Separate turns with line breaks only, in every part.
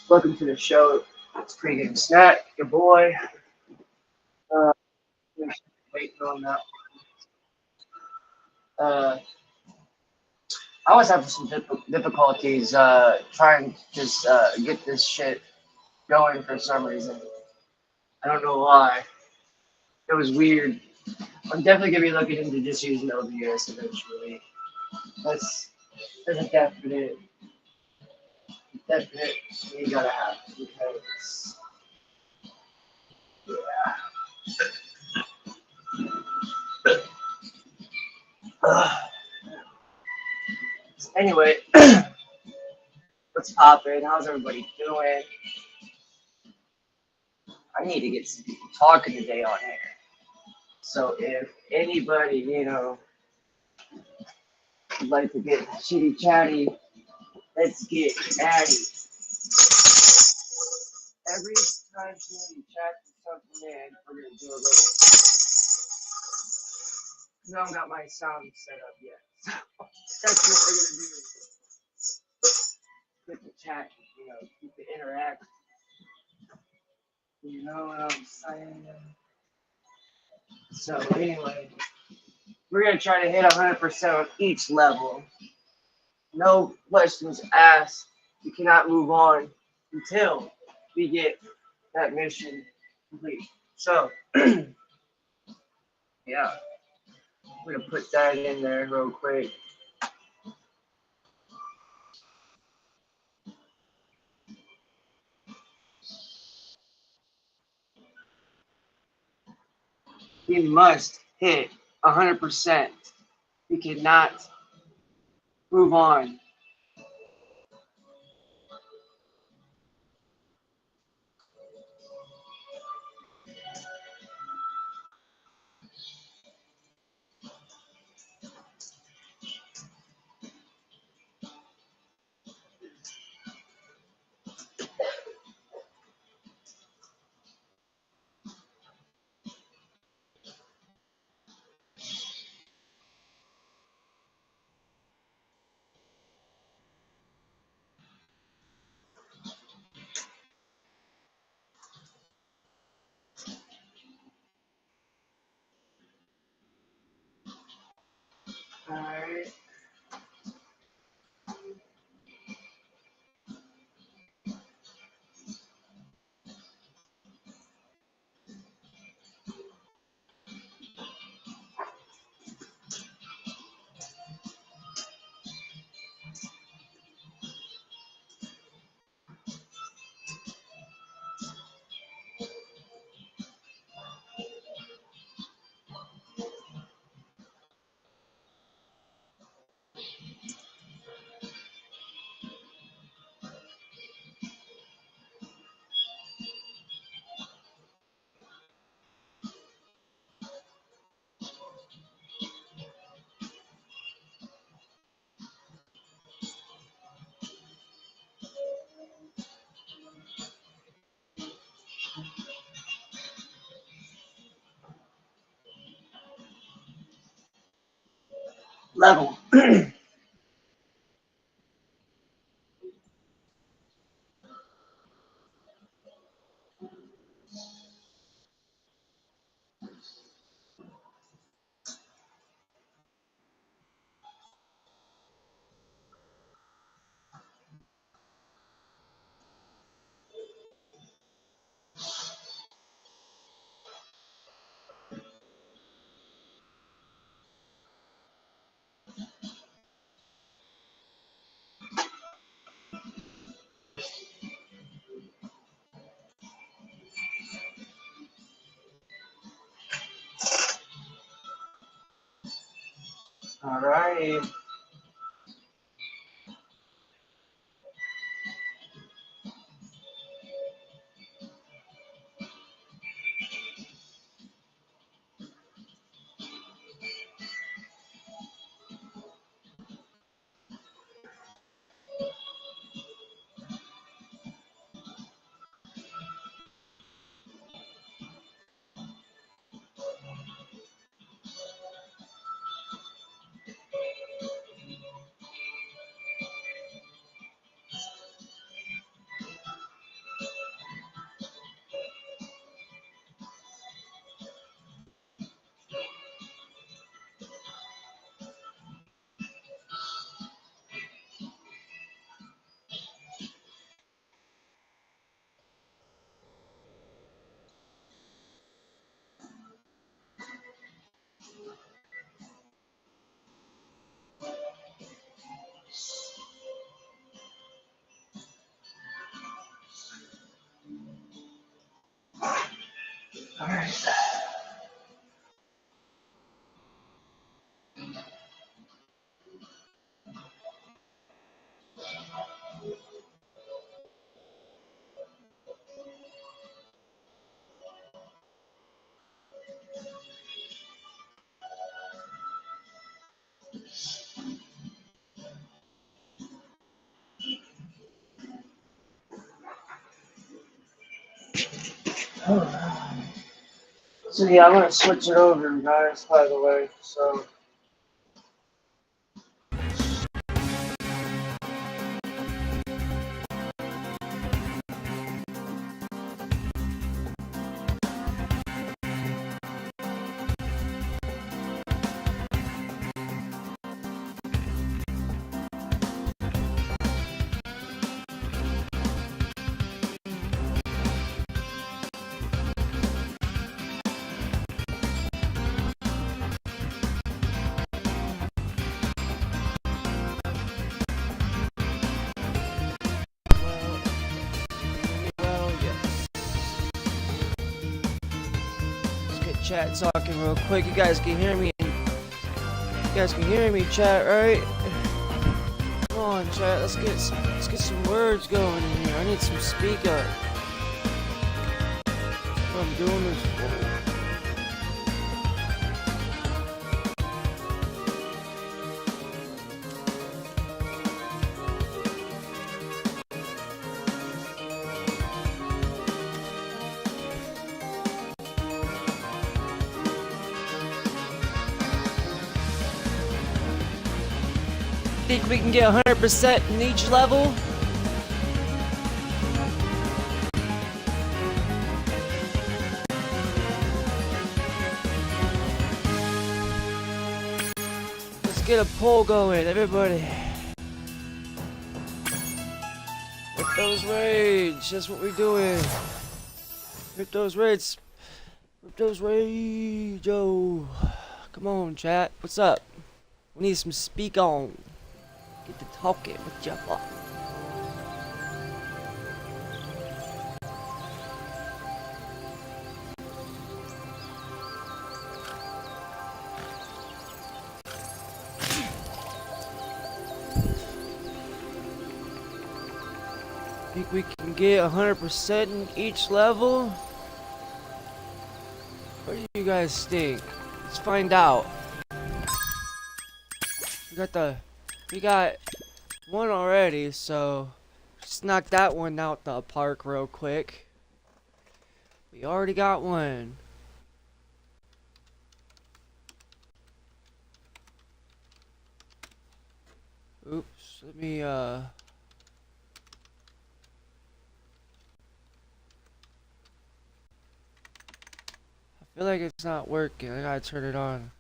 Welcome to the show. It's pregame snack. Your boy. Uh, waiting on that. Uh, I was having some difficulties trying to just get this shit going for some reason. I don't know why. It was weird. I'm definitely gonna be looking into just using OBS eventually. That's that's a definite you gotta have because yeah. Anyway, what's poppin'? How's everybody doing? I need to get some people talking today on here. So if anybody, would like to get chitty chatty, let's get at it. Every time somebody chats something in, we're gonna do a little. Cause I don't got my sound set up yet. So that's what we're gonna do. Get the chat, keep it interact. You know what I'm saying? So anyway, we're gonna try to hit 100% on each level. No questions asked. We cannot move on until we get that mission complete. So, yeah, we're gonna put that in there real quick. We must hit 100%. We cannot move on. Alright. Level. Alright. Alright. So yeah, I'm gonna switch it over, guys, by the way. So
Well, yes. Let's get chat talking real quick. You guys can hear me. You guys can hear me, chat, right? Come on, chat. Let's get some words going in here. I need some speak up. That's what I'm doing this for. Think we can get 100% in each level? Let's get a poll going, everybody. Rip those raids. That's what we're doing. Rip those raids. Rip those raids, yo. Come on, chat. What's up? We need some speak on. Get to talking with your fuck. Think we can get 100% in each level? What do you guys think? Let's find out. We got one already, so just knock that one out the park real quick. We already got one. Oops, let me I feel like it's not working. I gotta turn it on.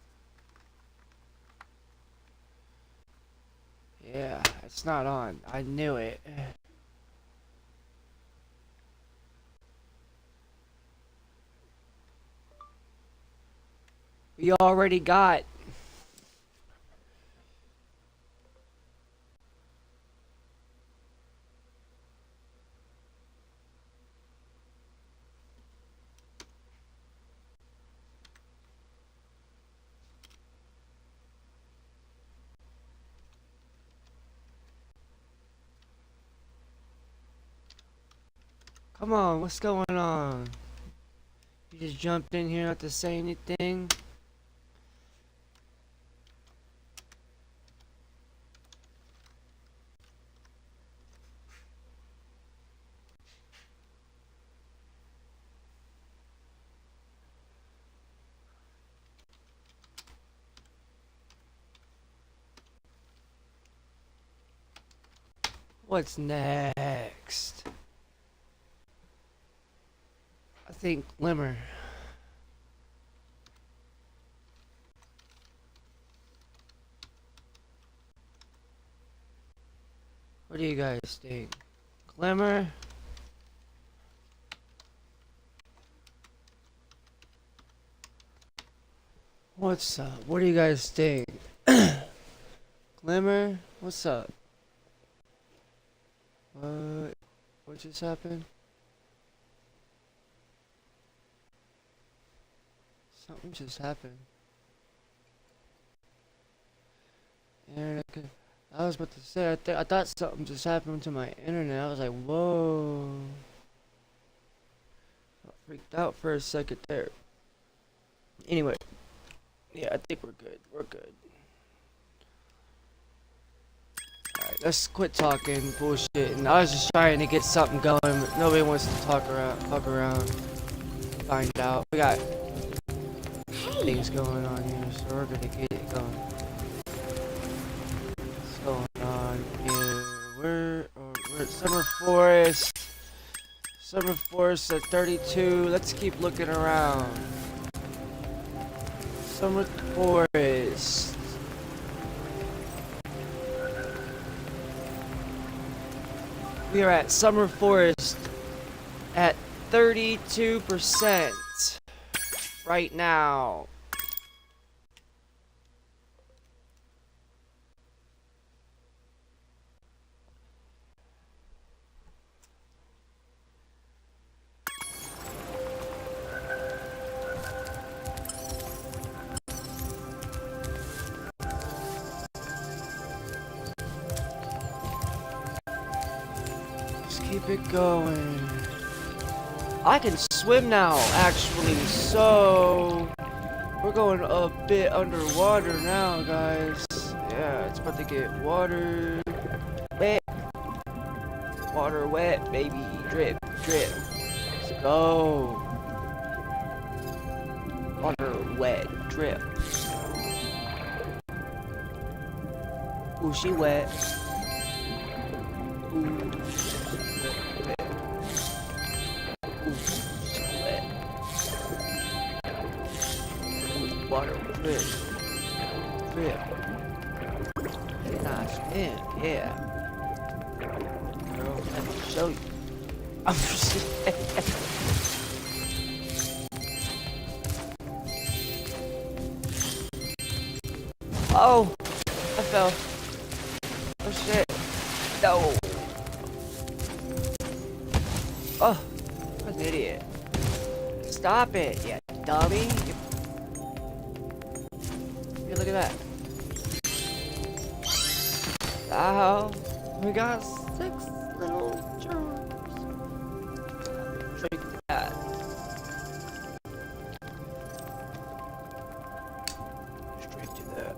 Yeah, it's not on. I knew it. We already got. Come on, what's going on? You just jumped in here not to say anything? What's next? I think Glimmer. What do you guys think? Glimmer? What's up? What do you guys think? Glimmer? What's up? What just happened? What just happened? Internet. I was about to say, I thought something just happened to my internet. I was like, whoa. I freaked out for a second there. Anyway, yeah, I think we're good. We're good. Alright, let's quit talking bullshit. And I was just trying to get something going, but nobody wants to talk around, find out. We got things going on here, so we're gonna get it going. What's going on here? We're at Summer Forest. Summer Forest at 32. Let's keep looking around. Summer Forest. We are at Summer Forest at 32% right now. Keep it going. I can swim now, actually, so we're going a bit underwater now, guys. Yeah, it's about to get water wet. Water wet, baby. Drip, drip. Let's go. Water wet, drip. Ooh, she wet. Ooh. Water drip, drip. Nice in, yeah. Girl, let me show you. I'm Oh, I fell. Oh shit. No. Oh, I'm an idiot. Stop it, you dummy. Look at that. Ow. We got 6 little germs. Drink that. Straight to that.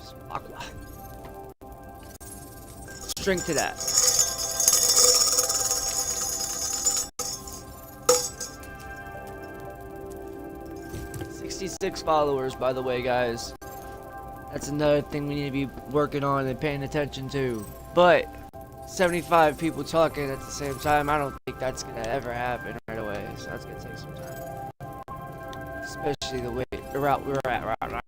Some aqua. Let's drink to that. $66 followers, by the way, guys. That's another thing we need to be working on and paying attention to. But 75 people talking at the same time, I don't think that's gonna ever happen right away. So that's gonna take some time. Especially the route we're at right now.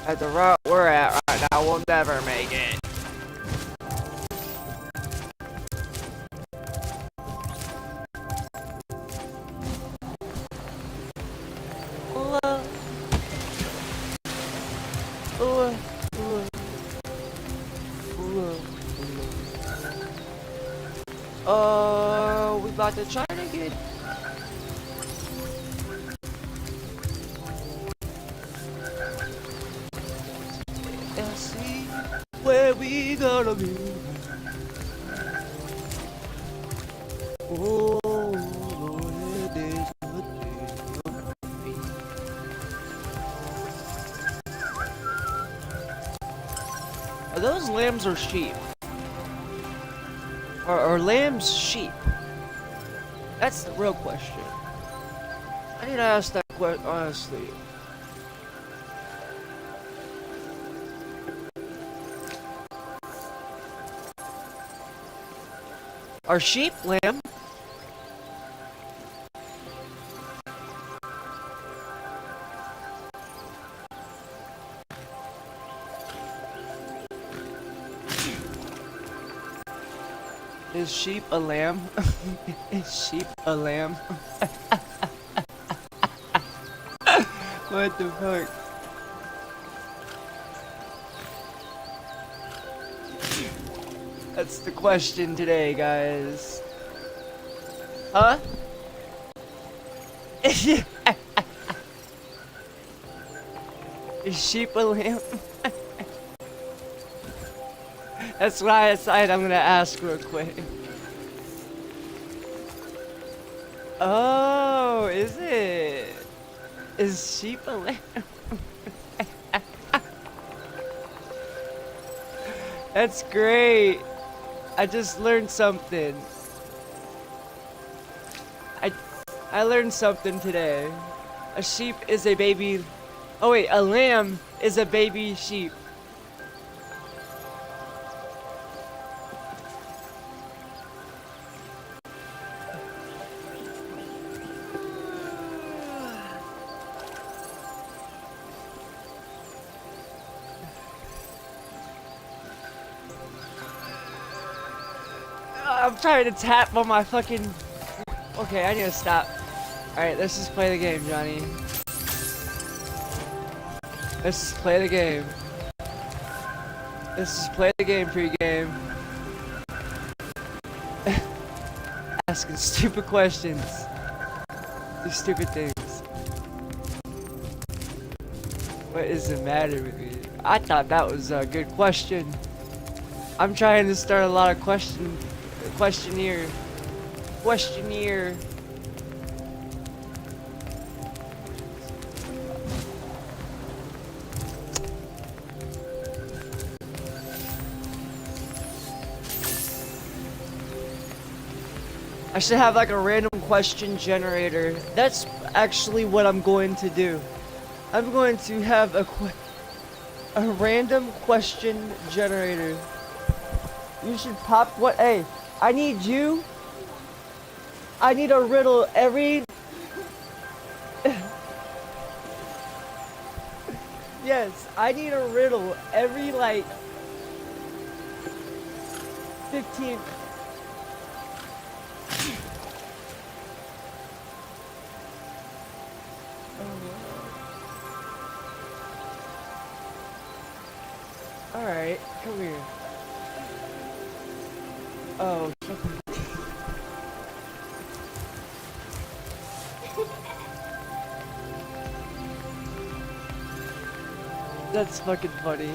At the route we're at right now, we'll never make it. We about to try to get. And see where we gonna be. Oh, Lord, there's Are those lambs or sheep? Are lambs sheep? That's the real question. I need to ask that question honestly. Are sheep lamb? Is sheep a lamb? Is sheep a lamb? What the fuck? That's the question today, guys. Huh? Is sheep a lamb? That's why I decided I'm gonna ask real quick. Oh, is it? Is sheep a lamb? That's great. I just learned something. I learned something today. A sheep is a baby. Oh wait, a lamb is a baby sheep. I'm trying to tap on my fucking. Okay, I need to stop. Alright, let's just play the game, Johnny. Let's just play the game. Let's just play the game pre-game. Asking stupid questions. Do stupid things. What is the matter with me? I thought that was a good question. I'm trying to start a lot of questionnaire. I should have like a random question generator. That's actually what I'm going to do. I'm going to have a random question generator. You should pop what? Hey, I need you. I need a riddle every. Yes, I need a riddle every like 15. Alright, come here. Oh, that's fucking funny.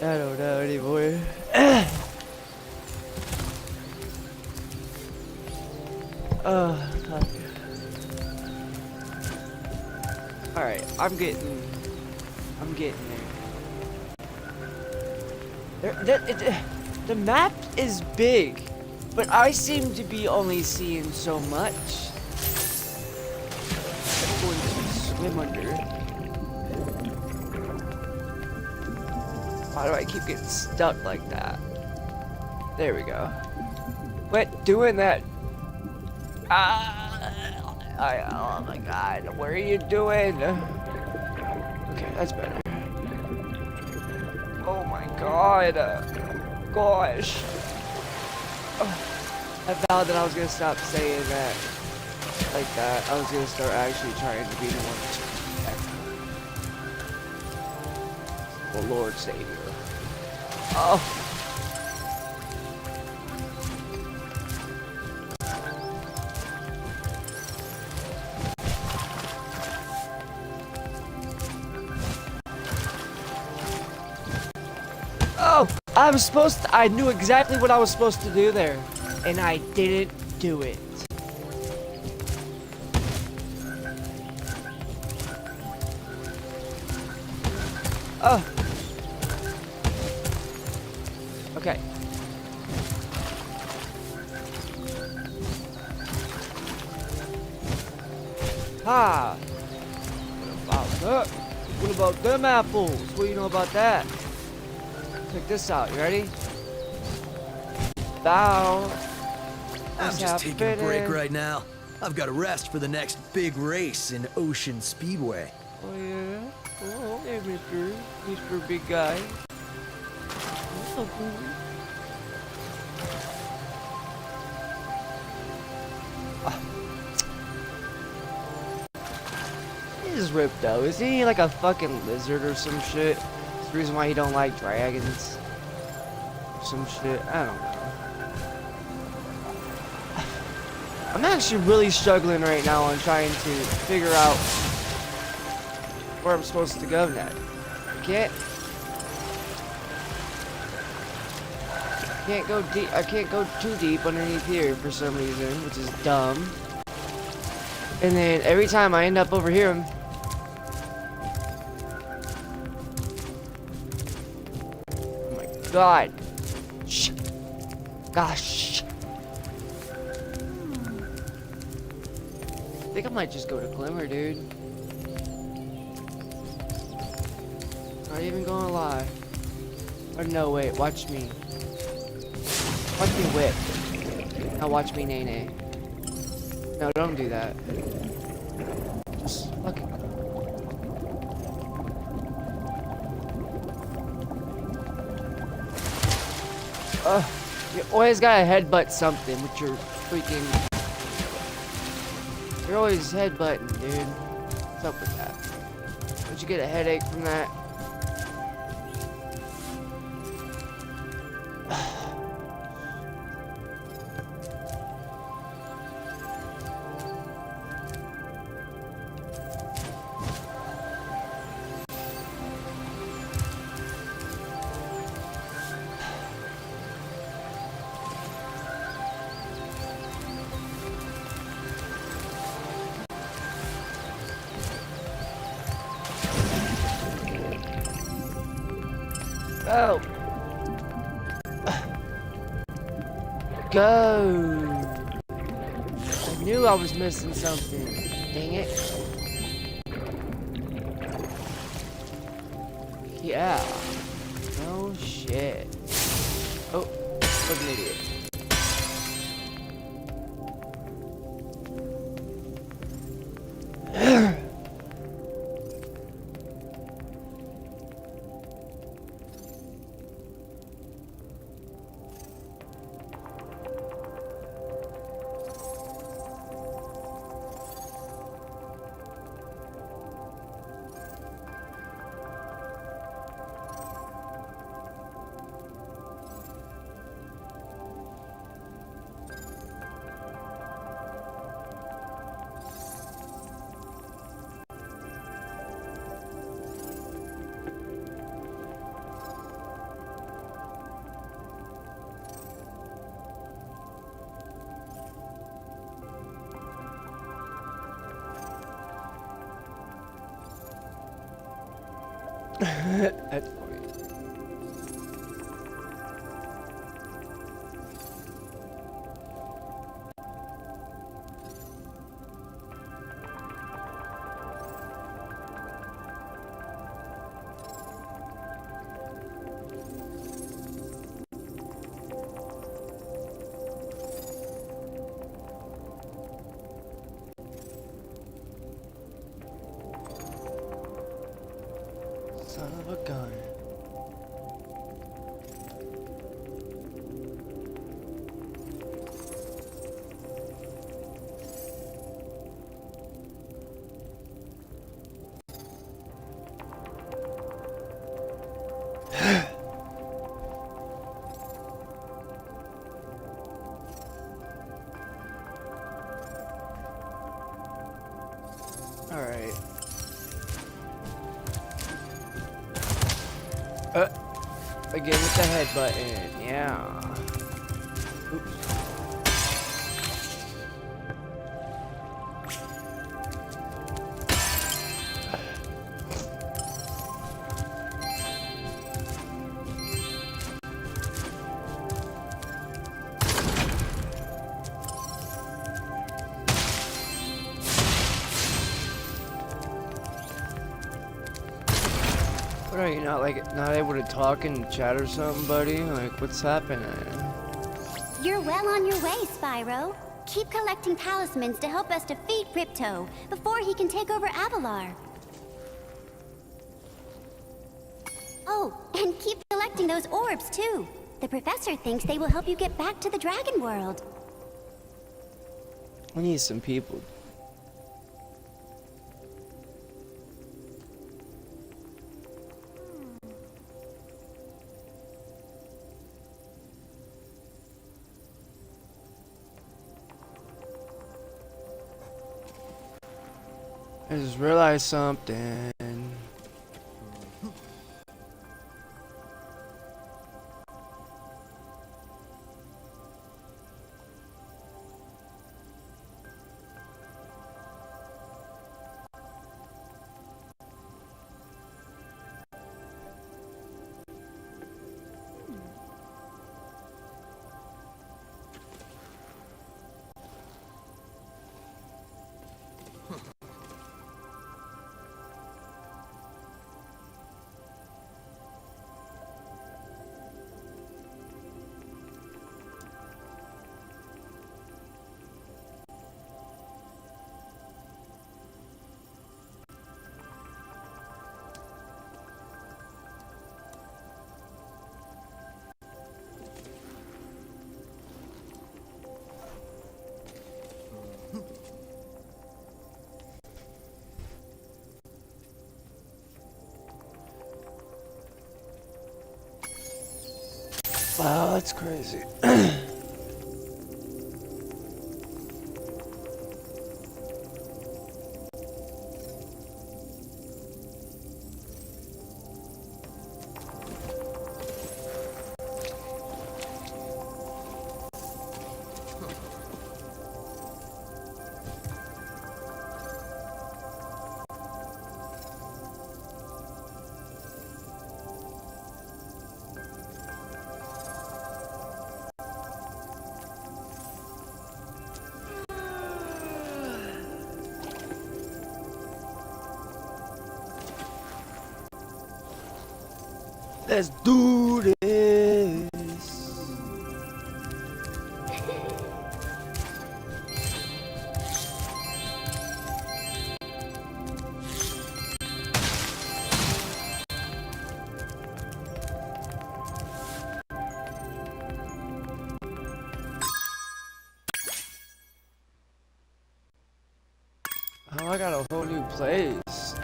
I don't know anymore. Oh, fuck. Alright, I'm getting there. The map is big, but I seem to be only seeing so much. I'm going to swim under. Why do I keep getting stuck like that? There we go. Quit doing that. Oh my god, what are you doing? Okay, that's better. Oh my god. Gosh. Oh, I vowed that I was gonna stop saying that. Like that. I was gonna start actually trying to be the one to protect. Oh Lord Savior. Oh. Oh, I knew exactly what I was supposed to do there, and I didn't do it. Oh. Okay. Ha! What about them apples? What do you know about that? Check this out. You ready? Bow.
I'm just taking a break right now. I've got a rest for the next big race in Ocean Speedway.
Oh yeah? Oh, hey, Mr. Big Guy. What's up, baby? He's ripped though. Is he like a fucking lizard or some shit? It's the reason why he don't like dragons. Some shit. I don't know. I'm actually really struggling right now on trying to figure out where I'm supposed to go next. Can't go deep. I can't go too deep underneath here for some reason, which is dumb. And then every time I end up over here, oh my god. Shh. Gosh. I think I might just go to Glimmer, dude. Not even gonna lie. Or no, wait, watch me. Watch me whip. Now watch me nay-nay. No, don't do that. Just fucking... You always gotta headbutt something with your freaking... You're always headbutting, dude. What's up with that? Don't you get a headache from that? Oh. Go. I knew I was missing something. Dang it. Yeah. No shit. Oh, I was an idiot. That's funny. Son of a gun. Alright. Again with the head button, yeah. Oops. What are you not able to talk and chat or something, buddy? Like, what's happening?
You're well on your way, Spyro. Keep collecting talismans to help us defeat Ripto before he can take over Avalar. Oh, and keep collecting those orbs too. The professor thinks they will help you get back to the Dragon World.
We need some people. I just realized something. Wow, that's crazy. Let's do this. Oh, I got a whole new place.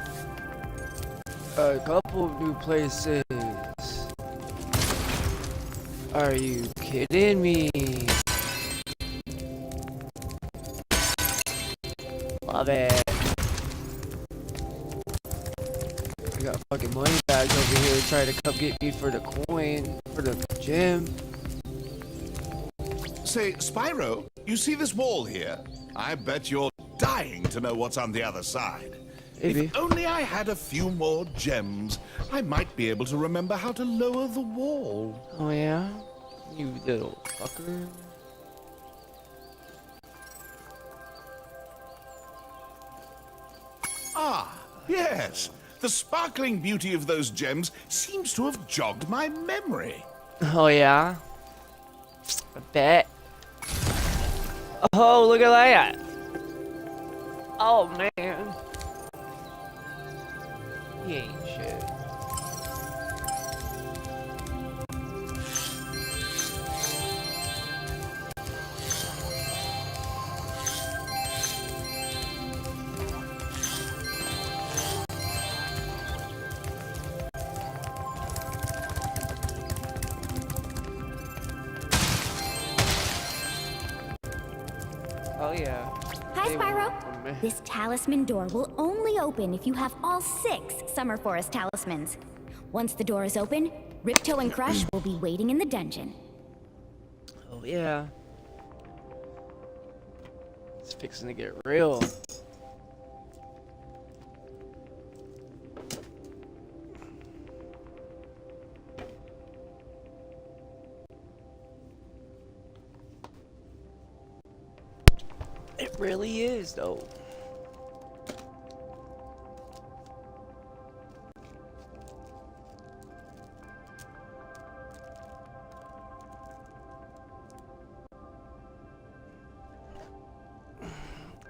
A couple of new places. Are you kidding me? Love it. I got fucking money bags over here trying to come get me for the coin, for the gym.
Say, Spyro, you see this wall here? I bet you're dying to know what's on the other side.
Maybe.
If only I had a few more gems, I might be able to remember how to lower the wall.
Oh yeah? You little fucker.
Ah, yes. The sparkling beauty of those gems seems to have jogged my memory.
Oh yeah? I bet. Oh, look at that. Oh man. He ain't shit. Oh yeah.
Hi,
They
Spyro.
want me.
This talisman door will only open if you have all 6 Summer Forest talismans. Once the door is open, Ripto and Crush will be waiting in the dungeon.
Oh yeah. It's fixing to get real. It really is though.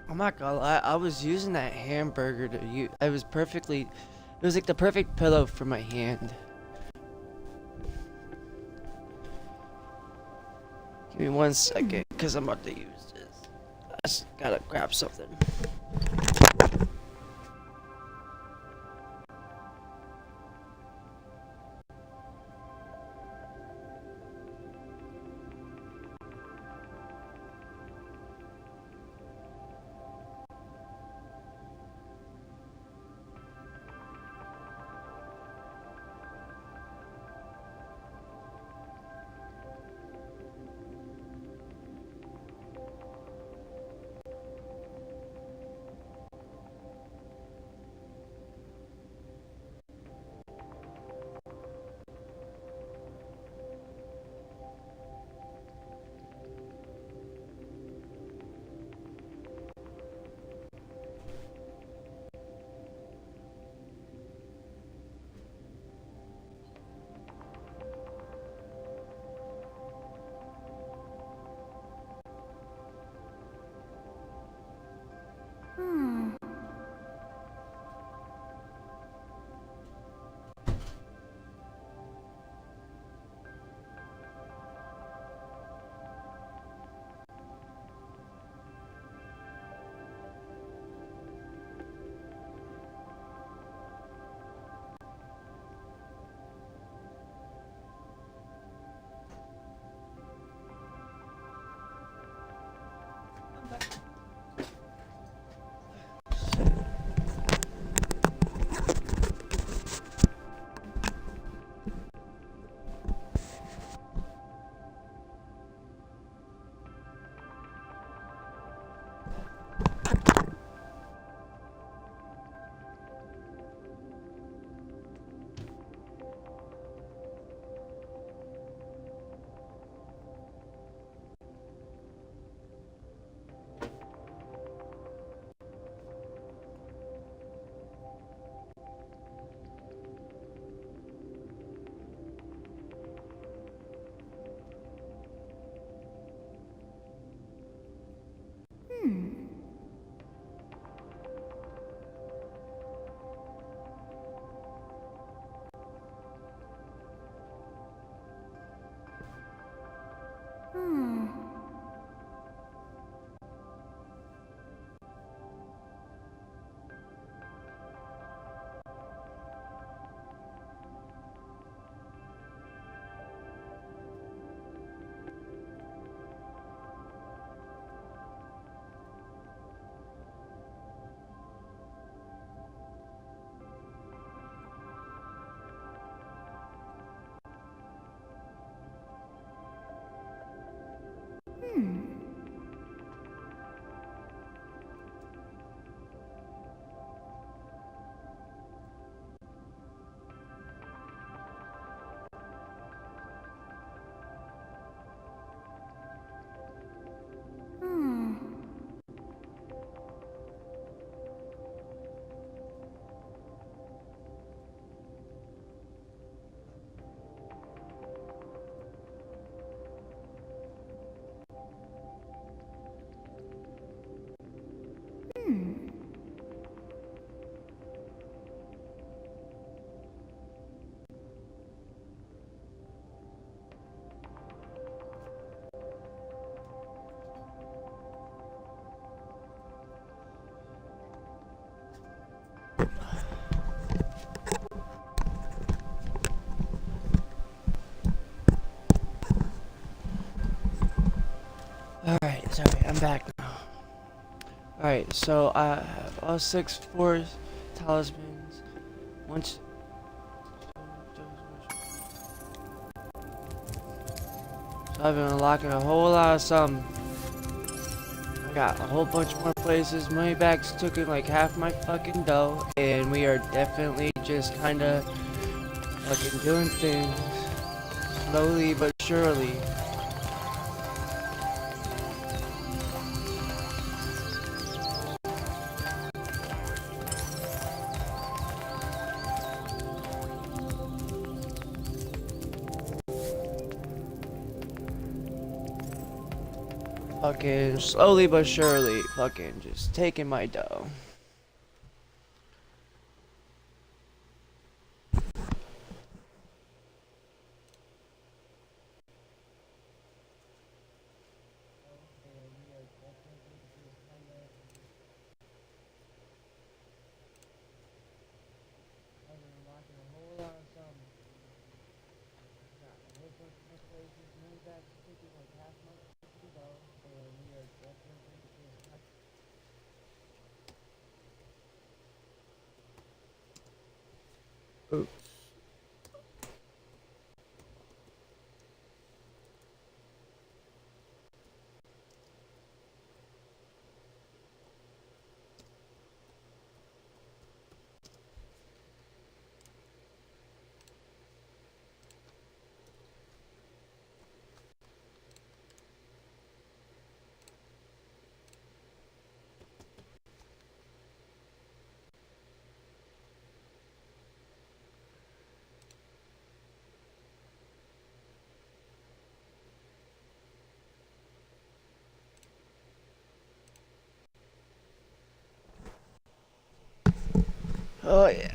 I'm not gonna lie, I was using that hamburger to use. It was like the perfect pillow for my hand. Give me 1 second, cause I'm about to use this. I just gotta grab something. I'm back now. Alright, so I have all 6 force talismans. Once. So I've been unlocking a whole lot of some. I got a whole bunch more places. Money bags took in like half my fucking dough, and we are definitely just kind of fucking doing things slowly but surely. Fucking slowly but surely, fucking just taking my dough. Oops. Oh yeah.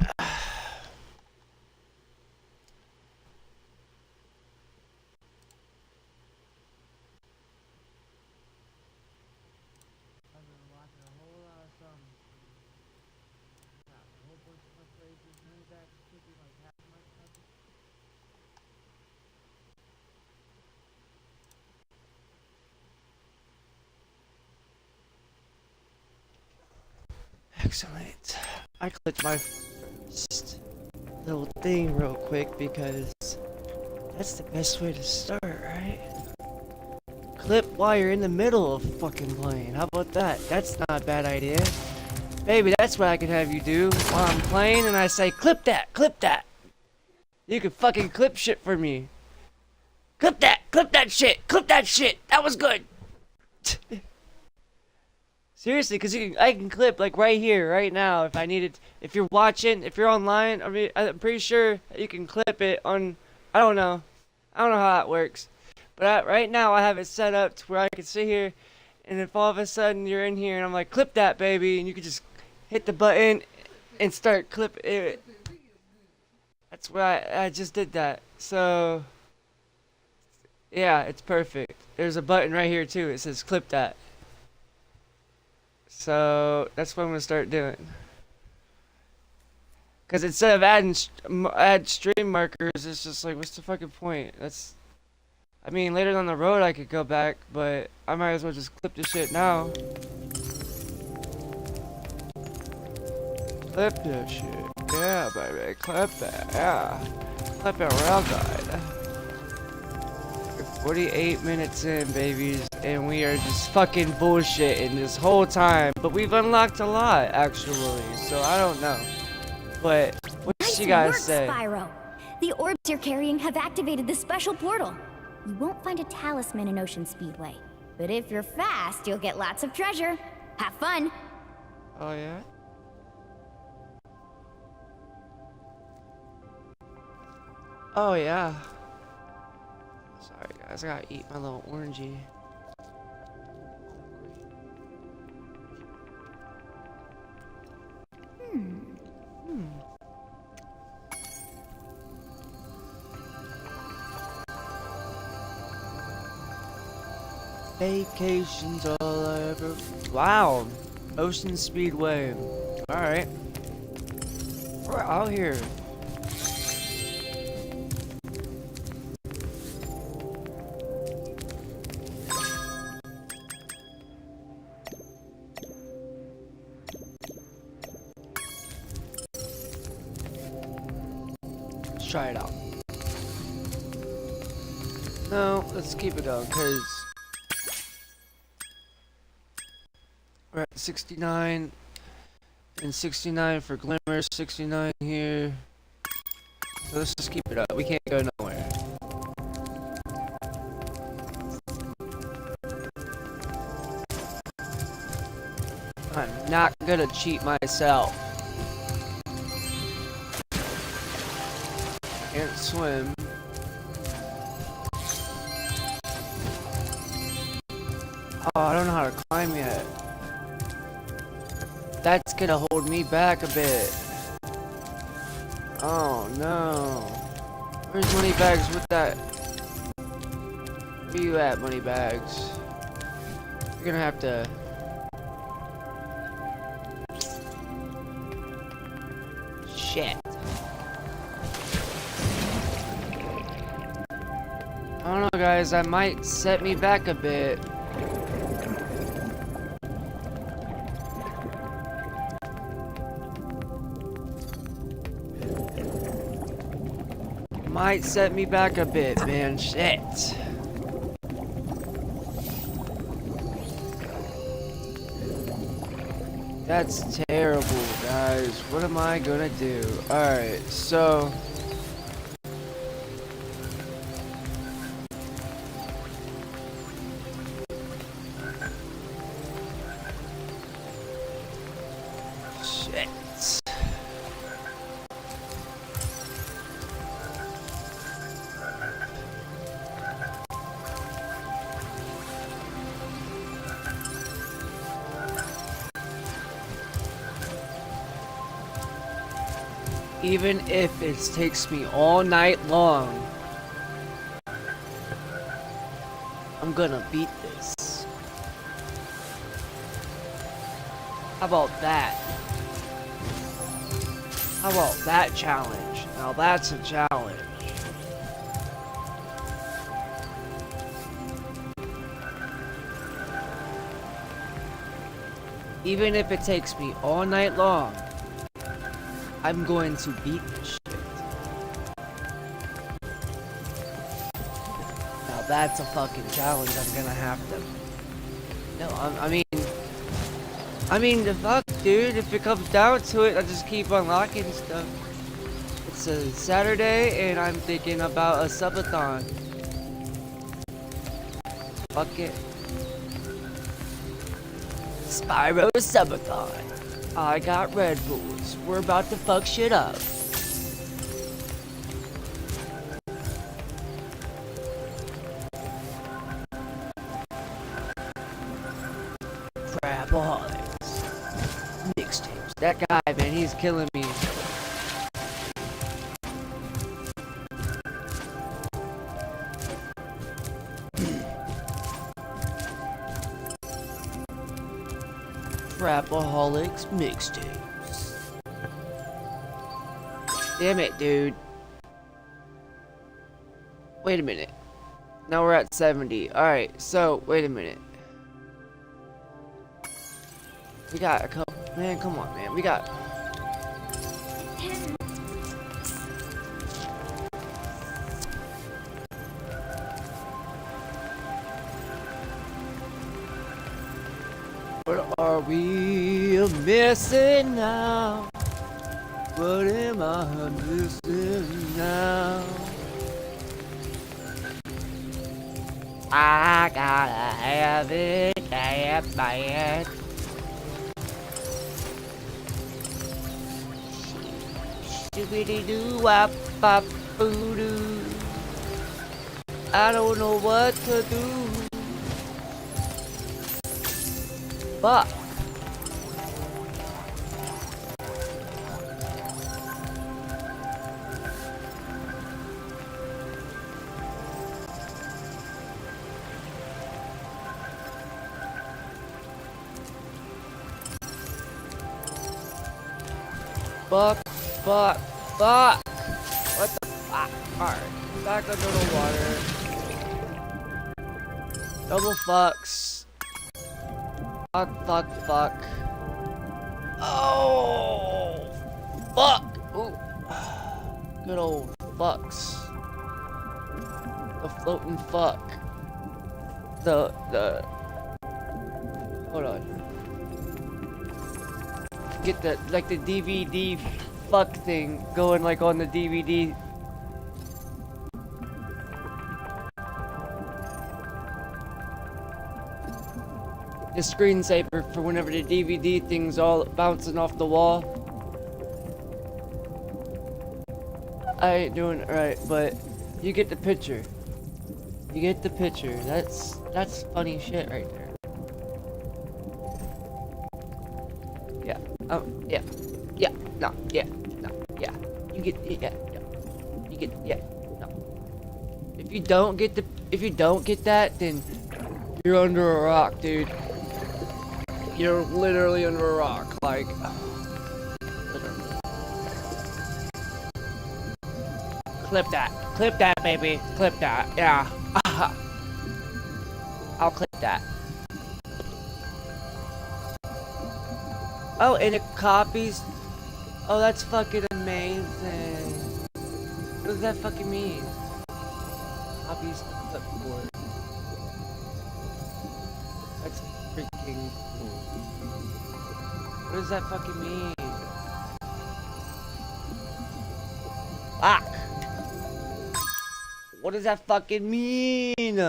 Excellent. I clicked my first little thing real quick because that's the best way to start, right? Clip while you're in the middle of fucking playing. How about that? That's not a bad idea. Baby, that's what I can have you do while I'm playing and I say, clip that, clip that. You can fucking clip shit for me. Clip that shit, clip that shit. That was good. Seriously, because I can clip like right here, right now, if I needed. If you're watching, if you're online, I mean, I'm pretty sure you can clip it on. I don't know how that works, but right now I have it set up to where I can sit here, and if all of a sudden you're in here and I'm like, clip that, baby, and you can just hit the button and start clipping it. That's why I just did that. So yeah, it's perfect. There's a button right here too. It says clip that. So that's what I'm gonna start doing. Cause instead of add stream markers, it's just like, what's the fucking point? I mean, later down the road I could go back, but I might as well just clip the shit now. Clip this shit, yeah, baby, clip it, yeah, clip it real good. 48 minutes in, babies, and we are just fucking bullshitting this whole time. But we've unlocked a lot, actually, so I don't know. But what does you guys say?
Spyro. The orbs you're carrying have activated the special portal. You won't find a talisman in Ocean Speedway, but if you're fast, you'll get lots of treasure. Have fun.
Oh yeah? Oh yeah. Sorry guys, I gotta eat my little orangey. Vacations all I ever. Wow, Ocean Speedway. All right, we're out here. Let's try it out. No, let's keep it going, because we're at 69, and 69 for Glimmer, 69 here. So let's just keep it up. We can't go nowhere. I'm not gonna cheat myself. Can't swim. Oh, I don't know how to climb yet. That's gonna hold me back a bit. Oh no. Where's Moneybags with that? Where you at, Moneybags? You're gonna have to... Shit. I don't know, guys. That might set me back a bit. Might set me back a bit, man. Shit. That's terrible, guys. What am I gonna do? Alright, so... Shit. Even if it takes me all night long, I'm gonna beat this. How about that? How about that challenge? Now that's a challenge. Even if it takes me all night long, I'm going to beat this shit. Now that's a fucking challenge I'm gonna have to... No, I mean, the fuck, dude, if it comes down to it, I just keep unlocking stuff. It's a Saturday, and I'm thinking about a subathon. Fuck it. Spyro subathon. I got Red Bulls. We're about to fuck shit up. Crapaholics. Mixtapes. That guy, man, he's killing me. Crapaholics mixtapes. Damn it, dude. Wait a minute. Now we're at 70. Alright, so, wait a minute. We got a couple. Man, come on, man. We got. What are we missing now? What am I missing now? I gotta have it at my head. Doobity doo wop bop boo doo. I don't know what to do. Fuck. Fuck, fuck, fuck! What the fuck? Alright, back under the water. Double fucks. Fuck, fuck, fuck. Oh! Fuck! Ooh. Good old fucks. The floating fuck. The hold on. Get the like the DVD fuck thing going like on the DVD. The screensaver for whenever the DVD thing's all bouncing off the wall. I ain't doing it right, but you get the picture. You get the picture. That's funny shit right there. Yeah. Yeah. Yeah. No. Yeah. No. Yeah. You get. Yeah. No. You get. Yeah. No. If you don't get that, then you're under a rock, dude. You're literally under a rock, like. Literally. Clip that, baby. Clip that. Yeah. I'll clip that. Oh, and it copies. Oh, that's fucking amazing. What does that fucking mean? Copies the clipboard. That's freaking cool. What does that fucking mean? Fuck! What does that fucking mean?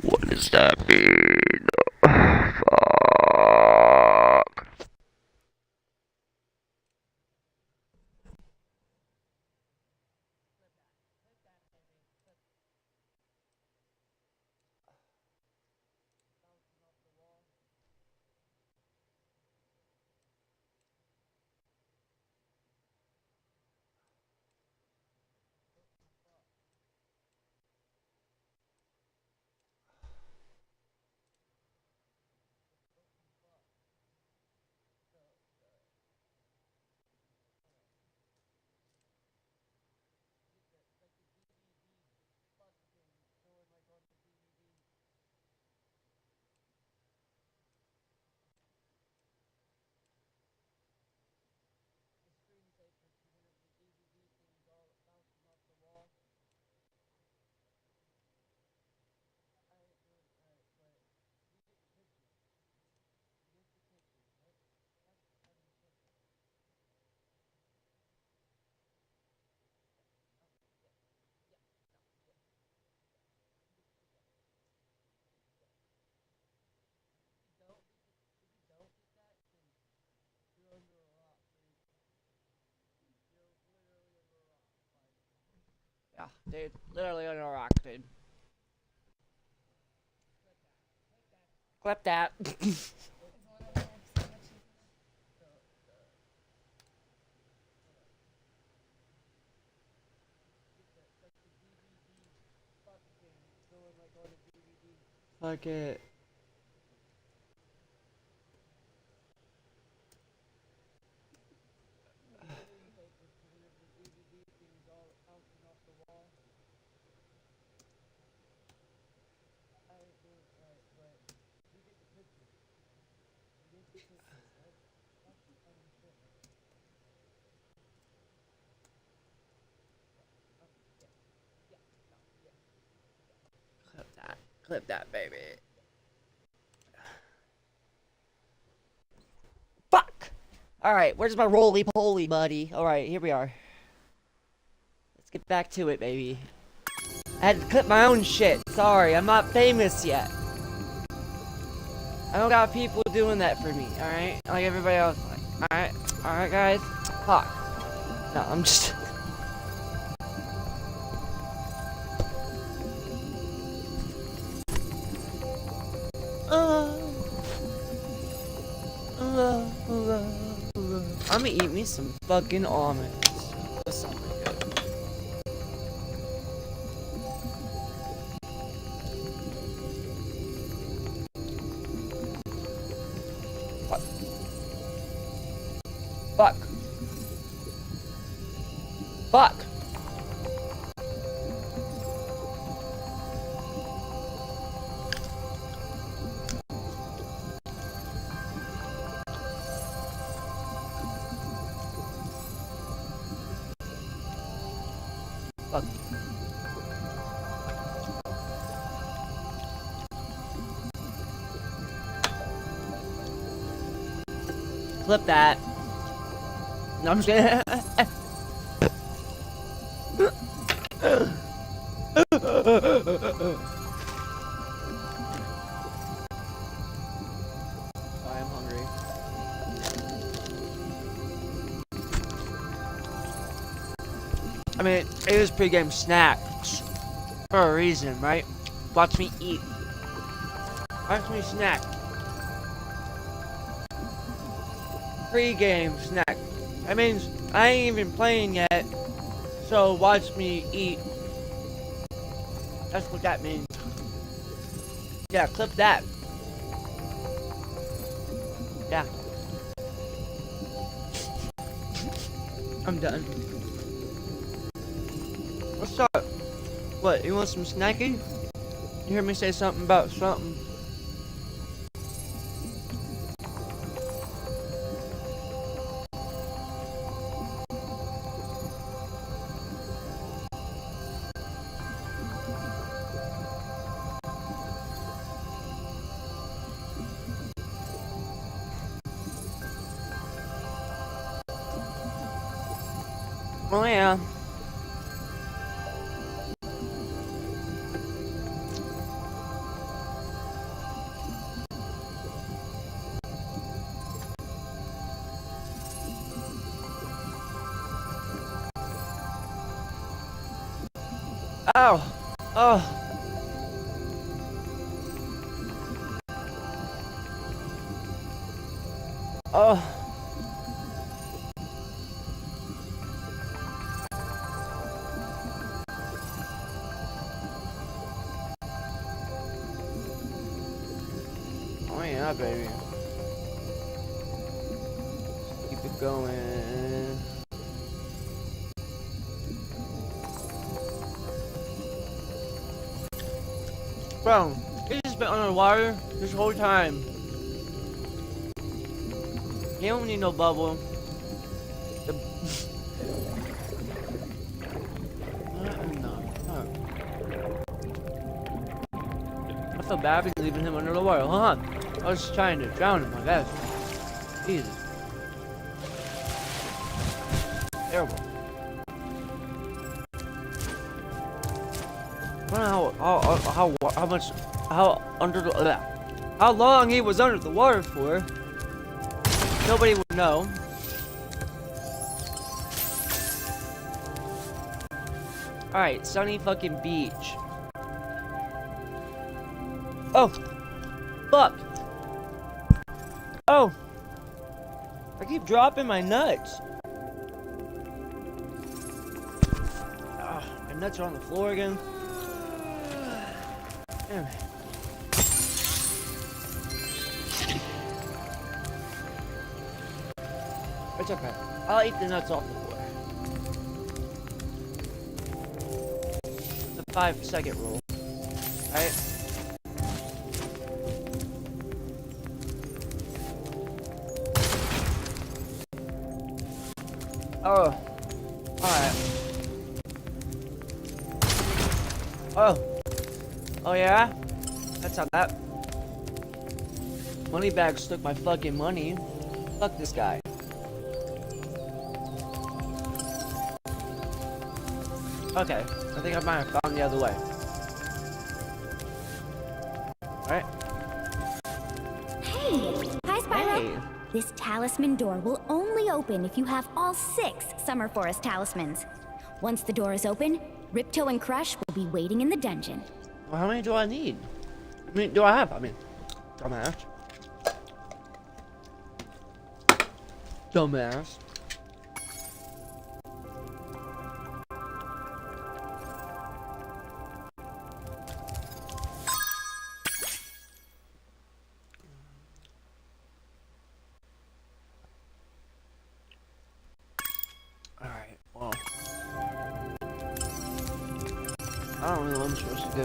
What does that mean? Fuck. Yeah, dude, literally under a rock, dude. Clip that. Fuck it. Clip that, baby. Fuck! Alright, where's my roly-poly, buddy? Alright, here we are. Let's get back to it, baby. I had to clip my own shit. Sorry, I'm not famous yet. I don't got people doing that for me, alright? Like everybody else. Like, alright, guys. Fuck. No, I'm just... I'm gonna eat me some fucking almonds. That's something good. Fuck. Fuck. Fuck. Fuck. Flip that. No, I'm just kidding. I am hungry. I mean, it is pre-game snacks for a reason, right? Watch me eat. Watch me snack. Pre-game snack. That means I ain't even playing yet, so watch me eat. That's what that means. Yeah, clip that. Yeah. I'm done. What's up? What, you want some snacky? You hear me say something about something? Oh yeah. Ow! Oh! Oh! Oh yeah, baby. Keep it going. Bro, he's just been underwater this whole time. He don't need no bubble. I feel bad for leaving him under the water. Hold on. I was just trying to drown him, I guess. Jesus. Terrible. I don't know how long he was under the water for. Nobody would know. Alright, sunny fucking beach. Oh! Fuck! Oh! I keep dropping my nuts. My nuts are on the floor again. Damn it. It's okay. I'll eat the nuts off the floor. The 5-second rule. Right? Oh. Alright. Oh. Oh yeah? That's how that... Moneybags took my fucking money. Fuck this guy. Okay, I think I might have found the other way. Alright.
Hey! Hi, Spyro!
Hey!
This talisman door will only open if you have all 6 Summer Forest talismans. Once the door is open, Ripto and Crush will be waiting in the dungeon.
Well, how many do I need? I mean, do I have? I mean, dumbass. Dumbass. Alright, well. I don't know what I'm supposed to do.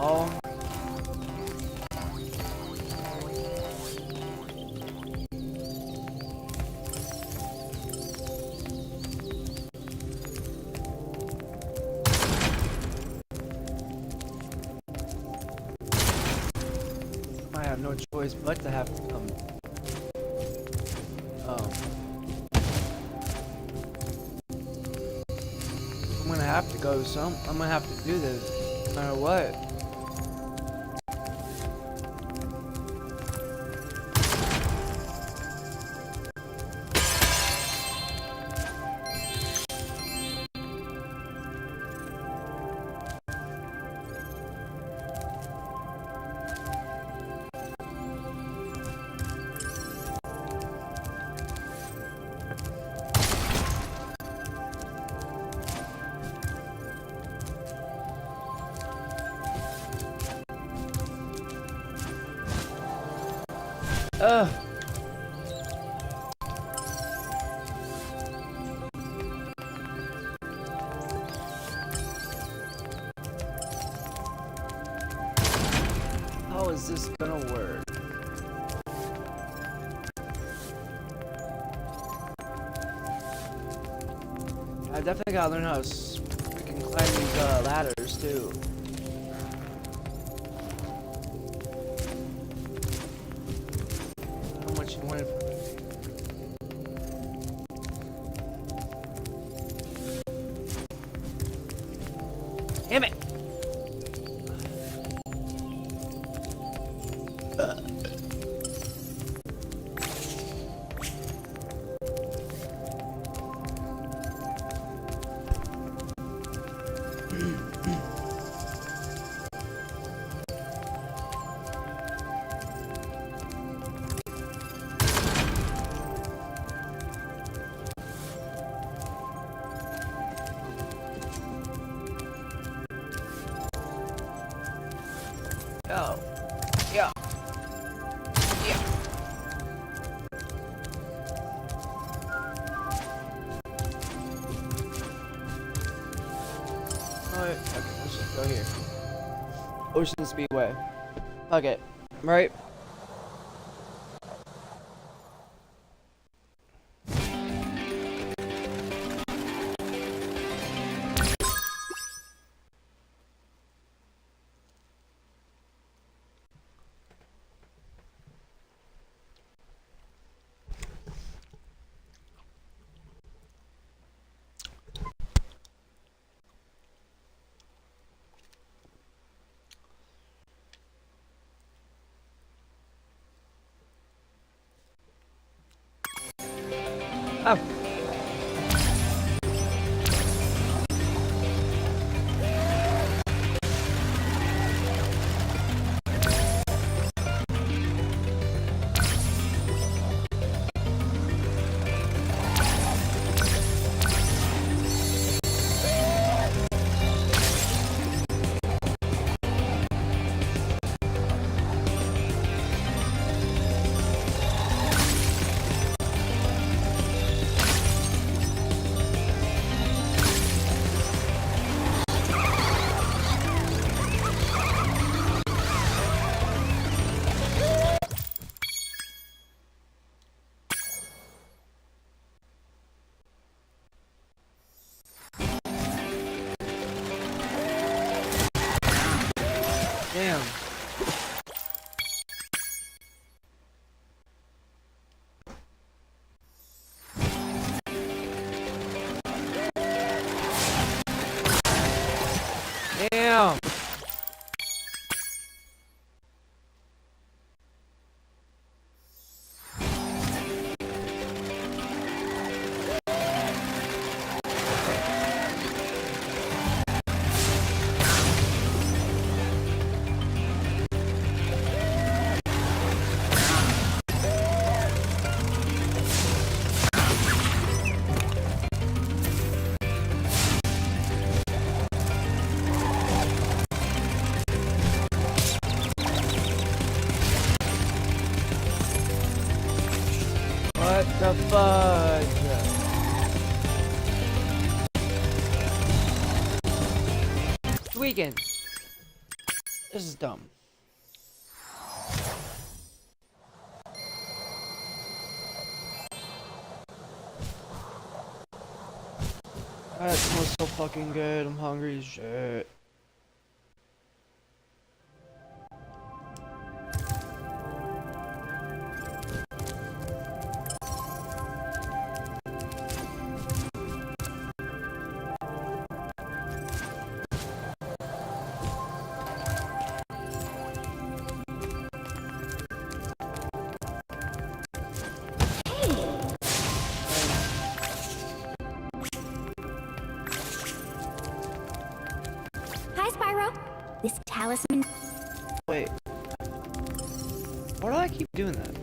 Oh. choice but to have to come. Oh. I'm gonna have to go I'm gonna have to do this, no matter what. Ugh. How is this gonna work? I definitely gotta learn how to freaking climb these ladders too. How much you wanted from me? Damn it! Yo. Yeah. Yeah. Alright, okay, let's just go here. Ocean Speedway. Fuck it. Right? Oh. Damn. Damn. What the fudge? Tweaking. This is dumb. That smells so fucking good. I'm hungry as shit.
talisman.
Wait. Why do I keep doing that?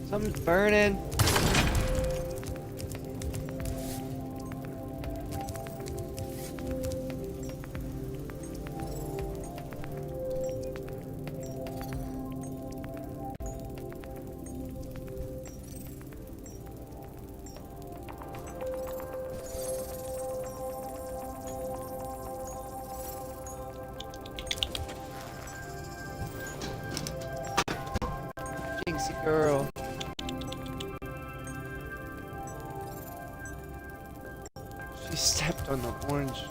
Something's burning. Jinxie girl. She stepped on the orange.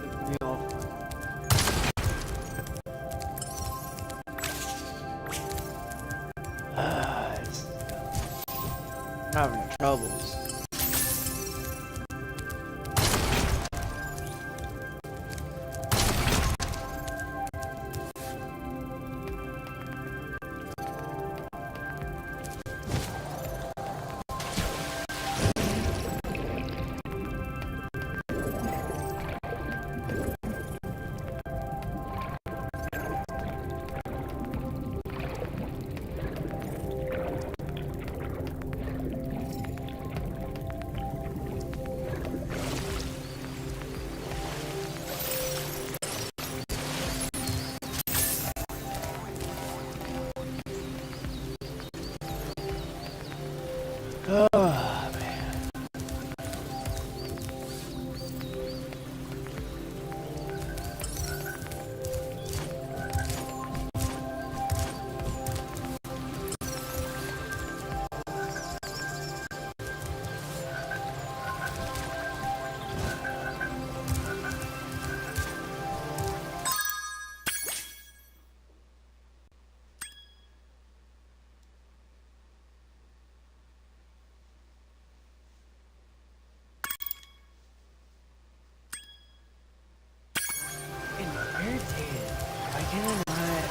Took me off. I'm having troubles. Oh, man. Getting irritated. Why can't I not?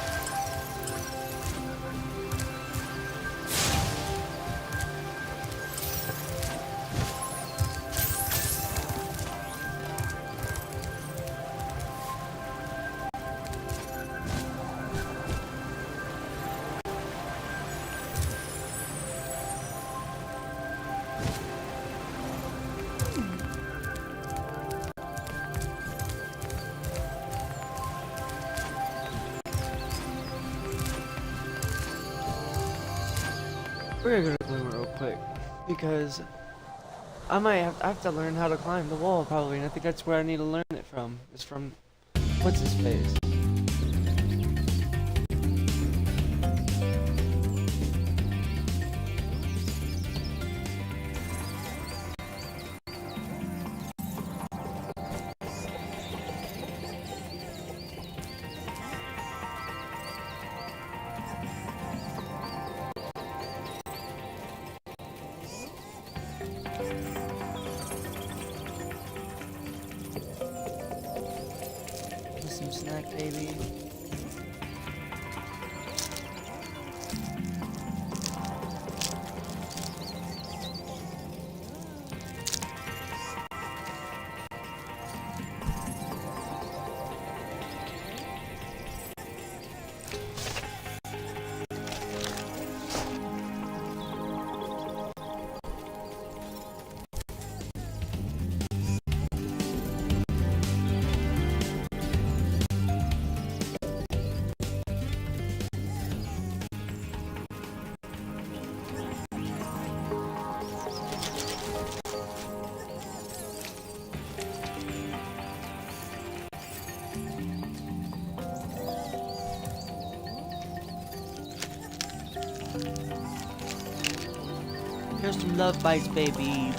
We're gonna climb it real quick because I have to learn how to climb the wall probably, and I think that's where I need to learn it from. Is from what's his face. Some snack, baby. Here's some love bites, baby.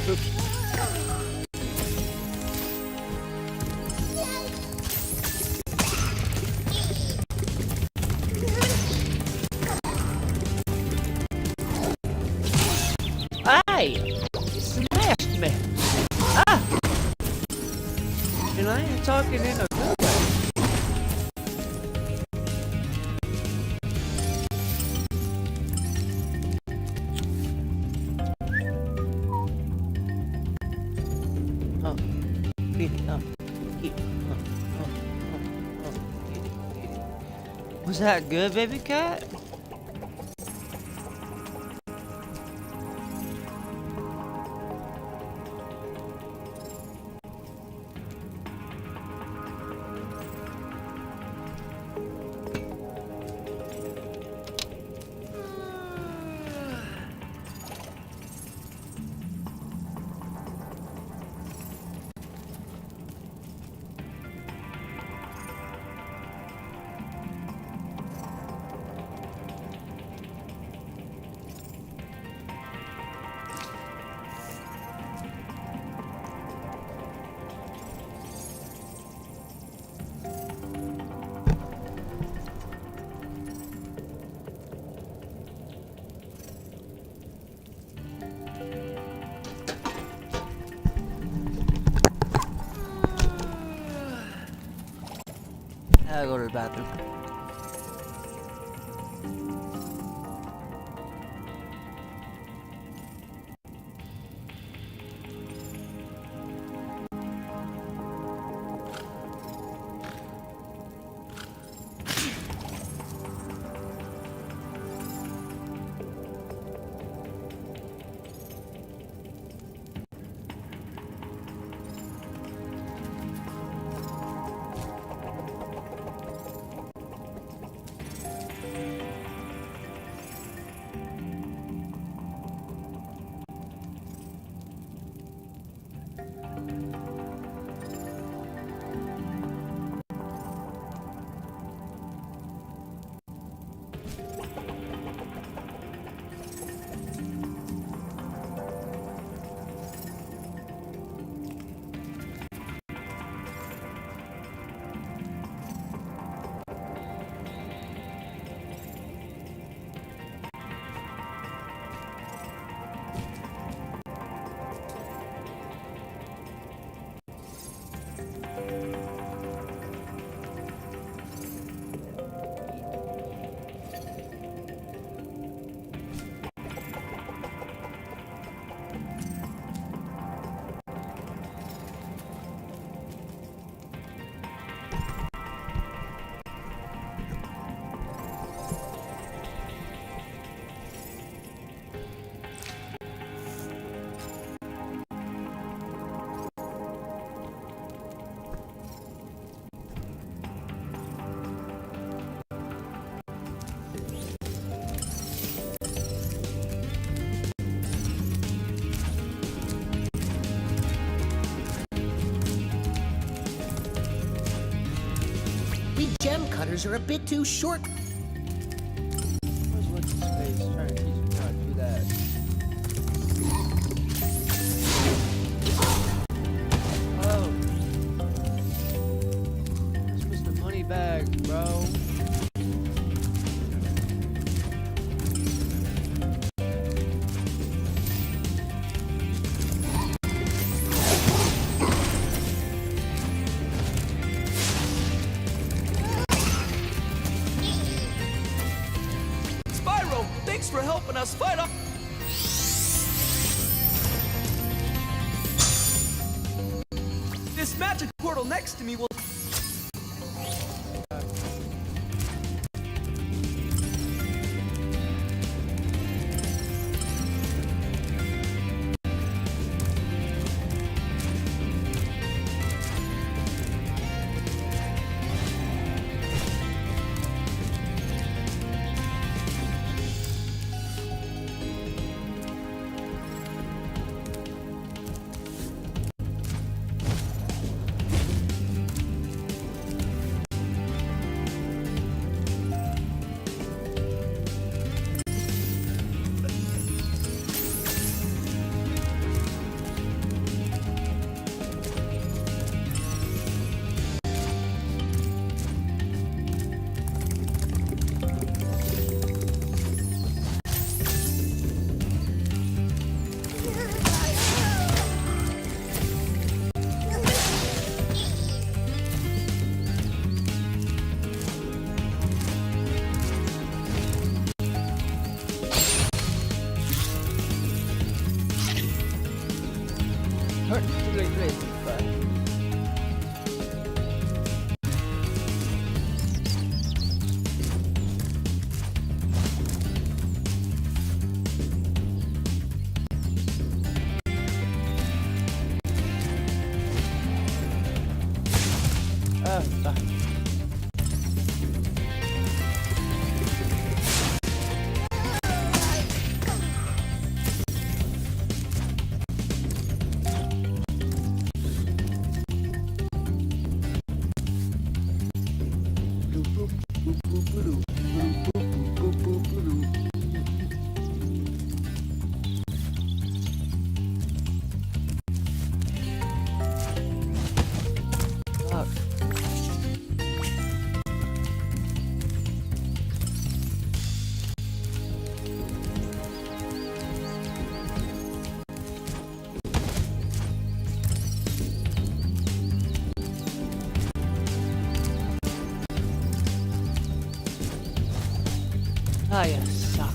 Hey! You smashed me! Ah! And I ain't talking in a good way. Oh, beat it up. Eat it. Eat it. Was that good, baby cat? I gotta go to the bathroom.
We gem cutters are a bit too short.
Where's what's his face? Trying to teach him how to do that. Oh. This was the money bag, bro.
Spyro, thanks for helping us fight off. This magic portal next to me will.
Ah, you suck.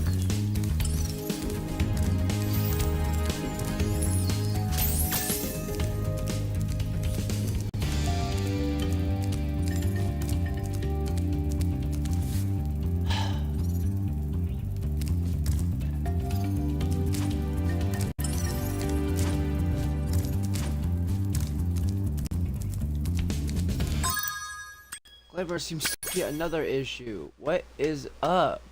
Clever seems to be another issue. What is up?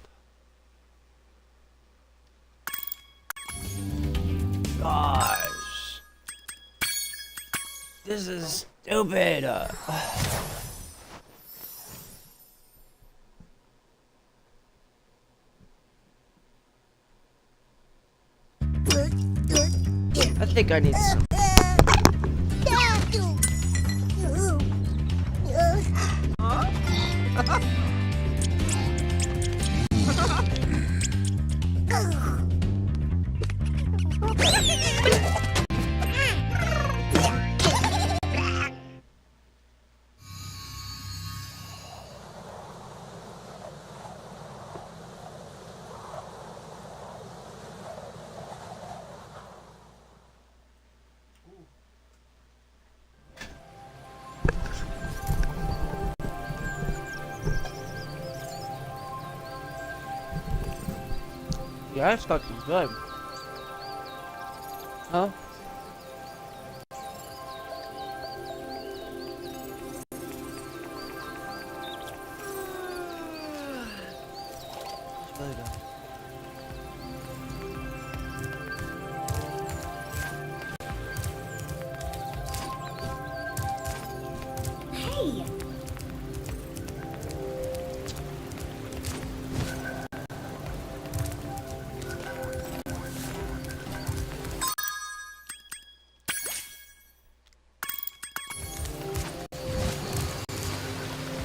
Gosh. This is stupid. I think I need some. Yeah, that's fucking good. Huh? It's really good.
Hey!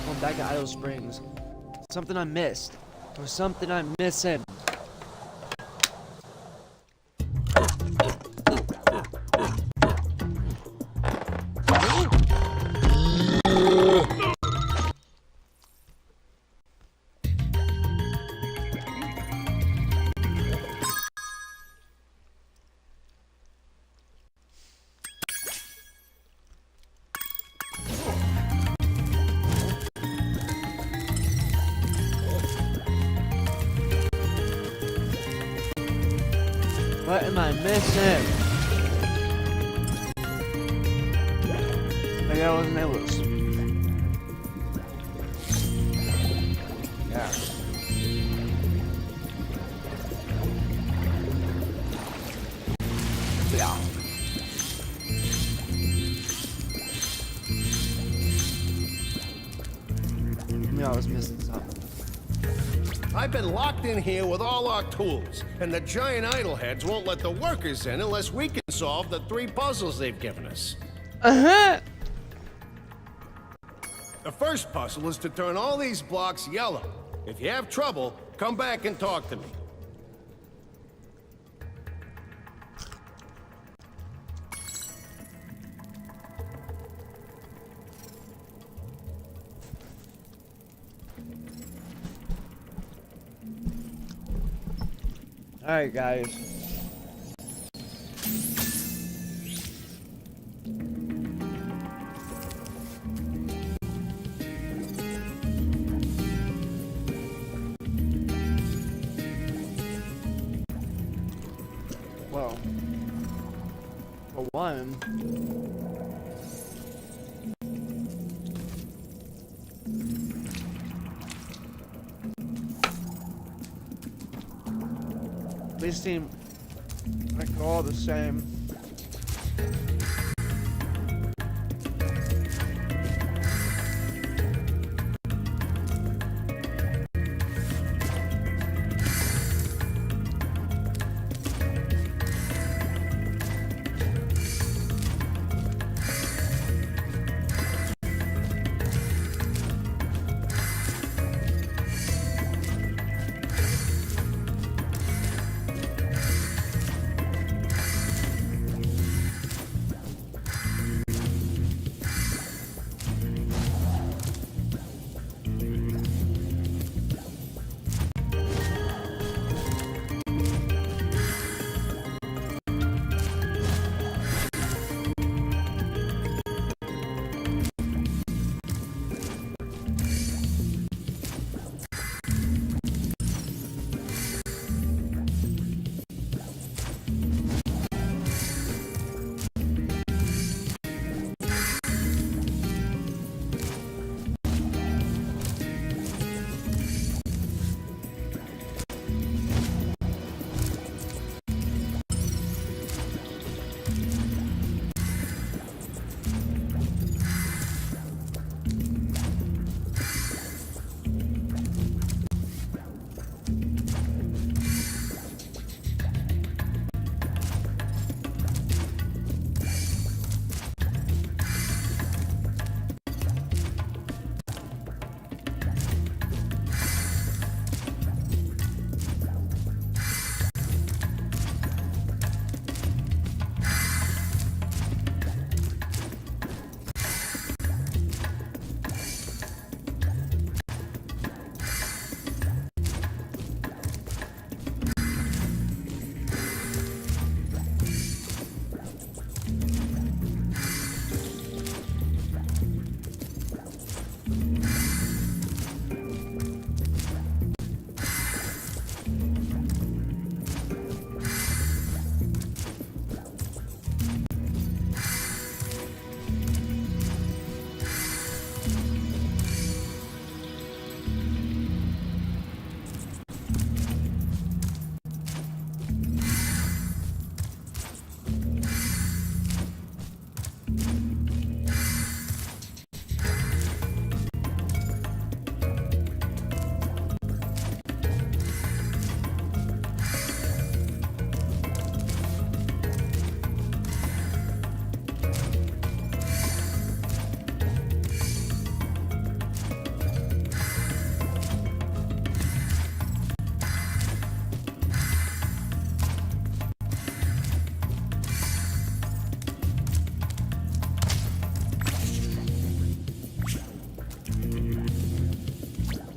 Going back to Idle Springs. Something I missed. Or something I'm missing. What am I missing? Maybe I wasn't able to speak. Yeah. Yeah. Maybe I was missing something.
I've been locked in here with all our tools, and the giant idleheads won't let the workers in unless we can solve the 3 puzzles they've given us.
Uh-huh.
The first puzzle is to turn all these blocks yellow. If you have trouble, come back and talk to me.
Alright, guys. one. They seem like all the same.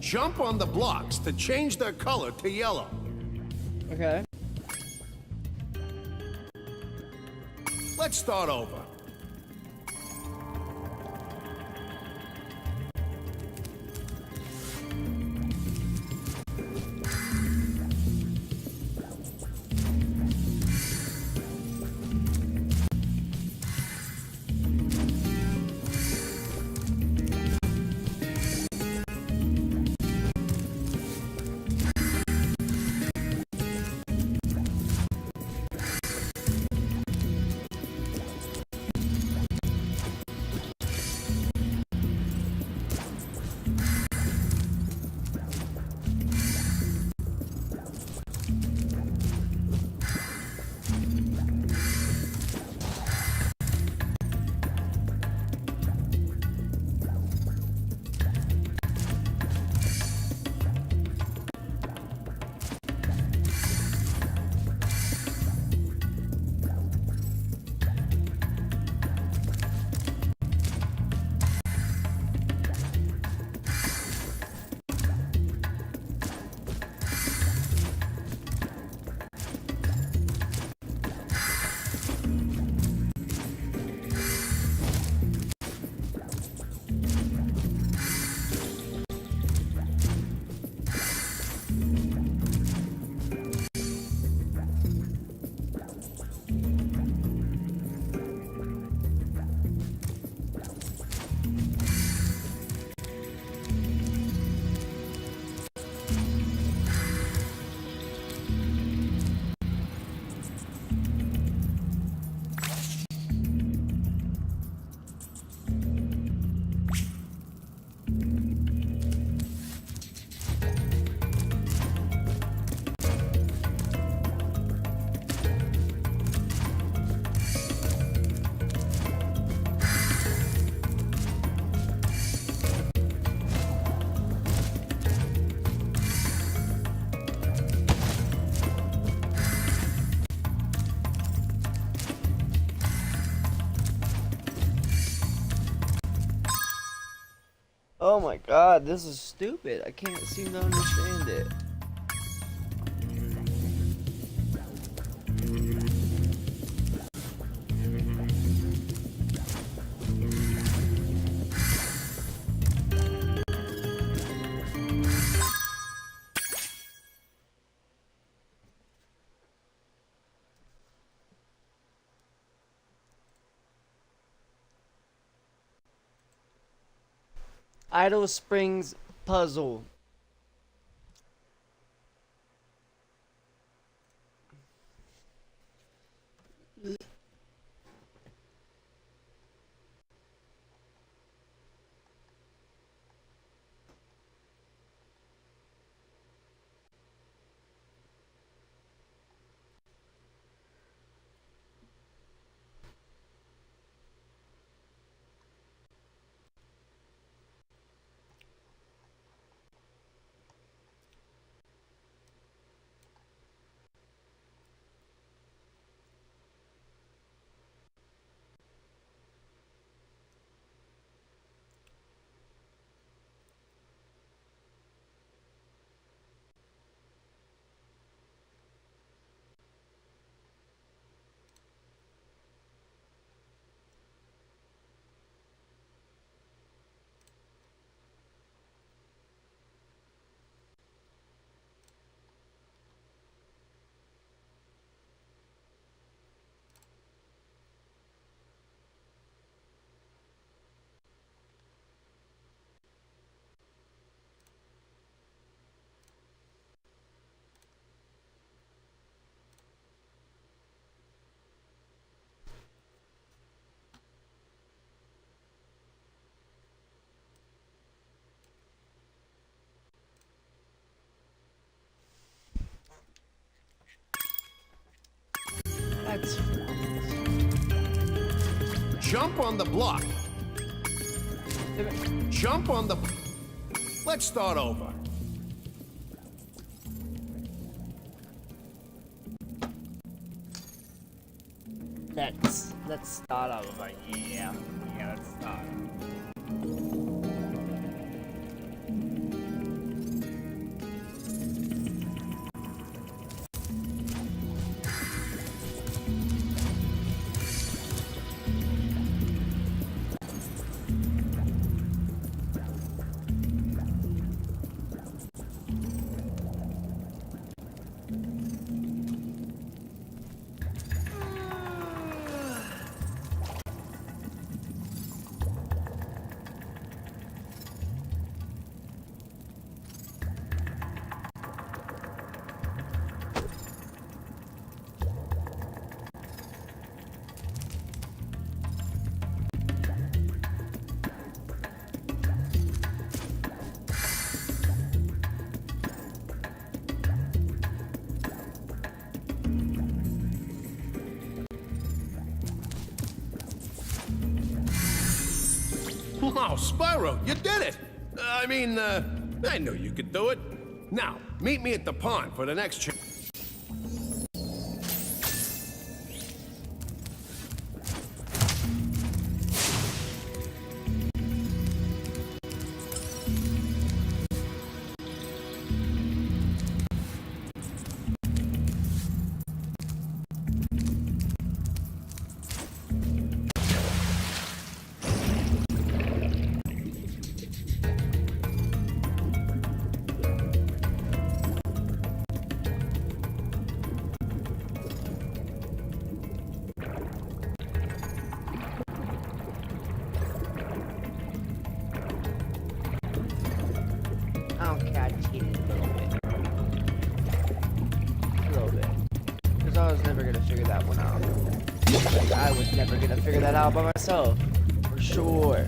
Jump on the blocks to change their color to yellow.
Okay.
Let's start over.
Oh my god, this is stupid. I can't seem to understand it. Idle Springs puzzle. That's
Jump on the block. Jump on the... Let's start over.
let's start over. Yeah, let's start.
Wow, Spyro, you did it! I knew you could do it. Now, meet me at the pond for the next chance.
Okay, I cheated a little bit. A little bit. Because I was never gonna figure that one out. Like, I was never gonna figure that out by myself. For sure.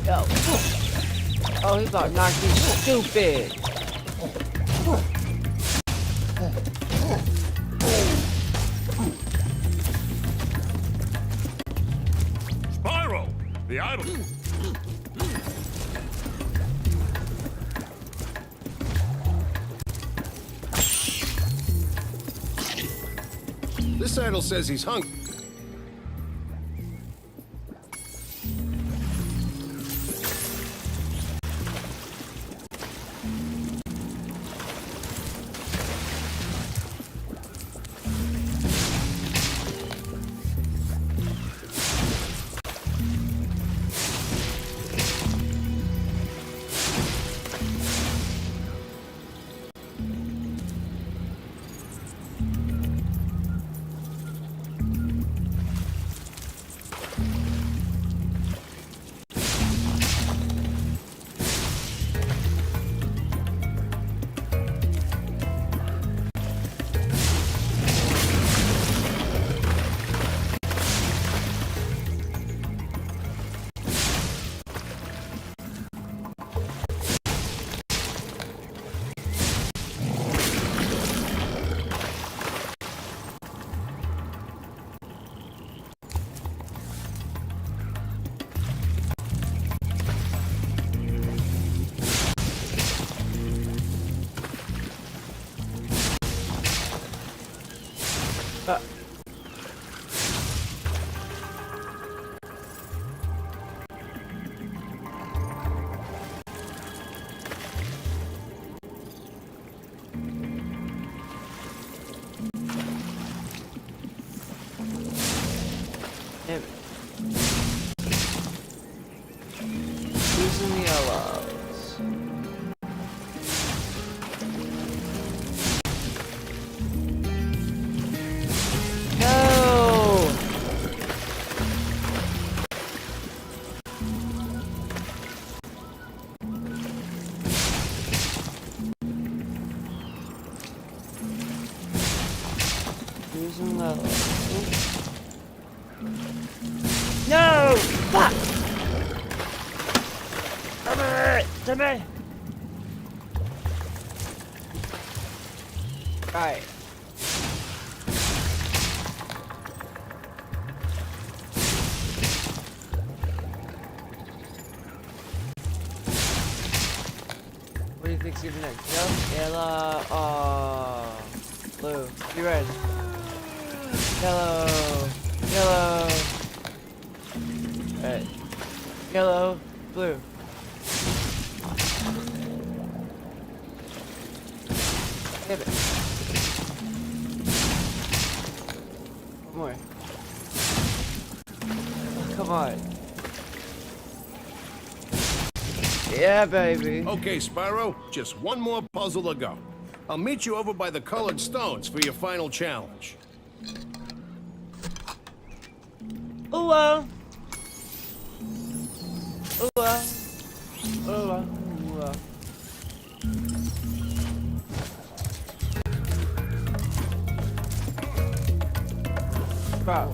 Yo. Oh, he about to knock me stupid.
Spyro, the idol.
This idol says he's hungry.
Damn it. Using the yellows. No! Using yellows. No! Fuck! Come to me! Alright. What do you think's even next? Yellow? Oh. Blue. You red. Yellow. Yellow. Red. Yellow. Blue. Damn it. One more. Oh, come on. Yeah, baby.
Okay, Spyro, just one more puzzle to go. I'll meet you over by the colored stones for your final challenge.
Ooh, well. Ooh, well. Ooh, well. Ooh, well. Bro.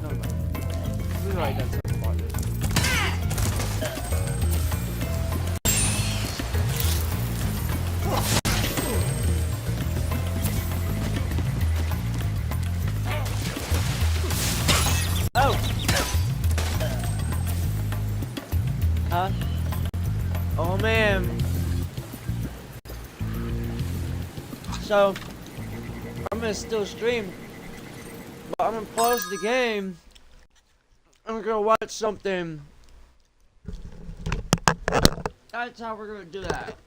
No, no. We've already done something about this. Oh! Huh? Oh man. So, I'm gonna still stream, but I'm gonna pause the game. I'm gonna watch something. That's how we're gonna do that.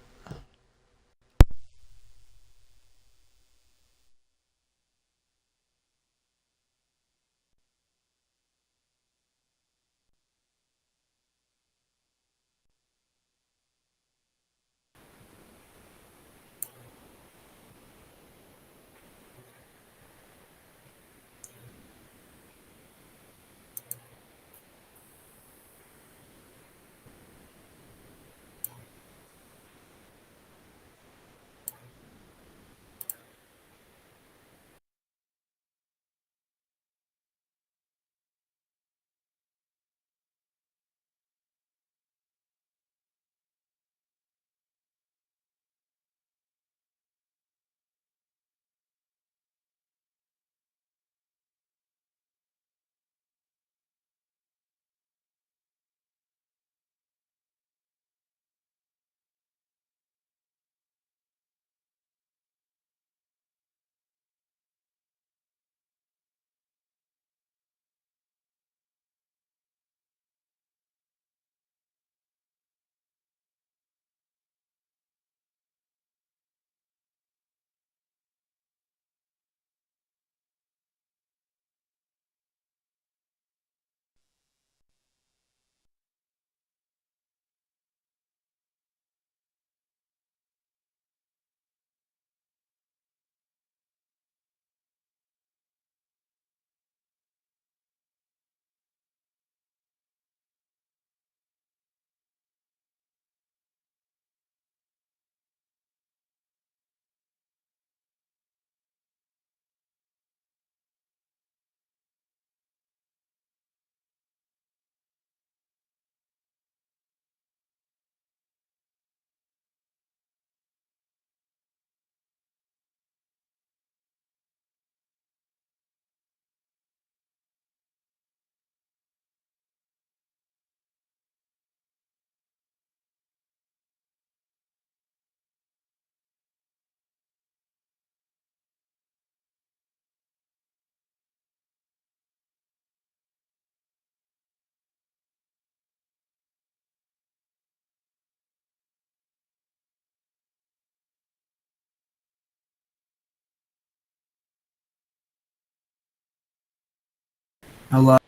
Hello.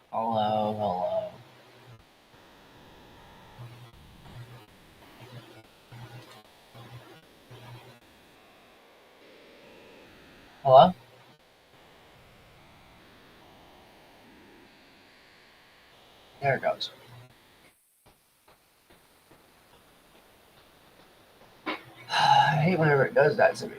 Hello, hello. Hello? There it goes. I hate whenever it does that to me.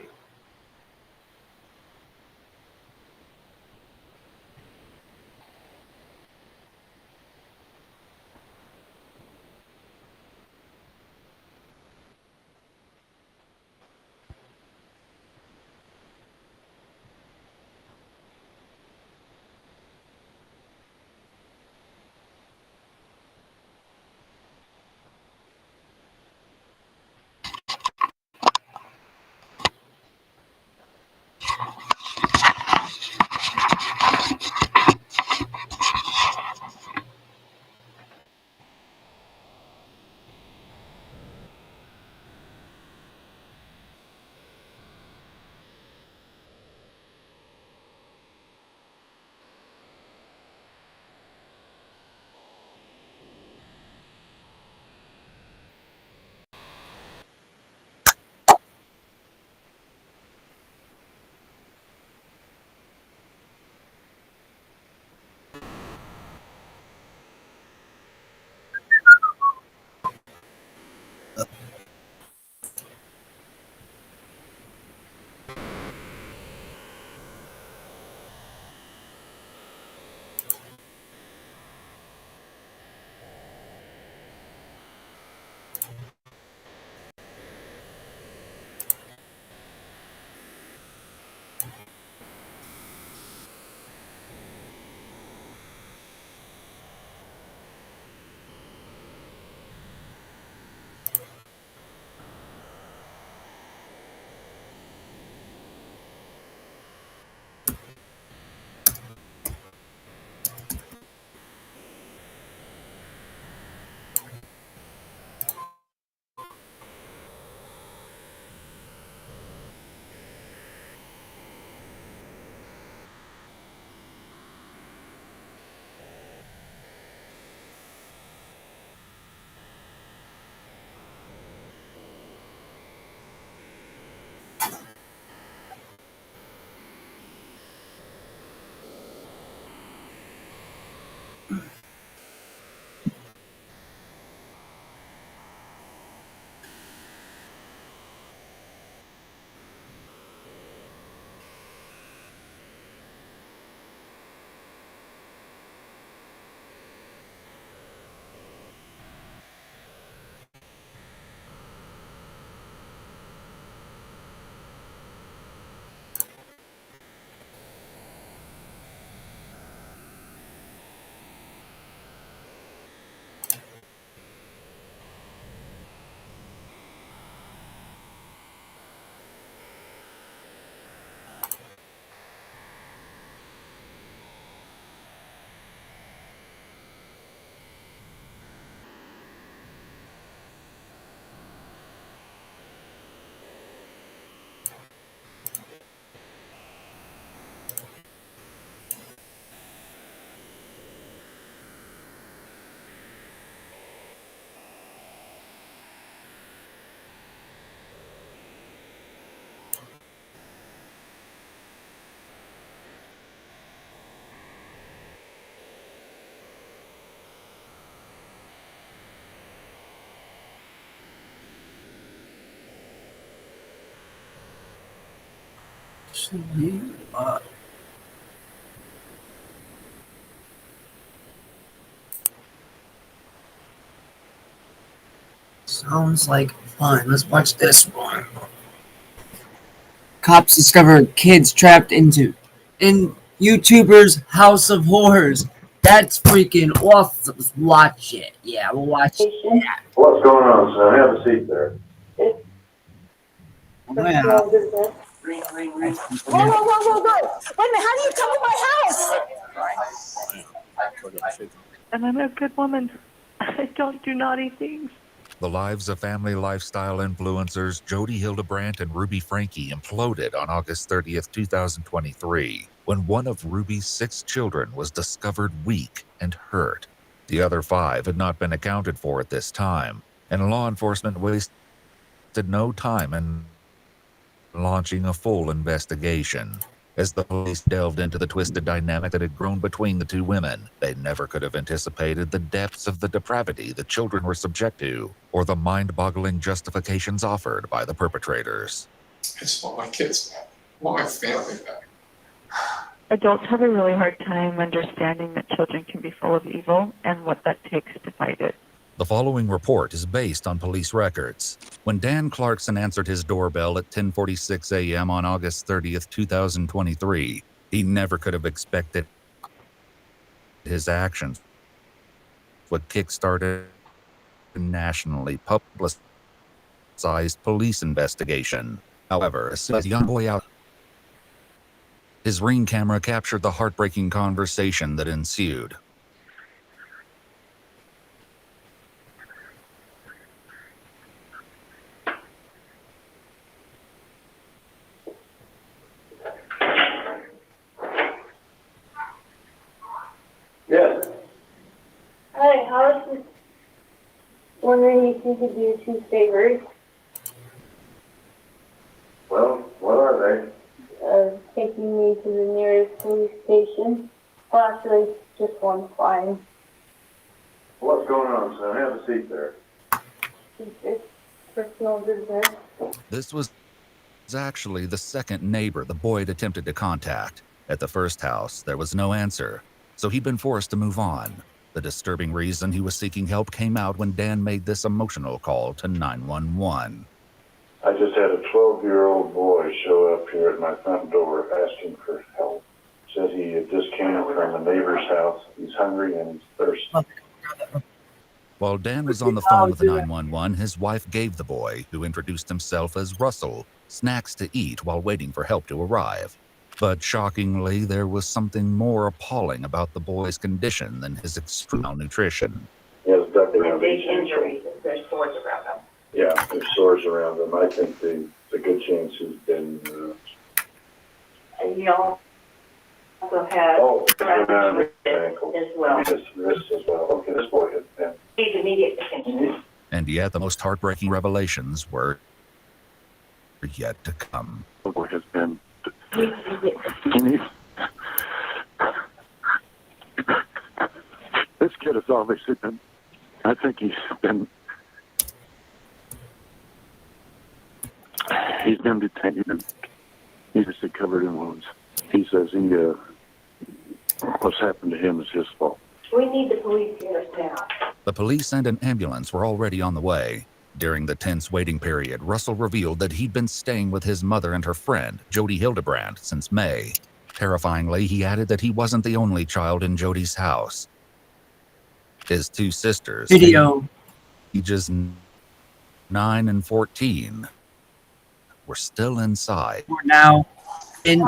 Sounds like fun. Let's watch this one. Cops discover kids trapped in YouTuber's house of horrors. That's freaking awesome. Let's watch it. Yeah, we'll watch it.
What's going on, son? Have a seat there.
Yeah.
Whoa, whoa, whoa, whoa, whoa! Wait a minute, how do you come to my house?
And I'm a good woman. I don't do naughty things. The lives of family lifestyle influencers Jody Hildebrandt and Ruby Frankie imploded on August 30th, 2023, when one of Ruby's 6 children was discovered weak and hurt. The other 5 had not been accounted for at this time, and law enforcement wasted no time in launching a full investigation. As the police delved into the twisted dynamic that had grown between the 2 women, they never could have anticipated the depths of the depravity the children were subject to, or the mind-boggling justifications offered by the perpetrators.
I just want my kids back. I want my family back.
Adults have a really hard time understanding that children can be full of evil and what that takes to fight it.
The following report is based on police records. When Dan Clarkson answered his doorbell at 10:46 a.m. on August 30th, 2023, he never could have expected his actions would kickstart a nationally publicized police investigation. However, as soon as the young boy out, his Ring camera captured the heartbreaking conversation that ensued.
Yes.
Hi, I was just wondering if you could do 2 favors.
Well, what are they?
Taking me to the nearest police station. Well, actually, just one's fine.
What's going on, son? Have a seat there.
It's personal business.
This was actually the second neighbor the boy had attempted to contact. At the first house, there was no answer, so he'd been forced to move on. The disturbing reason he was seeking help came out when Dan made this emotional call to 911.
I just had a 12-year-old boy show up here at my front door asking for help. Said he had just came from a neighbor's house. He's hungry and he's thirsty.
While Dan was on the phone with 911, his wife gave the boy, who introduced himself as Russell, snacks to eat while waiting for help to arrive. But shockingly, there was something more appalling about the boy's condition than his extreme malnutrition.
He has ducting on
Big injuries. There's sores around them.
Yeah, there's sores around him. I think there's a good chance he's been...
And he also has
around his ankle.
as well.
His wrist as well. Okay, this boy has been...
Needs immediate attention.
And yet the most heartbreaking revelations were yet to come.
This boy has been... This kid has obviously been... I think he's been detained and he's just covered in wounds. He says what's happened to him is his fault.
We need the police here now.
The police and an ambulance were already on the way. During the tense waiting period, Russell revealed that he'd been staying with his mother and her friend, Jody Hildebrandt, since May. Terrifyingly, he added that he wasn't the only child in Jody's house. His 2 sisters, ages 9 and 14, were still inside.
We're now in.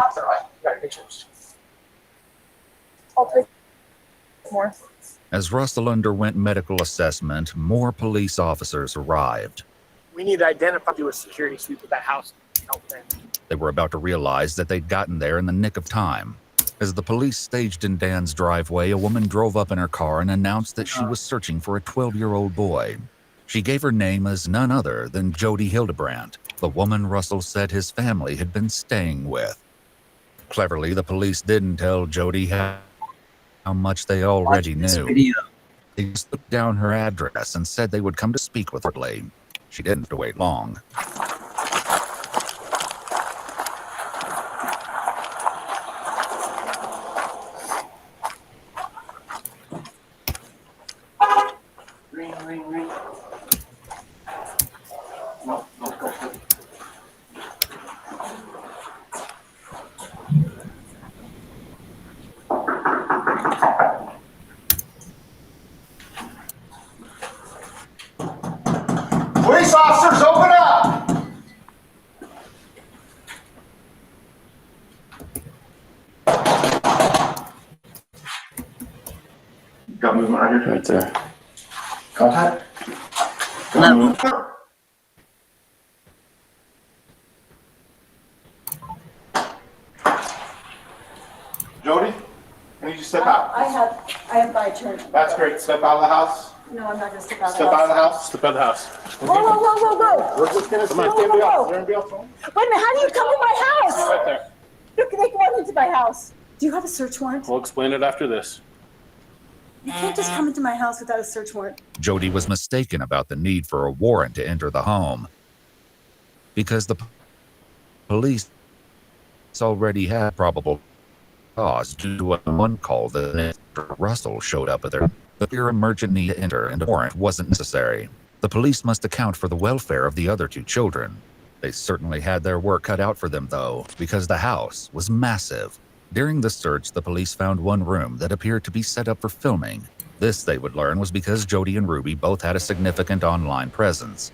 I'll take more.
As Russell underwent medical assessment, more police officers arrived.
We need to identify, do a security sweep of that house. Help them.
They were about to realize that they'd gotten there in the nick of time. As the police staged in Dan's driveway, a woman drove up in her car and announced that she was searching for a 12-year-old boy. She gave her name as none other than Jody Hildebrandt, the woman Russell said his family had been staying with. Cleverly, the police didn't tell Jody how much they already knew. They just took down her address and said they would come to speak with her later. She didn't have to wait long.
Ring. No, go. Police officers, open up! Got movement right here? Right there. Contact? Go
level.
Jody, I need you to step out.
I have my turn.
That's great. Step out of the house.
No, I'm not gonna step out of the
Step out of the
house.
house. Step out of the house.
Whoa.
We're just gonna
Whoa, whoa, whoa.
We're gonna be up front.
Wait a minute, how do you come to my house?
Right there.
Look, they come into my house. Do you have a search warrant?
We'll explain it after this.
You can't just come into my house without a search warrant.
Jody was mistaken about the need for a warrant to enter the home because the police already had probable cause due to a one call that Mr. Russell showed up at their. The pure emergent need to enter and a warrant wasn't necessary. The police must account for the welfare of the other two children. They certainly had their work cut out for them, though, because the house was massive. During the search, the police found one room that appeared to be set up for filming. This, they would learn, was because Jody and Ruby both had a significant online presence.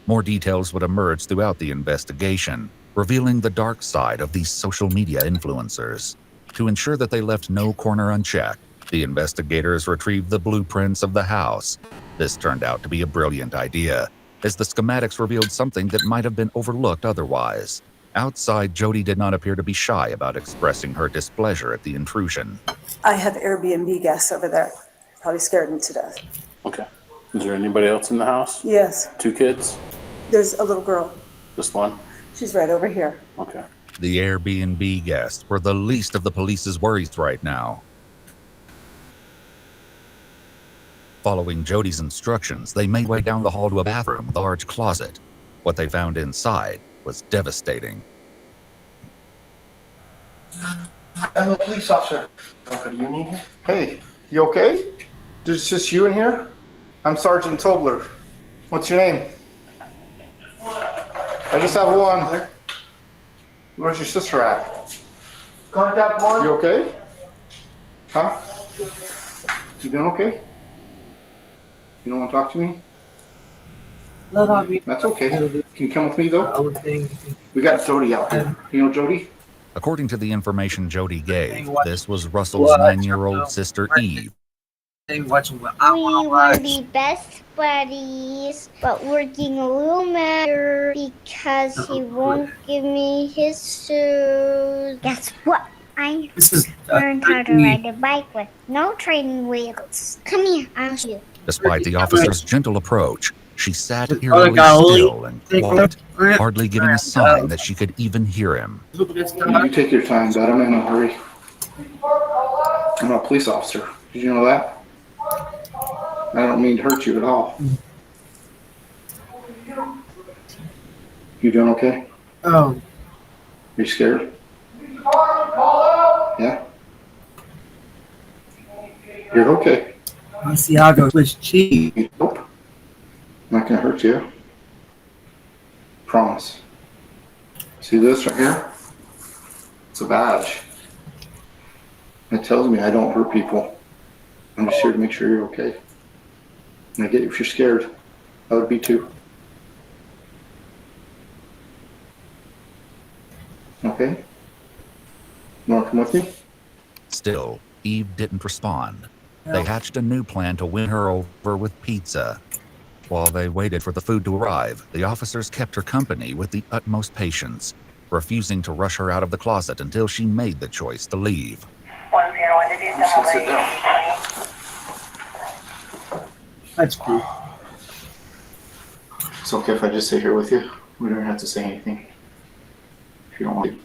More details would emerge throughout the investigation, revealing the dark side of these social media influencers. To ensure that they left no corner unchecked, the investigators retrieved the blueprints of the house. This turned out to be a brilliant idea, as the schematics revealed something that might have been overlooked otherwise. Outside, Jody did not appear to be shy about expressing her displeasure at the intrusion.
I have Airbnb guests over there. Probably scared them to death.
Okay. Is there anybody else in the house?
Yes,
2 kids?
there's a little girl.
Just one?
She's right over here.
Okay.
The Airbnb guests were the least of the police's worries right now. Following Jody's instructions, they made way down the hall to a bathroom with a large closet. What they found inside was devastating.
I'm a police officer. What do you need here? Hey, you okay? There's just you in here? I'm Sergeant Tobler. What's your name? I just have one. Where's your sister at? Contact one. You okay? Huh? You doing okay? You don't want to talk to me? That's okay. Can you come with me though? We got Jody out here. You know Jody?
According to the information Jody gave, this was Russell's 9-year-old sister Eve.
We were the best buddies, but we're getting a little mad because he won't give me his shoes. Guess what? I learned how to ride a bike with no training wheels. Come here, I'll show you.
Despite the officer's gentle approach, she sat eerily still and quiet, hardly giving a sign that she could even hear him.
You take your time, but I'm in a hurry. I'm a police officer. Did you know that? I don't mean to hurt you at all. You doing okay?
Oh.
You scared? Yeah? You're okay.
I see how to switch cheese.
Nope. I'm not gonna hurt you. Promise. See this right here? It's a badge. It tells me I don't hurt people. I'm just here to make sure you're okay. And I get you if you're scared. I would be too. Okay? You wanna come with me?
Still, Eve didn't respond. They hatched a new plan to win her over with pizza. While they waited for the food to arrive, the officers kept her company with the utmost patience, refusing to rush her out of the closet until she made the choice to leave.
Sit down.
That's cool.
It's okay if I just sit here with you. We don't have to say anything. If you don't want to.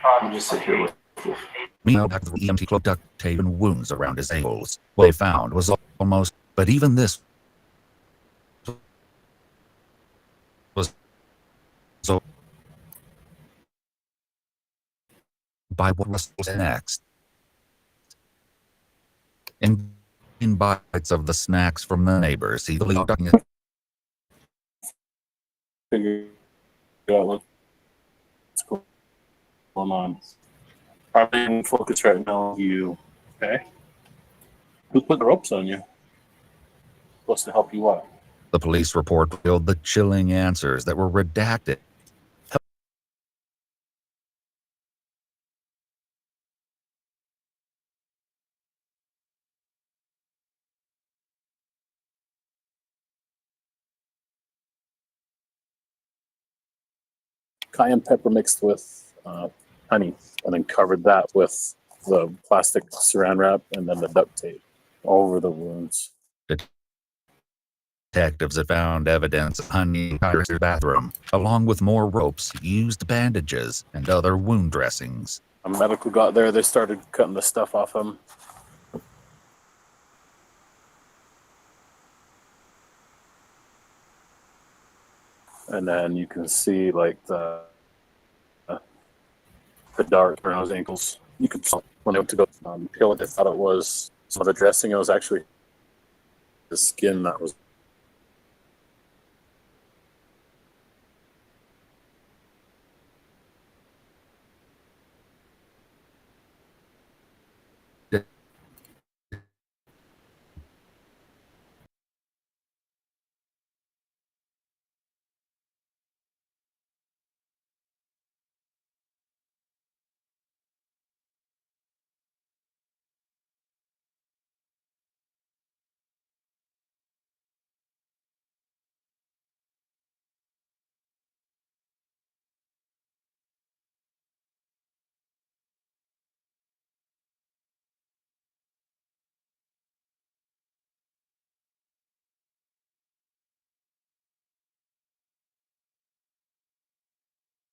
I'll just sit here with you.
Meanwhile, back to the EMT cloak duct tape and wounds around his ankles. What they found was almost, but even this was so by what was next. In bites of the snacks from the neighbors, he believed
Figure out what's going on. Probably in focus right now. You okay? Who put the ropes on you? Supposed to help you what?
the police report revealed the chilling answers that were redacted.
Cayenne pepper mixed with honey, and then covered that with the plastic saran wrap and then the duct tape over the wounds.
Detectives had found evidence of honey in Kyra's bathroom, along with more ropes, used bandages, and other wound dressings.
A medical got there, they started cutting the stuff off him. And then you can see like the dart around his ankles. You could tell when they went to go peel it, they thought it was some of the dressing. It was actually the skin that was.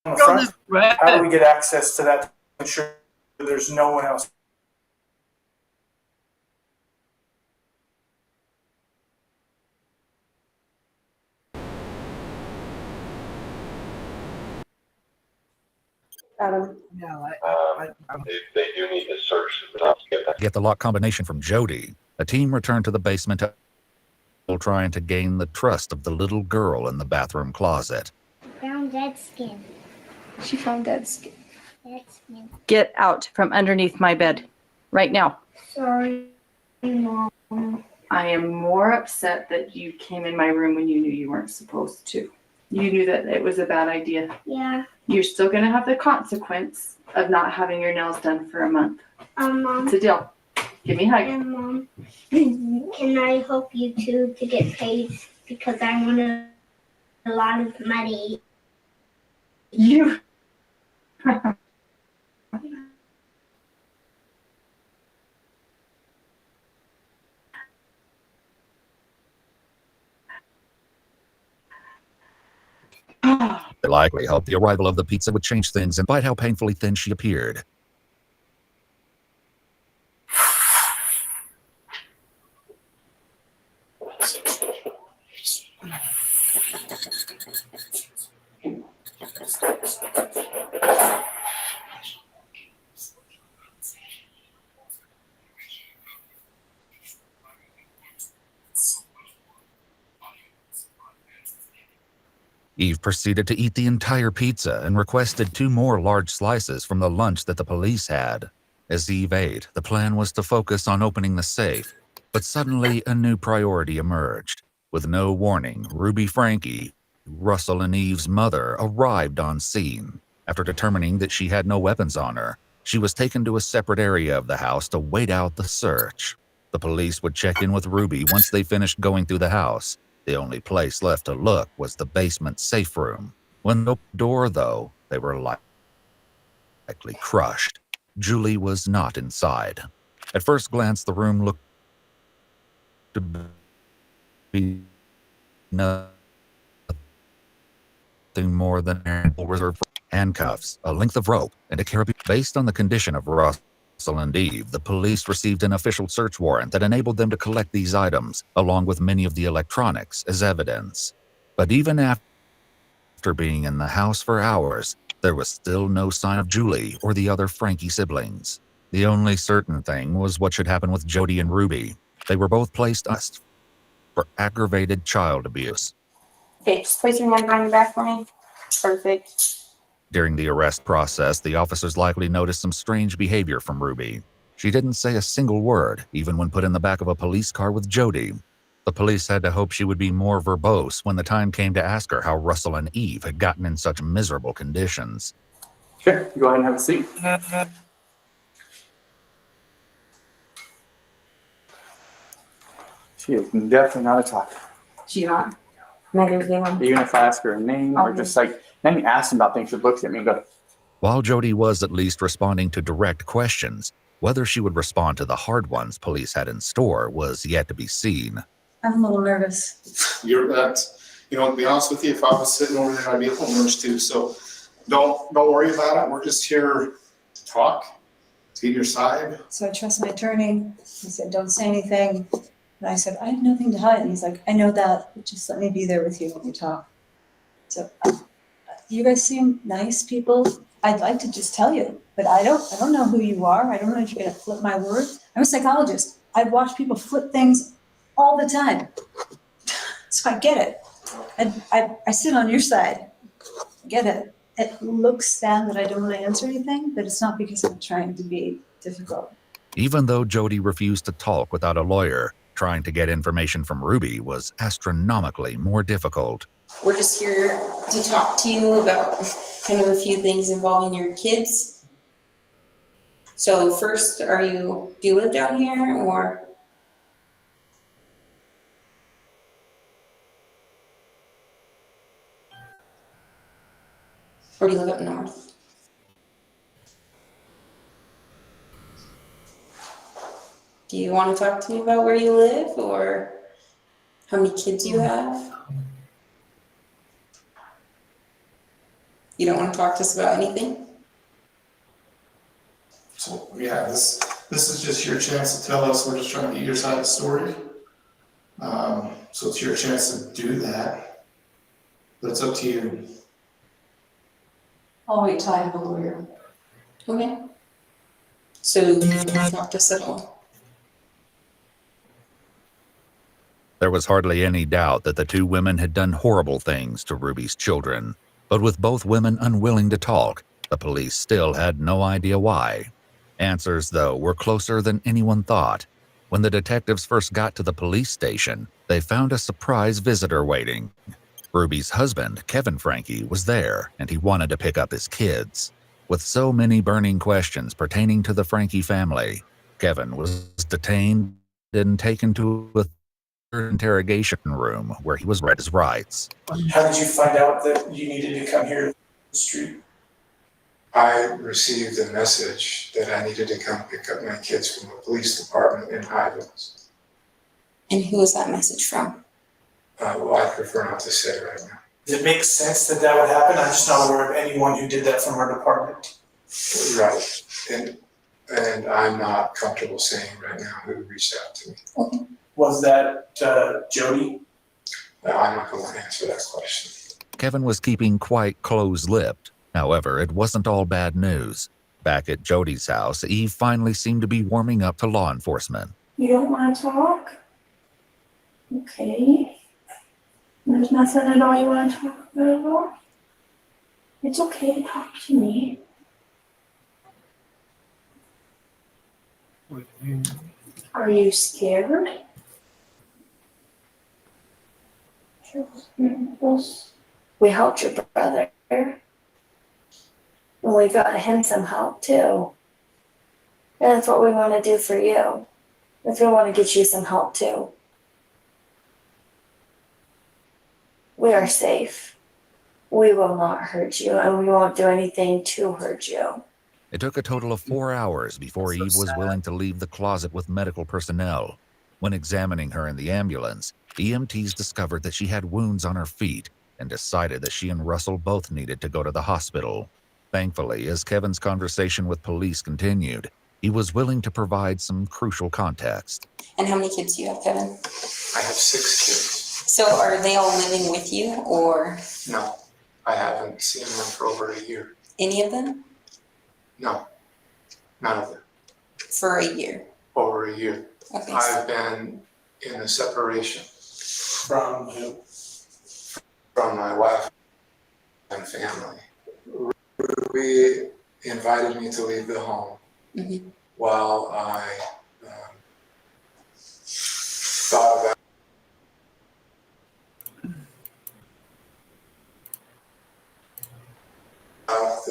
On the front, how do we get access to that to ensure there's no one else?
Adam.
They do need to search the top to
Get the lock combination from Jody. A team returned to the basement, trying to gain the trust of the little girl in the bathroom closet.
Found dead skin.
She found dead skin.
Dead skin.
Get out from underneath my bed. Right now.
Sorry, Mom.
I am more upset that you came in my room when you knew you weren't supposed to. You knew that it was a bad idea.
Yeah.
You're still going to have the consequence of not having your nails done for a month.
Mom.
It's a deal. Give me a hug.
And Mom, can I help you two to get paid? Because I want a lot of money.
You.
They likely hoped the arrival of the pizza would change things, and despite how painfully thin she appeared. Eve proceeded to eat the entire pizza and requested 2 more large slices from the lunch that the police had. As Eve ate, the plan was to focus on opening the safe, but suddenly a new priority emerged. With no warning, Ruby Frankie, Russell and Eve's mother, arrived on scene. After determining that she had no weapons on her, she was taken to a separate area of the house to wait out the search. The police would check in with Ruby once they finished going through the house. The only place left to look was the basement safe room. When they opened the door, though, they were likely crushed. Julie was not inside. At first glance, the room looked to be nothing more than an ample reserve for handcuffs, a length of rope, and a carabiner. Based on the condition of Russell and Eve, the police received an official search warrant that enabled them to collect these items, along with many of the electronics, as evidence. But even after being in the house for hours, there was still no sign of Julie or the other Frankie siblings. The only certain thing was what should happen with Jody and Ruby. They were both placed for aggravated child abuse.
Okay, just place your hand behind your back for me. Perfect.
During the arrest process, the officers likely noticed some strange behavior from Ruby. She didn't say a single word, even when put in the back of a police car with Jody. The police had to hope she would be more verbose when the time came to ask her how Russell and Eve had gotten in such miserable conditions.
Sure, go ahead and have a seat. She is definitely not a talker.
She not?
Even if I ask her a name or just like, then you ask them about things, she looks at me and goes.
While Jody was at least responding to direct questions, whether she would respond to the hard ones police had in store was yet to be seen.
I'm a little nervous.
You're that, to be honest with you, if I was sitting over there, I'd be a little nervous too. So don't worry about it. We're just here to talk, to get your side.
So I trust my attorney. He said, don't say anything. And I said, I have nothing to hide. And he's like, I know that, but just let me be there with you when you talk. So you guys seem nice people. I'd like to just tell you, but I don't know who you are. I don't know if you're gonna flip my word. I'm a psychologist. I watch people flip things all the time. So I get it. And I sit on your side. I get it. It looks sad that I don't want to answer anything, but it's not because I'm trying to be difficult.
Even though Jody refused to talk without a lawyer, trying to get information from Ruby was astronomically more difficult.
We're just here to talk to you about kind of a few things involving your kids. So first, do you live down here or? Or do you live up north? Do you want to talk to me about where you live or how many kids you have? You don't want to talk to us about anything?
So yeah, this is just your chance to tell us. We're just trying to get your side of the story. So it's your chance to do that, but it's up to you.
I'll wait till I have a lawyer.
Okay. So you want to talk to us at all?
There was hardly any doubt that the two women had done horrible things to Ruby's children. But with both women unwilling to talk, the police still had no idea why. Answers, though, were closer than anyone thought. When the detectives first got to the police station, they found a surprise visitor waiting. Ruby's husband, Kevin Frankie, was there, and he wanted to pick up his kids. With so many burning questions pertaining to the Frankie family, Kevin was detained and taken to a interrogation room where he was read his rights.
How did you find out that you needed to come here to the street?
I received a message that I needed to come pick up my kids from the police department in Highlands.
And who was that message from?
Well, I prefer not to say right now.
Does it make sense that that would happen? I'm just not aware of anyone who did that from our department.
Right, and I'm not comfortable saying right now who reached out to me.
Okay.
Was that Jody?
I'm not going to answer that question.
Kevin was keeping quite close-lipped. However, it wasn't all bad news. Back at Jody's house, Eve finally seemed to be warming up to law enforcement.
You don't want to talk? Okay. There's nothing at all you want to talk about at all? It's okay to talk to me. Are you scared? We helped your brother. And we got him some help too. And that's what we want to do for you. If we want to get you some help too. We are safe. We will not hurt you, and we won't do anything to hurt you.
It took a total of 4 hours before Eve was willing to leave the closet with medical personnel. When examining her in the ambulance, EMTs discovered that she had wounds on her feet and decided that she and Russell both needed to go to the hospital. Thankfully, as Kevin's conversation with police continued, he was willing to provide some crucial context.
And how many kids do you have, Kevin?
I have 6 kids.
So are they all living with you, or?
No, I haven't seen them for over a year.
Any of them?
No, none of them.
For a year?
Over a year.
Okay.
I've been in a separation.
From who?
From my wife and family. Ruby invited me to leave the home while I thought about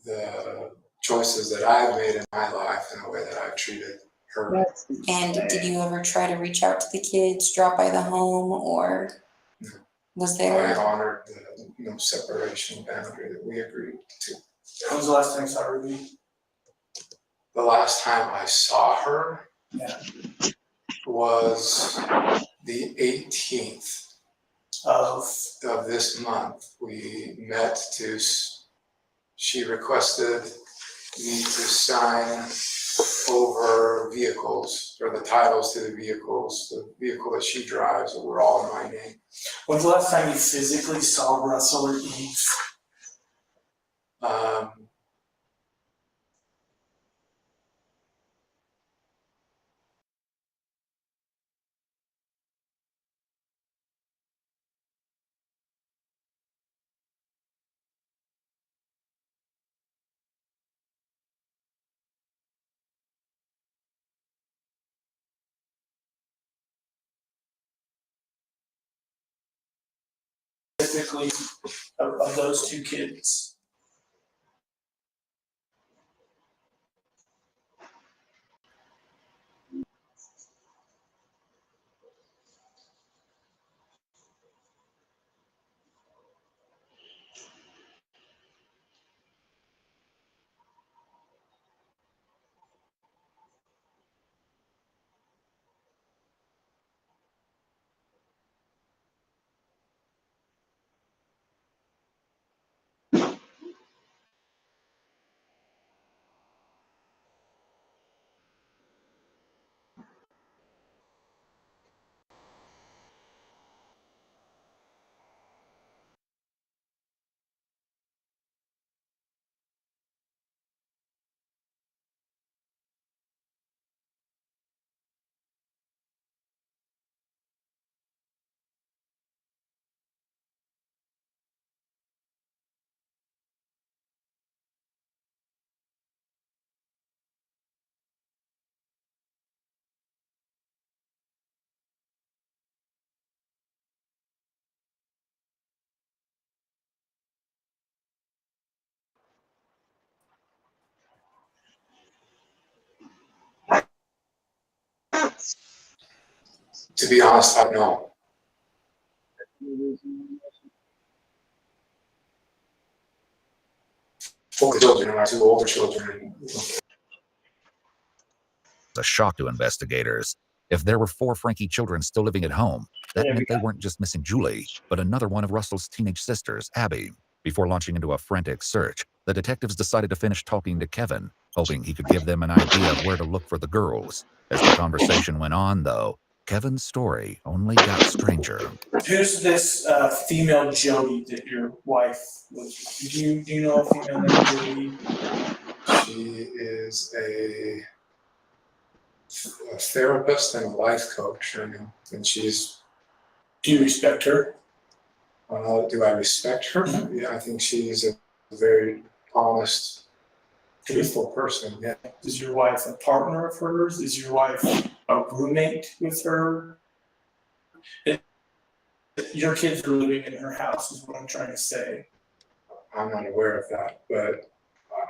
the choices that I've made in my life and the way that I've treated her.
And did you ever try to reach out to the kids, drop by the home, or was
I
there?
honored the separation boundary that we agreed to.
When was the last time you saw Ruby?
The last time I saw her was the 18th of this month. We met to, she requested me to sign over vehicles, or the titles to the vehicles. The vehicle that she drives were all in my name.
When's the last time you physically saw Russell or Eve? Specifically of those two kids.
To be honest, I don't know. Four children are 2 older children.
A shock to investigators. If there were 4 Frankie children still living at home, that meant they weren't just missing Julie, but another one of Russell's teenage sisters, Abby. Before launching into a frantic search, the detectives decided to finish talking to Kevin, hoping he could give them an idea of where to look for the girls. As the conversation went on, though, Kevin's story only got stranger.
Who's this female Jody that your wife was? Do you know a female named Jody?
She is a therapist and a life coach, and she's.
Do you respect her?
Do I respect her? Yeah, I think she's a very honest, truthful person. Yeah.
Is your wife a partner of hers? Is your wife a roommate with her? Your kids are living in her house, is what I'm trying to say.
I'm not aware of that, but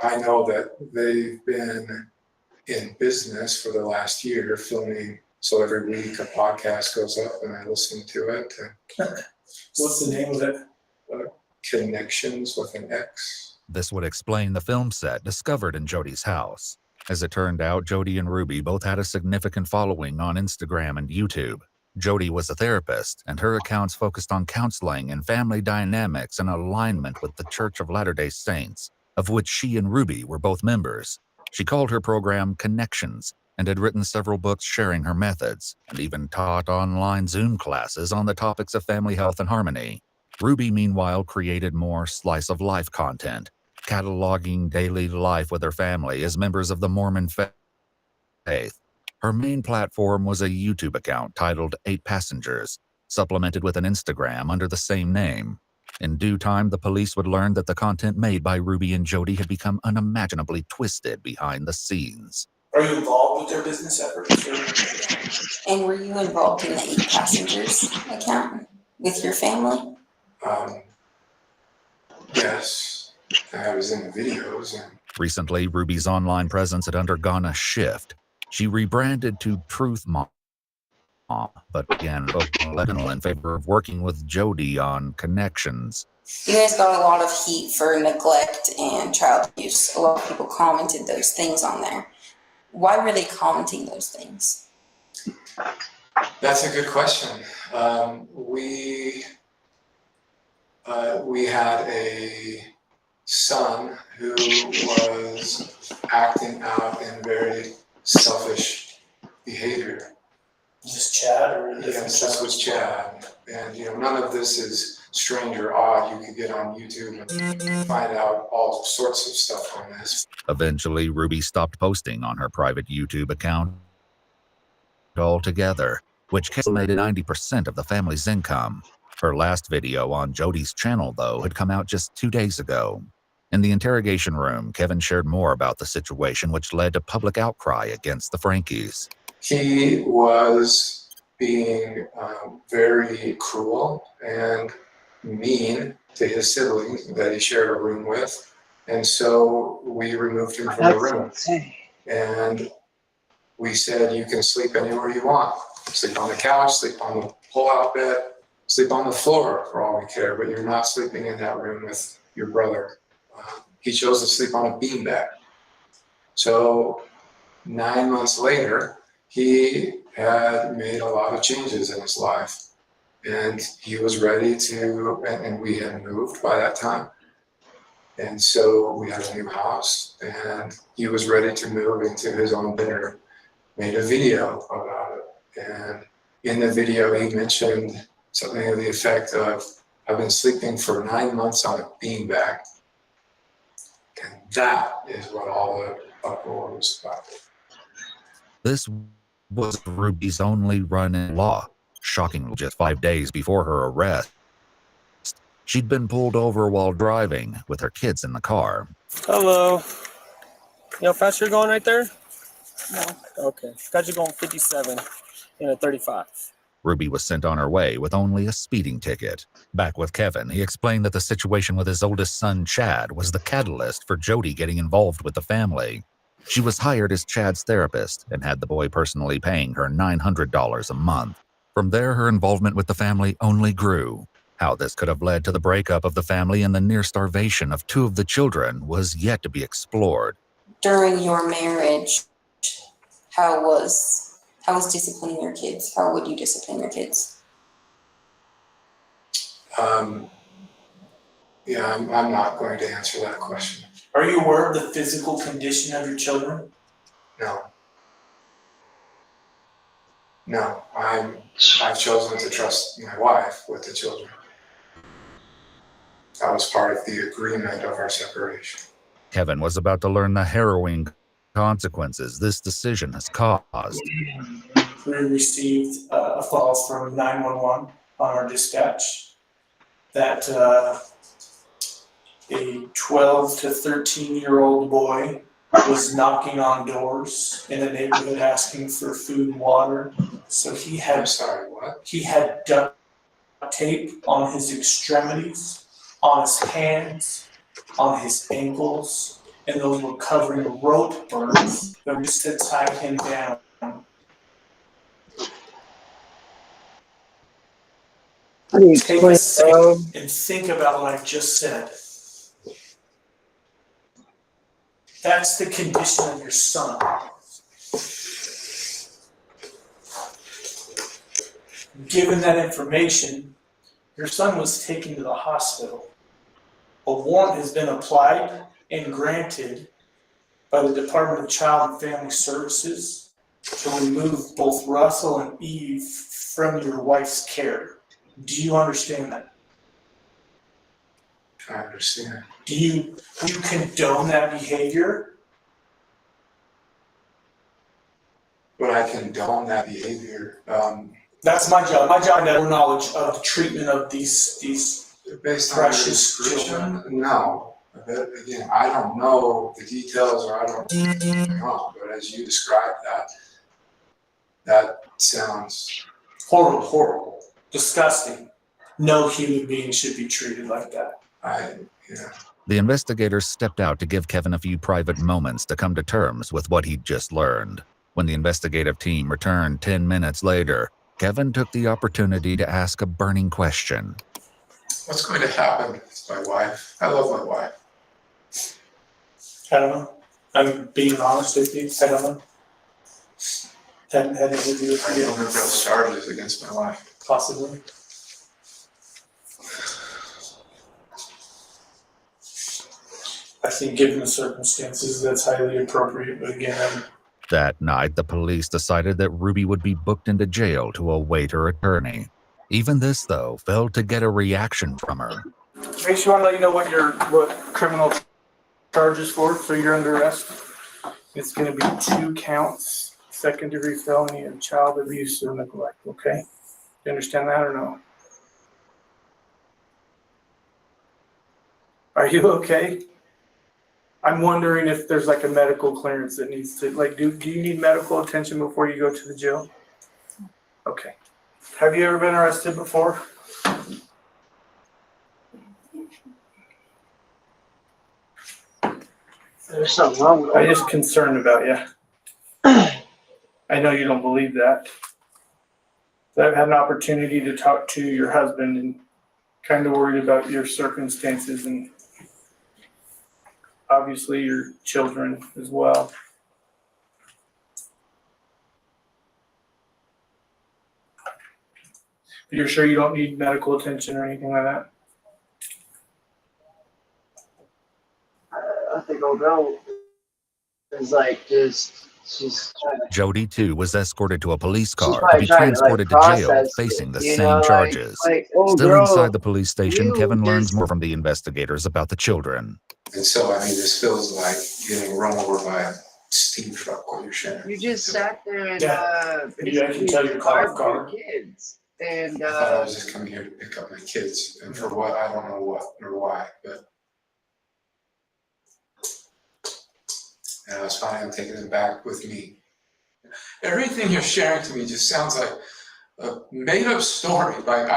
I know that they've been in business for the last year filming. So every week a podcast goes up and I listen to it.
What's the name of it?
Connections with an X.
This would explain the film set discovered in Jody's house. As it turned out, Jody and Ruby both had a significant following on Instagram and YouTube. Jody was a therapist, and her accounts focused on counseling and family dynamics in alignment with the Church of Latter-day Saints. of which she and Ruby were both members. She called her program Connections and had written several books sharing her methods, and even taught online Zoom classes on the topics of family health and harmony. Ruby, meanwhile, created more slice-of-life content, cataloging daily life with her family as members of the Mormon faith. Her main platform was a YouTube account titled 8 Passengers, supplemented with an Instagram under the same name. In due time, the police would learn that the content made by Ruby and Jody had become unimaginably twisted behind the scenes.
Are you involved with their business efforts?
And were you involved in the 8 Passengers account with your family?
Yes, I was in the videos. And
Recently, Ruby's online presence had undergone a shift. She rebranded to Truth Mom, but began vocal in favor of working with Jody on Connections.
You guys got a lot of heat for neglect and child abuse. A lot of people commented those things on there. Why were they commenting those things?
That's a good question. We had a son who was acting out in very selfish behavior.
Is this Chad or?
Yes, this was Chad. And none of this is strange or odd. You could get on YouTube and find out all sorts of stuff on this.
Eventually, Ruby stopped posting on her private YouTube account altogether, which calculated 90% of the family's income. Her last video on Jody's channel, though, had come out just 2 days ago. In the interrogation room, Kevin shared more about the situation, which led to public outcry against the Frankies.
He was being very cruel and mean to his siblings that he shared a room with. And so we removed him from the room. And we said, you can sleep anywhere you want. Sleep on the couch, sleep on the pull-out bed, sleep on the floor for all we care, but you're not sleeping in that room with your brother. He chose to sleep on a beanbag. So 9 months later, he had made a lot of changes in his life. And he was ready to, and we had moved by that time. And so we had a new house, and he was ready to move into his own bedroom. Made a video about it. And in the video, he mentioned something to the effect of, I've been sleeping for 9 months on a beanbag. And that is what all the uproar was about.
This was Ruby's only run-in law. Shockingly, just 5 days before her arrest, she'd been pulled over while driving with her kids in the car.
Hello. You know how fast you're going right there? No. Okay. Got you going 57 in a 35.
Ruby was sent on her way with only a speeding ticket. Back with Kevin, he explained that the situation with his oldest son, Chad, was the catalyst for Jody getting involved with the family. She was hired as Chad's therapist and had the boy personally paying her $900 a month. From there, her involvement with the family only grew. How this could have led to the breakup of the family and the near starvation of 2 of the children was yet to be explored.
During your marriage, how was disciplining your kids? How would you discipline your kids?
Yeah, I'm not going to answer that question.
Are you aware of the physical condition of your children?
No. No, I've chosen to trust my wife with the children. That was part of the agreement of our separation.
Kevin was about to learn the harrowing consequences this decision has caused.
We received a call from 911 on our dispatch that a 12 to 13-year-old boy was knocking on doors in the neighborhood asking for food and water. So he had,
I'm sorry, what?
He had duct tape on his extremities, on his hands, on his ankles, and those were covering rope burns that were just to tie him down. Take a second and think about what I just said. That's the condition of your son. Given that information, your son was taken to the hospital. A warrant has been applied and granted by the Department of Child and Family Services to remove both Russell and Eve from your wife's care. Do you understand that?
I understand.
Do you condone that behavior?
But I condone that behavior.
That's my job. My job to have knowledge of the treatment of these
based on your
precious
description,
children.
no. But again, I don't know the details or I don't know what's going on. But as you described that sounds
horrible, disgusting. No human being should be treated like that.
The investigators stepped out to give Kevin a few private moments to come to terms with what he'd just learned. When the investigative team returned 10 minutes later, Kevin took the opportunity to ask a burning question.
What's going to happen with my wife? I love my wife.
I don't know. I'm being honest with you. I don't know. Haven't had anything to do with
I don't have those charges against my wife.
Possibly. I think given the circumstances, that's highly appropriate, but again,
That night, the police decided that Ruby would be booked into jail to await her attorney. Even this, though, failed to get a reaction from her.
makes you want to let you know what criminal charges for, so you're under arrest. It's going to be 2 counts, second-degree felony of child abuse or neglect, okay? You understand that or no? Are you okay? I'm wondering if there's like a medical clearance that needs to, like, do you need medical attention before you go to the jail? Okay. Have you ever been arrested before?
There's something wrong with
I'm just concerned about you. I know you don't believe that. But I've had an opportunity to talk to your husband and kind of worried about your circumstances and obviously your children as well. You're sure you don't need medical attention or anything like that?
I think old girl is like she's trying to.
Jody, too, was escorted to a police car to
probably
be
trying to,
transported to jail,
process
facing
it,
the
you
same
know,
charges.
old
Still
girl,
inside the police station,
you
Kevin learns
just-
more from the investigators about the children.
And so, I mean, this feels like getting run over by a steam truck while you're sharing.
You just sat there and
You actually tell your car
your kids. And
I thought I was just coming here to pick up my kids, and for what, I don't know what or why, but. And I was planning on taking them back with me. Everything you're sharing to me just sounds like a made-up story. Like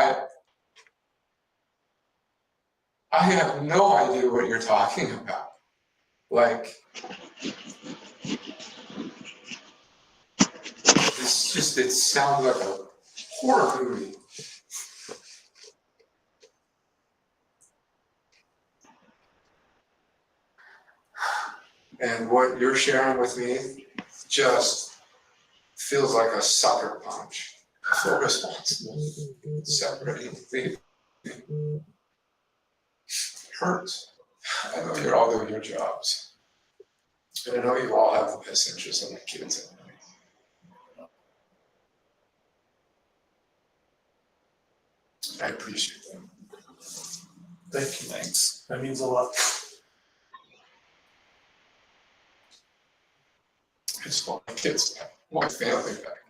I have no idea what you're talking about. Like, it sounds like a horror movie. And what you're sharing with me just feels like a sucker punch. I feel responsible. Separating the hurts. I know you're all doing your jobs. And I know you all have the best interests of my kids in mind. I appreciate that.
Thank you, thanks. That means a lot.
I just want my kids back, my family back,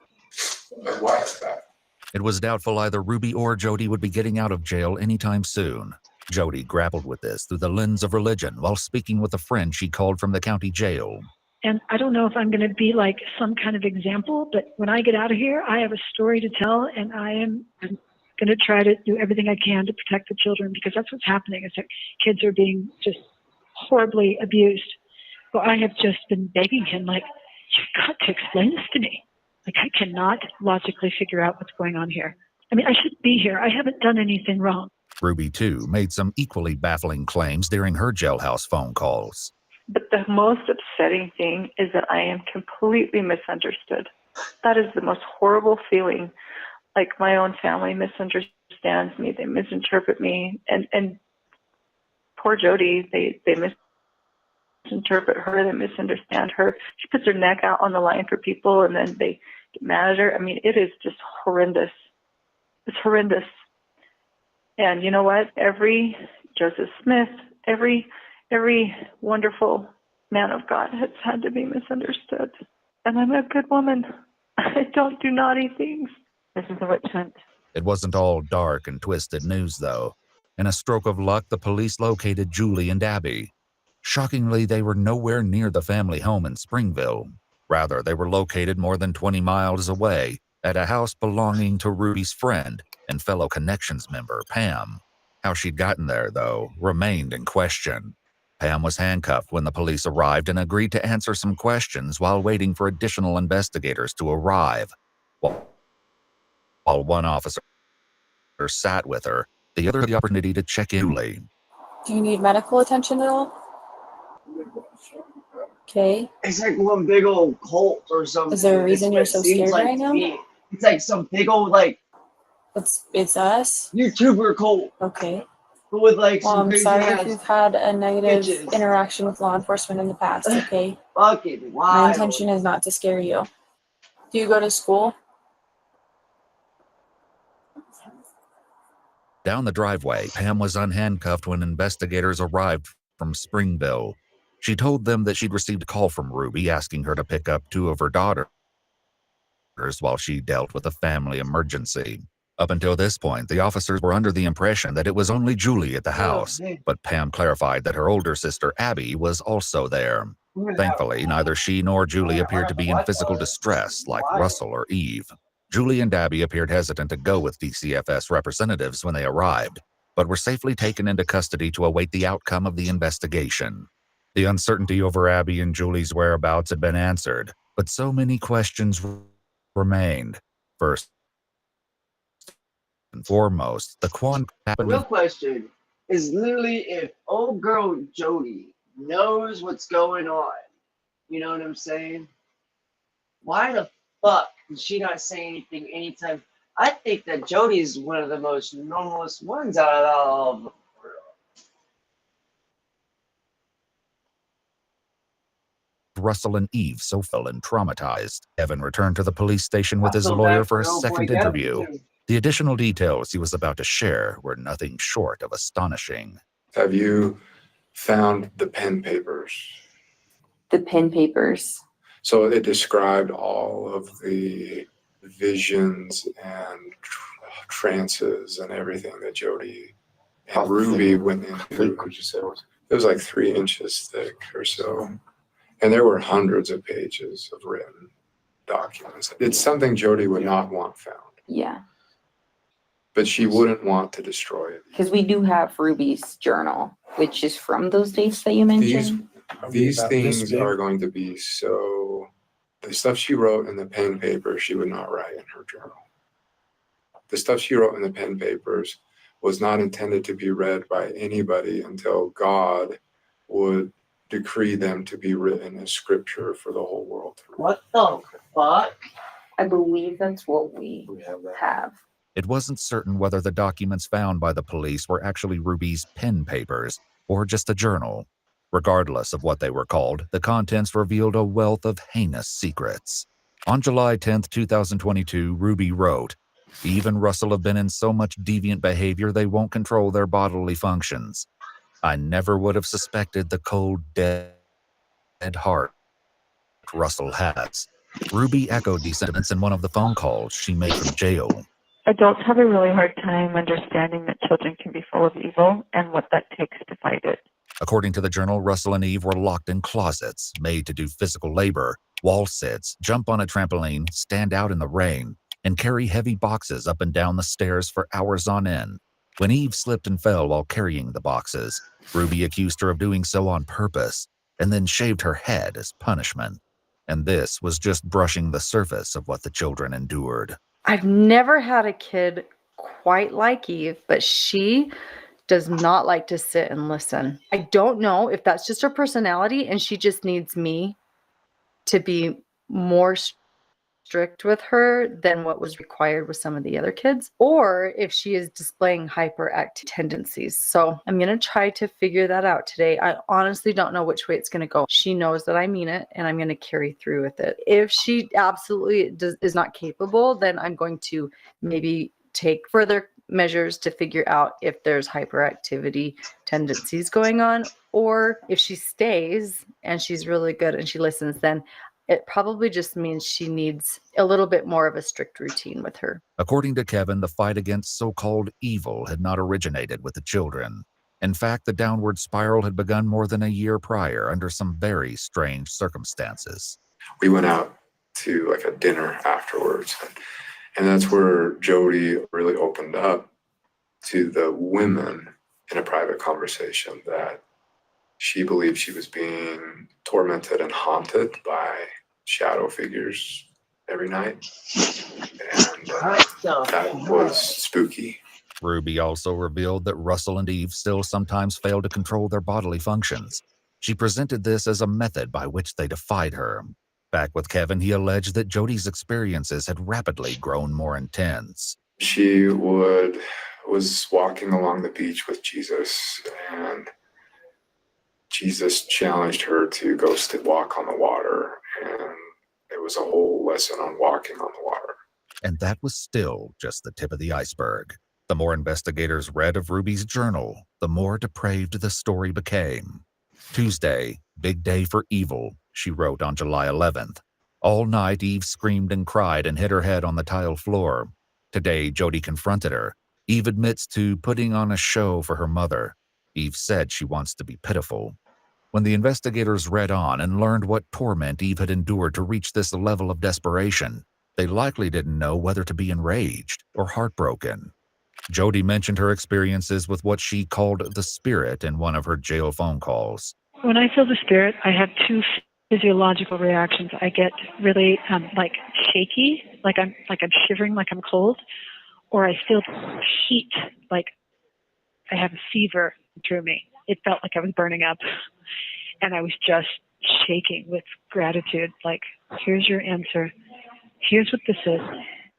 my wife back.
It was doubtful either Ruby or Jody would be getting out of jail anytime soon. Jody grappled with this through the lens of religion while speaking with a friend she called from the county jail.
And I don't know if I'm going to be like some kind of example, but when I get out of here, I have a story to tell, and I'm going to try to do everything I can to protect the children, because that's what's happening, is that kids are being just horribly abused. So I have just been begging him, like, you've got to explain this to me. Like, I cannot logically figure out what's going on here. I mean, I should be here. I haven't done anything wrong.
Ruby, too, made some equally baffling claims during her jailhouse phone calls.
But the most upsetting thing is that I am completely misunderstood. That is the most horrible feeling. Like, my own family misunderstands me. They misinterpret me. And poor Jody, they misinterpret her, they misunderstand her. She puts her neck out on the line for people and then they get mad at her. I mean, it is just horrendous. It's horrendous. And you know what? Every Joseph Smith, every wonderful man of God has had to be misunderstood. And I'm a good woman. I don't do naughty things. This is a witch hunt.
It wasn't all dark and twisted news, though. In a stroke of luck, the police located Julie and Abby. Shockingly, they were nowhere near the family home in Springville. Rather, they were located more than 20 miles away at a house belonging to Ruby's friend and fellow Connections member, Pam. How she'd gotten there, though, remained in question. Pam was handcuffed when the police arrived and agreed to answer some questions while waiting for additional investigators to arrive. While one officer sat with her, the other had the opportunity to check in.
Do you need medical attention at all? Okay.
It's like one big old cult or something.
Is there a reason you're
It
so
seems
scared
like
right
to
now?
me. It's like some big old like
It's us.
YouTuber cult.
Okay.
But with like
Well,
some
I'm
crazy
sorry
ass
if you've had a negative
bitches.
interaction with law enforcement in the past, okay?
Fucking
My
wild.
intention is not to scare you. Do you go to school?
Down the driveway, Pam was unhandcuffed when investigators arrived from Springville. She told them that she'd received a call from Ruby asking her to pick up two of her daughters while she dealt with a family emergency. Up until this point, the officers were under the impression that it was only Julie at the house, but Pam clarified that her older sister Abby was also there. Thankfully, neither she nor Julie appeared to be in physical distress like Russell or Eve. Julie and Abby appeared hesitant to go with DCFS representatives when they arrived, but were safely taken into custody to await the outcome of the investigation. The uncertainty over Abby and Julie's whereabouts had been answered, but so many questions remained. First and foremost, the
The
happened
real
with
question is literally if old girl Jody knows what's going on. You know what I'm saying? Why the fuck did she not say anything anytime? I think that Jody is one of the most normalest ones out of all of them.
Russell and Eve so fell and traumatized. Evan returned to the police station with
I
his
feel
lawyer
bad
for a
for old boy
second
Gavin,
interview.
too.
The additional details he was about to share were nothing short of astonishing.
Have you found the pen papers?
The pen papers.
So it described all of the visions and trances and everything that Jody and Ruby went into. Would you say it was like 3 inches thick or so, and there were hundreds of pages of written documents. It's something Jody would not want found.
Yeah.
But she wouldn't want to destroy it.
Because we do have Ruby's journal, which is from those dates that you mentioned.
These things are going to be so. The stuff she wrote in the pen paper, she would not write in her journal. The stuff she wrote in the pen papers was not intended to be read by anybody until God would decree them to be written as scripture for the whole world to read.
What the fuck?
I believe that's what we have.
It wasn't certain whether the documents found by the police were actually Ruby's pen papers or just a journal. Regardless of what they were called, the contents revealed a wealth of heinous secrets. On July 10th, 2022, Ruby wrote, "Eve and Russell have been in so much deviant behavior they won't control their bodily functions. I never would have suspected the cold, dead heart Russell has." Ruby echoed these sentiments in one of the phone calls she made from jail.
Adults have a really hard time understanding that children can be full of evil and what that takes to fight it.
According to the journal, Russell and Eve were locked in closets, made to do physical labor, wall sits, jump on a trampoline, stand out in the rain, and carry heavy boxes up and down the stairs for hours on end. When Eve slipped and fell while carrying the boxes, Ruby accused her of doing so on purpose, and then shaved her head as punishment. And this was just brushing the surface of what the children endured.
I've never had a kid quite like Eve, but she does not like to sit and listen. I don't know if that's just her personality and she just needs me to be more strict with her than what was required with some of the other kids, or if she is displaying hyperactive tendencies. So I'm going to try to figure that out today. I honestly don't know which way it's going to go. She knows that I mean it, and I'm going to carry through with it. If she absolutely is not capable, then I'm going to maybe take further measures to figure out if there's hyperactivity tendencies going on, or if she stays and she's really good and she listens, then it probably just means she needs a little bit more of a strict routine with her.
According to Kevin, the fight against so-called evil had not originated with the children. In fact, the downward spiral had begun more than a year prior under some very strange circumstances.
We went out to like a dinner afterwards, and that's where Jody really opened up to the women in a private conversation that she believed she was being tormented and haunted by shadow figures every night. And that was spooky.
Ruby also revealed that Russell and Eve still sometimes failed to control their bodily functions. She presented this as a method by which they defied her. Back with Kevin, he alleged that Jody's experiences had rapidly grown more intense.
She was walking along the beach with Jesus, and Jesus challenged her to go walk on the water, and it was a whole lesson on walking on the water.
And that was still just the tip of the iceberg. The more investigators read of Ruby's journal, the more depraved the story became. Tuesday, big day for evil, she wrote on July 11th. All night, Eve screamed and cried and hit her head on the tile floor. Today, Jody confronted her. Eve admits to putting on a show for her mother. Eve said she wants to be pitiful. When the investigators read on and learned what torment Eve had endured to reach this level of desperation, they likely didn't know whether to be enraged or heartbroken. Jody mentioned her experiences with what she called the spirit in one of her jail phone calls.
When I feel the spirit, I have two physiological reactions. I get really like shaky, like I'm shivering, like I'm cold, or I feel heat, like I have a fever through me. It felt like I was burning up, and I was just shaking with gratitude. Like, here's your answer. Here's what this is.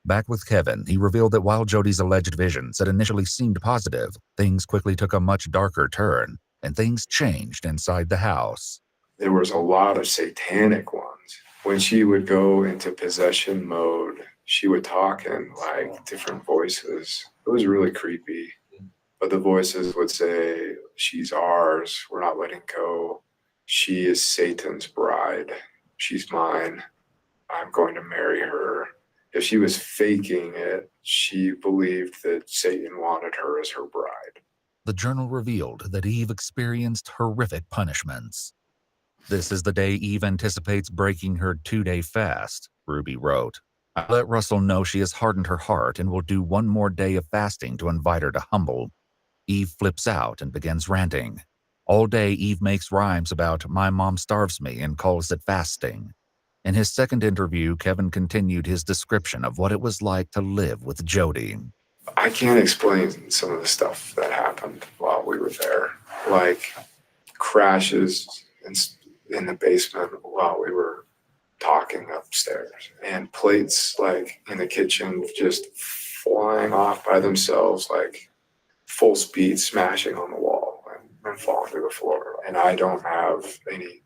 Back with Kevin, he revealed that while Jody's alleged visions had initially seemed positive, things quickly took a much darker turn, and things changed inside the house.
There was a lot of satanic ones. When she would go into possession mode, she would talk in like different voices. It was really creepy. But the voices would say, she's ours, we're not letting go. She is Satan's bride. She's mine. I'm going to marry her. If she was faking it, she believed that Satan wanted her as her bride.
The journal revealed that Eve experienced horrific punishments. This is the day Eve anticipates breaking her 2-day fast, Ruby wrote. I let Russell know she has hardened her heart and will do one more day of fasting to invite her to humble. Eve flips out and begins ranting. All day, Eve makes rhymes about my mom starves me and calls it fasting. In his second interview, Kevin continued his description of what it was like to live with Jody.
I can't explain some of the stuff that happened while we were there, like crashes in the basement while we were talking upstairs, and plates like in the kitchen just flying off by themselves, like full speed, smashing on the wall and falling to the floor. And I don't have any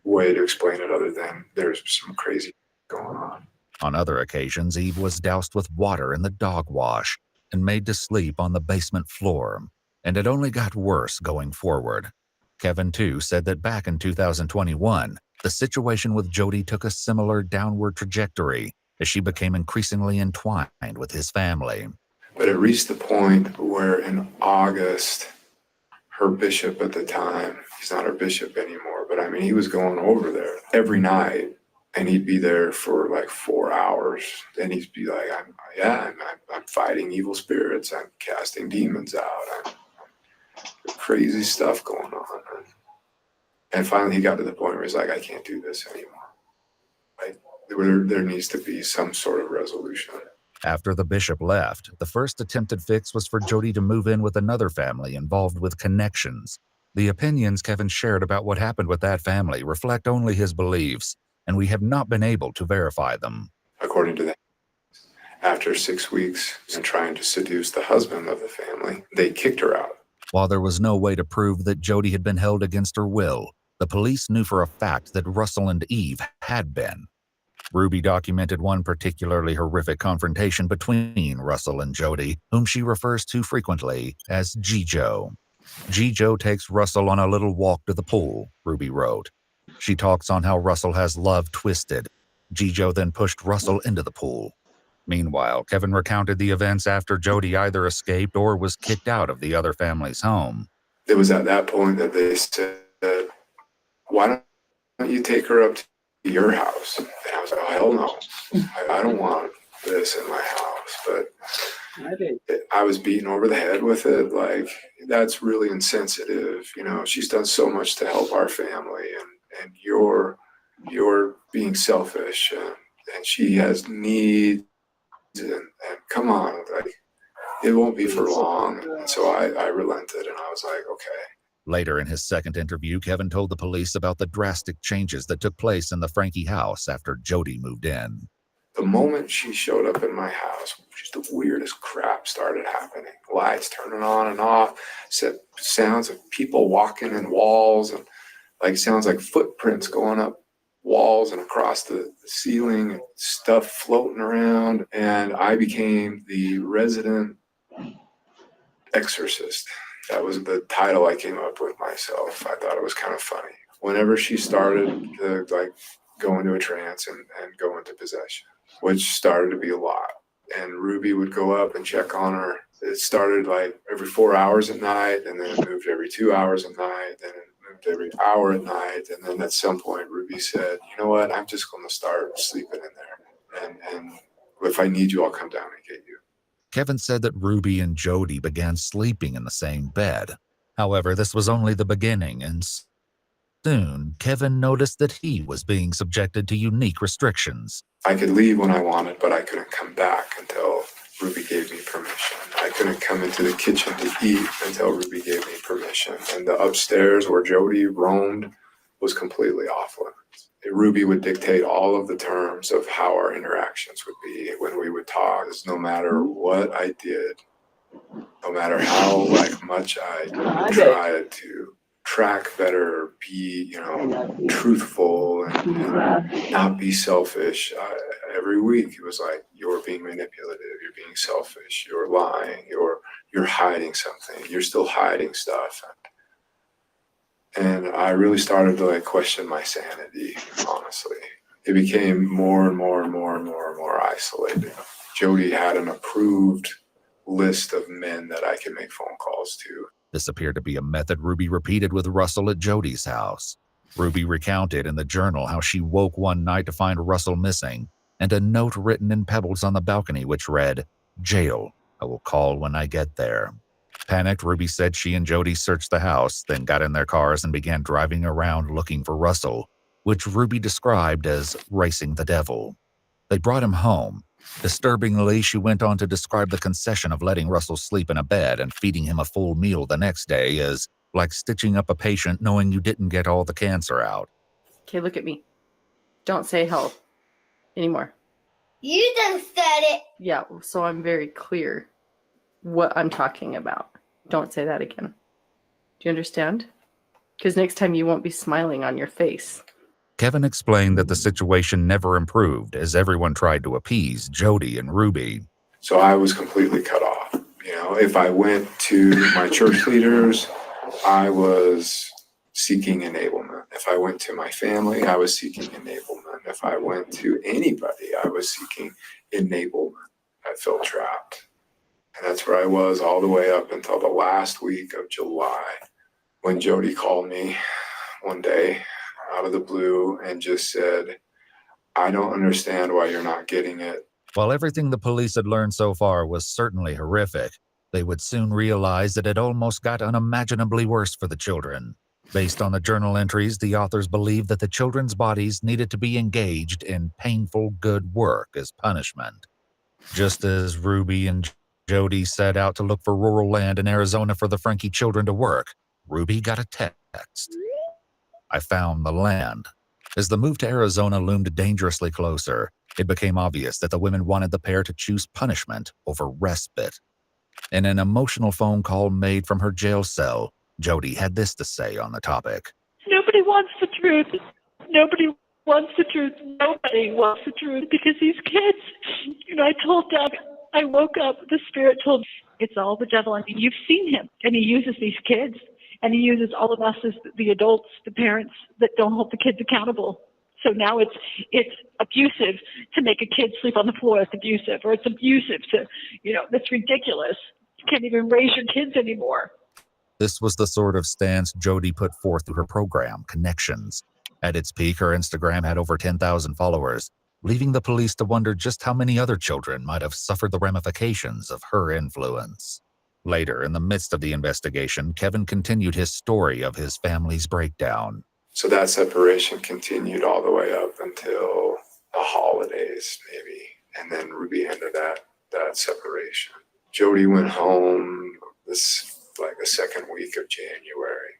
way to explain it other than there's some crazy going on.
On other occasions, Eve was doused with water in the dog wash and made to sleep on the basement floor, and it only got worse going forward. Kevin, too, said that back in 2021, the situation with Jody took a similar downward trajectory as she became increasingly entwined with his family.
But it reached the point where in August, her bishop at the time, he's not her bishop anymore, but I mean, he was going over there every night, and he'd be there for like 4 hours. And he'd be like, I'm fighting evil spirits. I'm casting demons out. Crazy stuff going on. And finally he got to the point where he's like, I can't do this anymore. Like, there needs to be some sort of resolution.
After the bishop left, the first attempted fix was for Jody to move in with another family involved with connections. The opinions Kevin shared about what happened with that family reflect only his beliefs, and we have not been able to verify them.
according to them. After 6 weeks and trying to seduce the husband of the family, they kicked her out.
While there was no way to prove that Jody had been held against her will, the police knew for a fact that Russell and Eve had been. Ruby documented one particularly horrific confrontation between Russell and Jody, whom she refers to frequently as G-Joe. G-Joe takes Russell on a little walk to the pool, Ruby wrote. She talks on how Russell has love twisted. G-Joe then pushed Russell into the pool. Meanwhile, Kevin recounted the events after Jody either escaped or was kicked out of the other family's home.
It was at that point that they said, why don't you take her up to your house? And I was like, oh, hell no. I don't want this in my house. But I was beaten over the head with it. Like, that's really insensitive. You know, she's done so much to help our family, and you're being selfish, and she has needs, and come on, like, it won't be for long. And so I relented, and I was like, okay.
Later in his second interview, Kevin told the police about the drastic changes that took place in the Frankie house after Jody moved in.
The moment she showed up in my house, just the weirdest crap started happening. Lights turning on and off, sounds of people walking in walls, and like sounds like footprints going up walls and across the ceiling, and stuff floating around. And I became the resident exorcist. That was the title I came up with myself. I thought it was kind of funny. Whenever she started to like go into a trance and go into possession, which started to be a lot. And Ruby would go up and check on her. It started like every 4 hours at night, and then it moved every 2 hours at night, then it moved every hour at night. And then at some point, Ruby said, you know what, I'm just going to start sleeping in there. And if I need you, I'll come down and get you.
Kevin said that Ruby and Jody began sleeping in the same bed. However, this was only the beginning, and soon Kevin noticed that he was being subjected to unique restrictions.
I could leave when I wanted, but I couldn't come back until Ruby gave me permission. I couldn't come into the kitchen to eat until Ruby gave me permission. And the upstairs where Jody roamed was completely off limits. Ruby would dictate all of the terms of how our interactions would be when we would talk. No matter what I did, no matter how much I tried to track better, be truthful, and not be selfish. Every week it was like, you're being manipulative, you're being selfish, you're lying, you're hiding something, you're still hiding stuff. And I really started to question my sanity, honestly. It became more and more and more and more and more isolated. Jody had an approved list of men that I could make phone calls to.
This appeared to be a method Ruby repeated with Russell at Jody's house. Ruby recounted in the journal how she woke one night to find Russell missing, and a note written in pebbles on the balcony which read, "Jail. I will call when I get there." Panicked, Ruby said she and Jody searched the house, then got in their cars and began driving around looking for Russell, which Ruby described as racing the devil. They brought him home. Disturbingly, she went on to describe the concession of letting Russell sleep in a bed and feeding him a full meal the next day as like stitching up a patient knowing you didn't get all the cancer out.
Okay, look at me. Don't say help anymore.
You done said it.
Yeah, so I'm very clear what I'm talking about. Don't say that again. Do you understand? Because next time you won't be smiling on your face.
Kevin explained that the situation never improved as everyone tried to appease Jody and Ruby.
So I was completely cut off. If I went to my church leaders, I was seeking enablement. If I went to my family, I was seeking enablement. If I went to anybody, I was seeking enablement. I felt trapped. And that's where I was all the way up until the last week of July, when Jody called me one day out of the blue and just said, I don't understand why you're not getting it.
While everything the police had learned so far was certainly horrific, they would soon realize that it almost got unimaginably worse for the children. Based on the journal entries, the authors believed that the children's bodies needed to be engaged in painful good work as punishment. Just as Ruby and Jody set out to look for rural land in Arizona for the Frankie children to work, Ruby got a text. I found the land. As the move to Arizona loomed dangerously closer, It became obvious that the women wanted the pair to choose punishment over respite. In an emotional phone call made from her jail cell, Jody had this to say on the topic.
Nobody wants the truth. Nobody wants the truth. Nobody wants the truth because these kids, I told Doug, I woke up, the spirit told me, it's all the devil. I mean, you've seen him, and he uses these kids, and he uses all of us as the adults, the parents that don't hold the kids accountable. So now it's abusive to make a kid sleep on the floor. It's abusive, or it's abusive to, that's ridiculous. You can't even raise your kids anymore.
This was the sort of stance Jody put forth through her program, Connections. At its peak, her Instagram had over 10,000 followers, leaving the police to wonder just how many other children might have suffered the ramifications of her influence. Later, in the midst of the investigation, Kevin continued his story of his family's breakdown.
So that separation continued all the way up until the holidays, maybe. And then Ruby ended that separation. Jody went home the second week of January.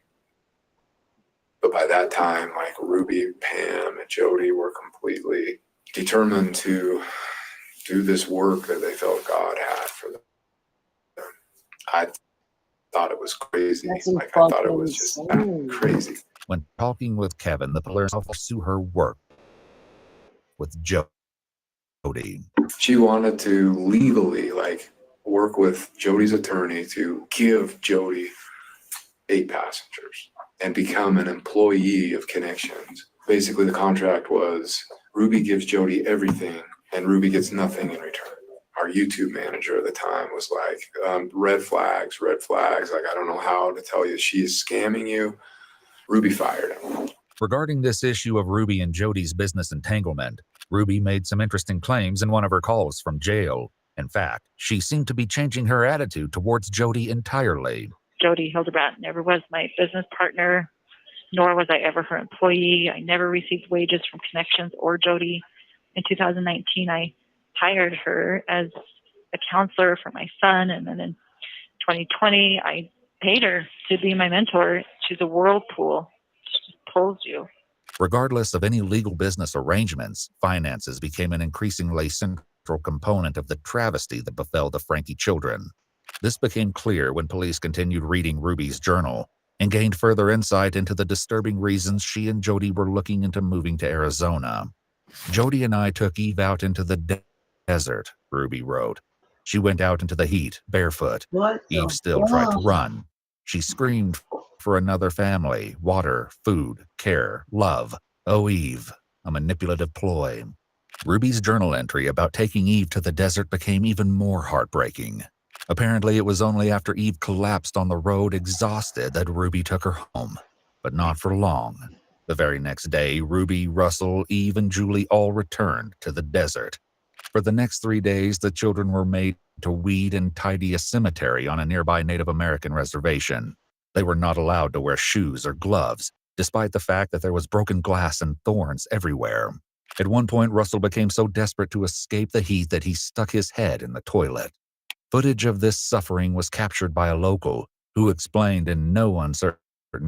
But by that time, Ruby, Pam, and Jody were completely determined to do this work that they felt God had for them. I thought it was crazy. I thought it was just crazy.
When talking with Kevin, the police pursue her work with Jody.
She wanted to legally, work with Jody's attorney to give Jody 8 passengers and become an employee of Connections. Basically, the contract was Ruby gives Jody everything and Ruby gets nothing in return. Our YouTube manager at the time was red flags. I don't know how to tell you. She is scamming you. Ruby fired him.
Regarding this issue of Ruby and Jody's business entanglement, Ruby made some interesting claims in one of her calls from jail. In fact, she seemed to be changing her attitude towards Jody entirely.
Jody Hildebrandt never was my business partner, nor was I ever her employee. I never received wages from Connections or Jody. In 2019, I hired her as a counselor for my son, and then in 2020, I paid her to be my mentor. She's a whirlpool. She just pulls you.
Regardless of any legal business arrangements, finances became an increasingly central component of the travesty that befell the Frankie children. This became clear when police continued reading Ruby's journal and gained further insight into the disturbing reasons she and Jody were looking into moving to Arizona. Jody and I took Eve out into the desert, Ruby wrote. She went out into the heat, barefoot. Eve still tried to run. She screamed for another family, water, food, care, love. Oh, Eve, a manipulative ploy. Ruby's journal entry about taking Eve to the desert became even more heartbreaking. Apparently, it was only after Eve collapsed on the road exhausted that Ruby took her home, but not for long. The very next day, Ruby, Russell, Eve, and Julie all returned to the desert. For the next 3 days, the children were made to weed and tidy a cemetery on a nearby Native American reservation. They were not allowed to wear shoes or gloves, despite the fact that there was broken glass and thorns everywhere. At one point, Russell became so desperate to escape the heat that he stuck his head in the toilet. Footage of this suffering was captured by a local who explained in no uncertain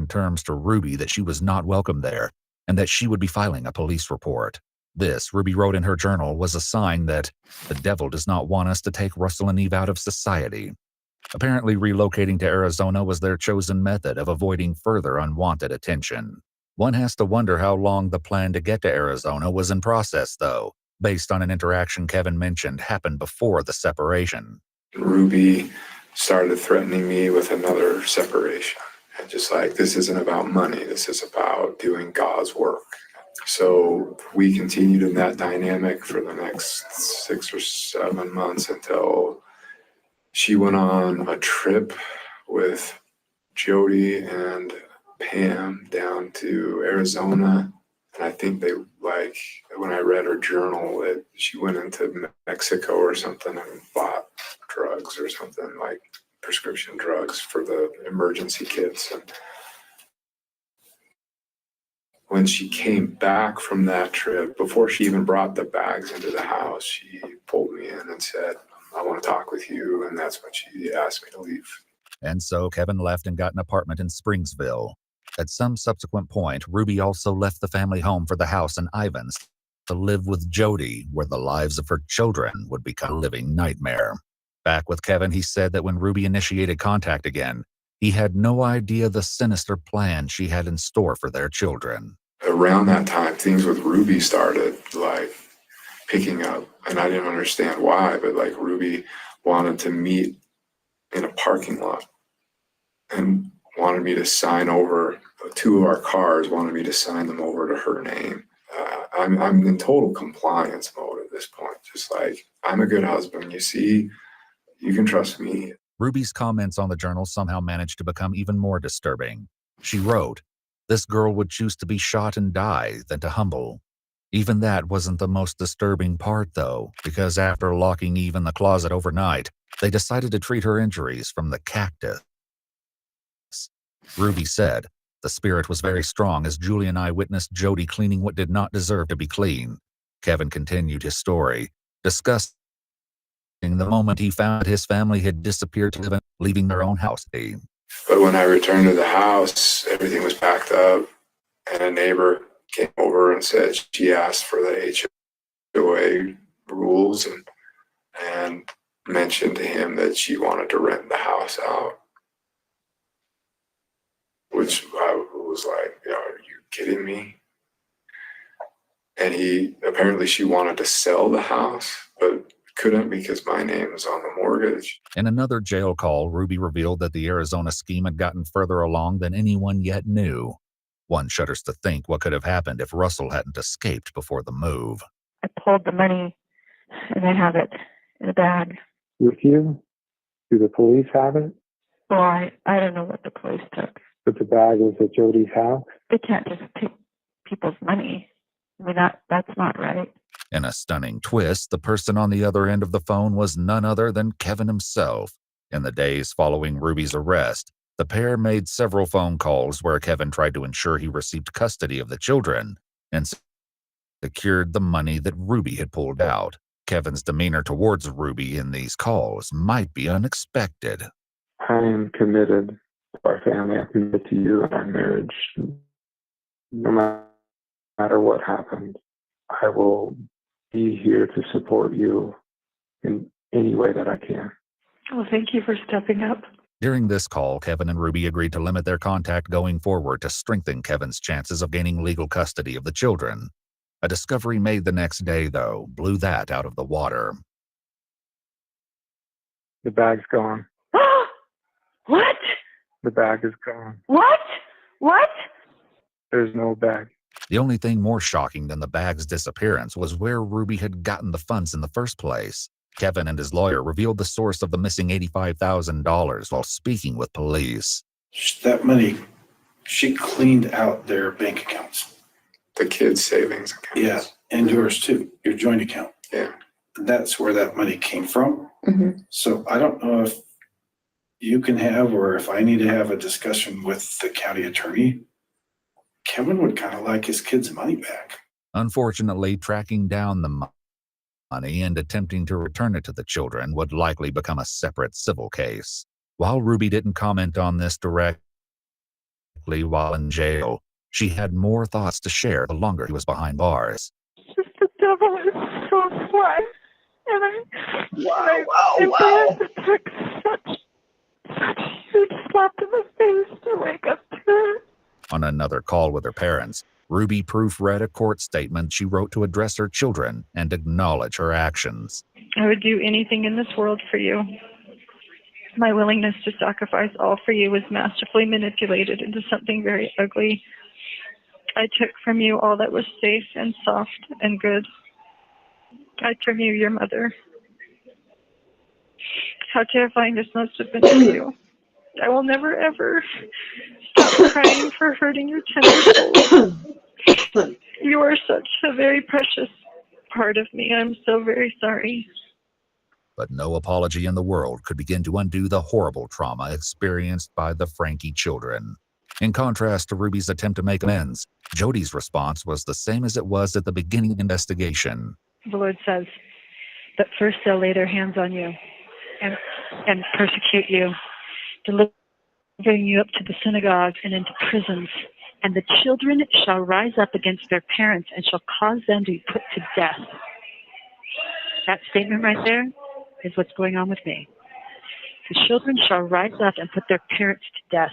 terms to Ruby that she was not welcome there and that she would be filing a police report. This, Ruby wrote in her journal, was a sign that the devil does not want us to take Russell and Eve out of society. Apparently, relocating to Arizona was their chosen method of avoiding further unwanted attention. One has to wonder how long the plan to get to Arizona was in process, though, based on an interaction Kevin mentioned happened before the separation.
Ruby started threatening me with another separation. And just this isn't about money. This is about doing God's work. So we continued in that dynamic for the next 6 or 7 months until she went on a trip with Jody and Pam down to Arizona. And I think they, when I read her journal, she went into Mexico or something and bought drugs or something, prescription drugs for the emergency kits. And when she came back from that trip, before she even brought the bags into the house, she pulled me in and said, I want to talk with you. And that's when she asked me to leave.
And so Kevin left and got an apartment in Springsville. At some subsequent point, Ruby also left the family home for the house in Ivans to live with Jody, where the lives of her children would become a living nightmare. Back with Kevin, he said that when Ruby initiated contact again, he had no idea the sinister plan she had in store for their children.
Around that time, things with Ruby started, like, picking up, and I didn't understand why, but like Ruby wanted to meet in a parking lot and wanted me to sign over 2 of our cars, wanted me to sign them over to her name. I'm in total compliance mode at this point. Just like, I'm a good husband, you see, you can trust me.
Ruby's comments on the journal somehow managed to become even more disturbing. She wrote, "This girl would choose to be shot and die than to humble." Even that wasn't the most disturbing part, though, because after locking Eve in the closet overnight, they decided to treat her injuries from the cactus. Ruby said, "The spirit was very strong as Julie and I witnessed Jody cleaning what did not deserve to be clean." Kevin continued his story, discussing the moment he found his family had disappeared to live, leaving their own house.
But when I returned to the house, everything was packed up, and a neighbor came over and said she asked for the HOA rules and mentioned to him that she wanted to rent the house out, which I was like, are you kidding me? And she wanted to sell the house, but couldn't because my name was on the mortgage.
In another jail call, Ruby revealed that the Arizona scheme had gotten further along than anyone yet knew. One shudders to think what could have happened if Russell hadn't escaped before the move.
I pulled the money and I have it in a bag.
With you? Do the police have it?
Well, I don't know what the police took.
But the bag was at Jody's house?
They can't just take people's money. I mean, that's not right.
In a stunning twist, the person on the other end of the phone was none other than Kevin himself. In the days following Ruby's arrest, the pair made several phone calls where Kevin tried to ensure he received custody of the children and secured the money that Ruby had pulled out. Kevin's demeanor towards Ruby in these calls might be unexpected.
I am committed to our family. I'm committed to you and our marriage. No matter what happens, I will be here to support you in any way that I can.
Well, thank you for stepping up.
During this call, Kevin and Ruby agreed to limit their contact going forward to strengthen Kevin's chances of gaining legal custody of the children. A discovery made the next day, though, blew that out of the water.
The bag's gone.
What?
The bag is gone.
What? What?
There's no bag.
The only thing more shocking than the bag's disappearance was where Ruby had gotten the funds in the first place. Kevin and his lawyer revealed the source of the missing $85,000 while speaking with police.
That money, she cleaned out their bank accounts.
The kids' savings accounts.
Yeah, and yours too, your joint account.
Yeah.
That's where that money came from.
Mm-hmm.
So I don't know if you can have, or if I need to have a discussion with the county attorney. Kevin would kind of like his kids' money back.
Unfortunately, tracking down the money and attempting to return it to the children would likely become a separate civil case. While Ruby didn't comment on this directly while in jail, she had more thoughts to share the longer he was behind bars.
The devil is so sly. And I took such a huge slap in the face to wake up to it.
On another call with her parents, Ruby proofread a court statement she wrote to address her children and acknowledge her actions.
I would do anything in this world for you. My willingness to sacrifice all for you was masterfully manipulated into something very ugly. I took from you all that was safe and soft and good. I took from you your mother. How terrifying this must have been for you. I will never, ever stop crying for hurting your tender soul. You are such a very precious part of me. I'm so very sorry.
But no apology in the world could begin to undo the horrible trauma experienced by the Frankie children. In contrast to Ruby's attempt to make amends, Jody's response was the same as it was at the beginning of the investigation.
The Lord says that first they'll lay their hands on you and persecute you, delivering you up to the synagogues and into prisons, And the children shall rise up against their parents and shall cause them to be put to death. That statement right there is what's going on with me. The children shall rise up and put their parents to death,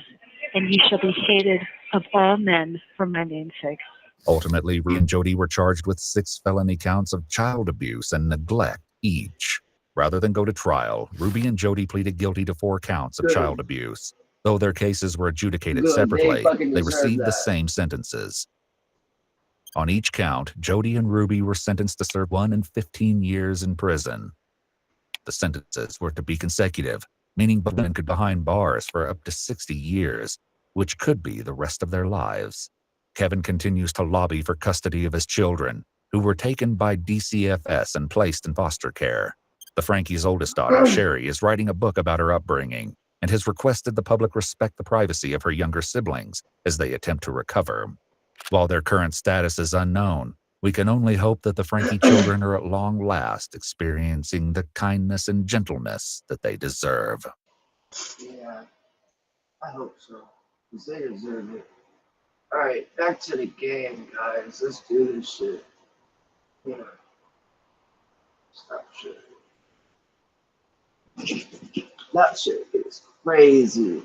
and ye shall be hated of all men for my name's sake.
Ultimately, Ruby and Jody were charged with 6 felony counts of child abuse and neglect each. Rather than go to trial, Ruby and Jody pleaded guilty to 4 counts of
Good.
child abuse. Though their cases were adjudicated
Good,
separately,
fucking
they
deserve
received the
that.
same sentences. On each count, Jody and Ruby were sentenced to serve 1 and 15 years in prison. The sentences were to be consecutive, meaning both men could be behind bars for up to 60 years, which could be the rest of their lives. Kevin continues to lobby for custody of his children, who were taken by DCFS and placed in foster care. The Frankie's oldest daughter, Sherry, is writing a book about her upbringing and has requested the public respect the privacy of her younger siblings as they attempt to recover. While their current status is unknown, we can only hope that the Frankie children are at long last experiencing the kindness and gentleness that they deserve.
Yeah, I hope so. Because they deserve it. Alright, back to the game, guys. Let's do this shit. Yeah. Stop shit. That shit is crazy.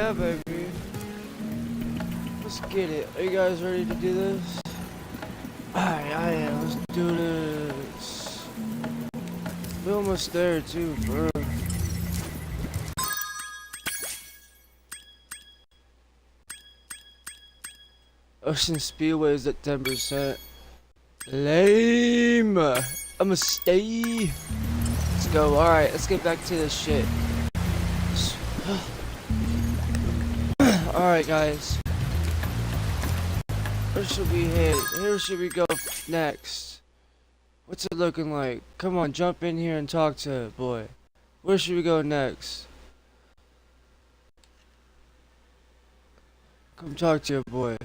Yeah, baby. Let's get it. Are you guys ready to do this? Alright, I am. Let's do this. We're almost there, too, bro. Ocean Speedway is at 10%. Lame. I'ma stay. Let's go. Alright, let's get back to this shit. Alright, guys. Where should we hit? Where should we go next? What's it looking like? Come on, jump in here and talk to it, boy. Where should we go next? Come talk to your boy.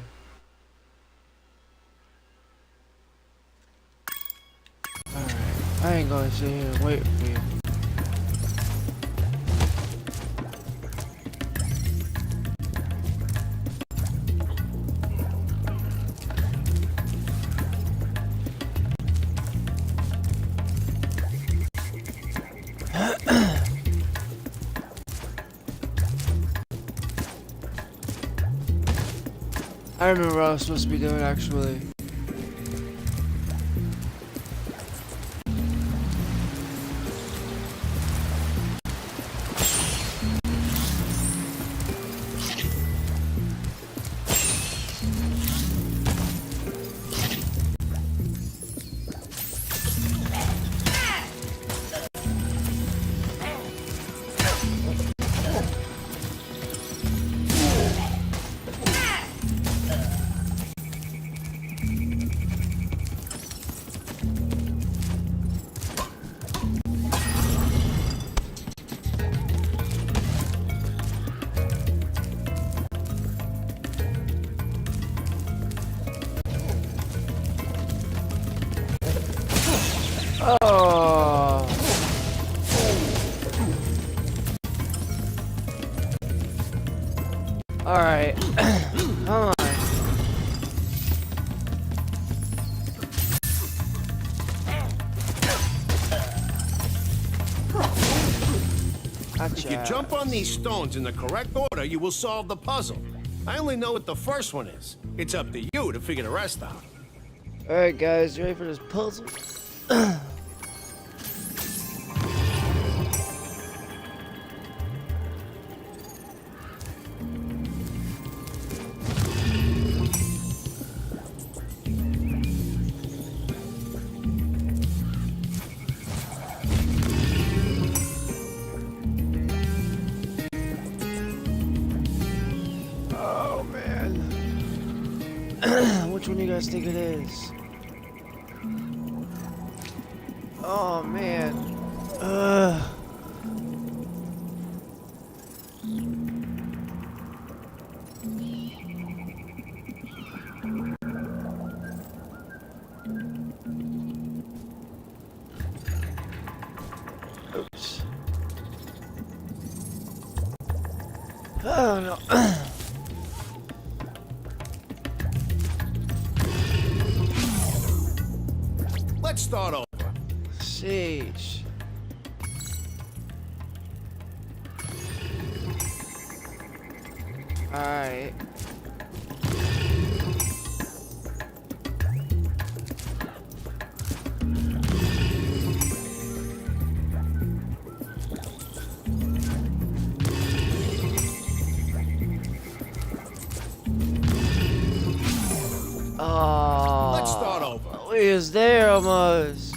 Alright, I ain't gonna sit here and wait for you. I remember what I was supposed to be doing actually. Oh. Alright. Come on. Gotcha.
If you jump on these stones in the correct order, you will solve the puzzle. I only know what the first one is. It's up to you to figure the rest out.
Alright guys, you ready for this puzzle? Oh man. Which one do you guys think it is? Oh man. Oops. Oh no.
Let's start over.
Sage. Alright. Oh.
Let's start over.
We was there almost.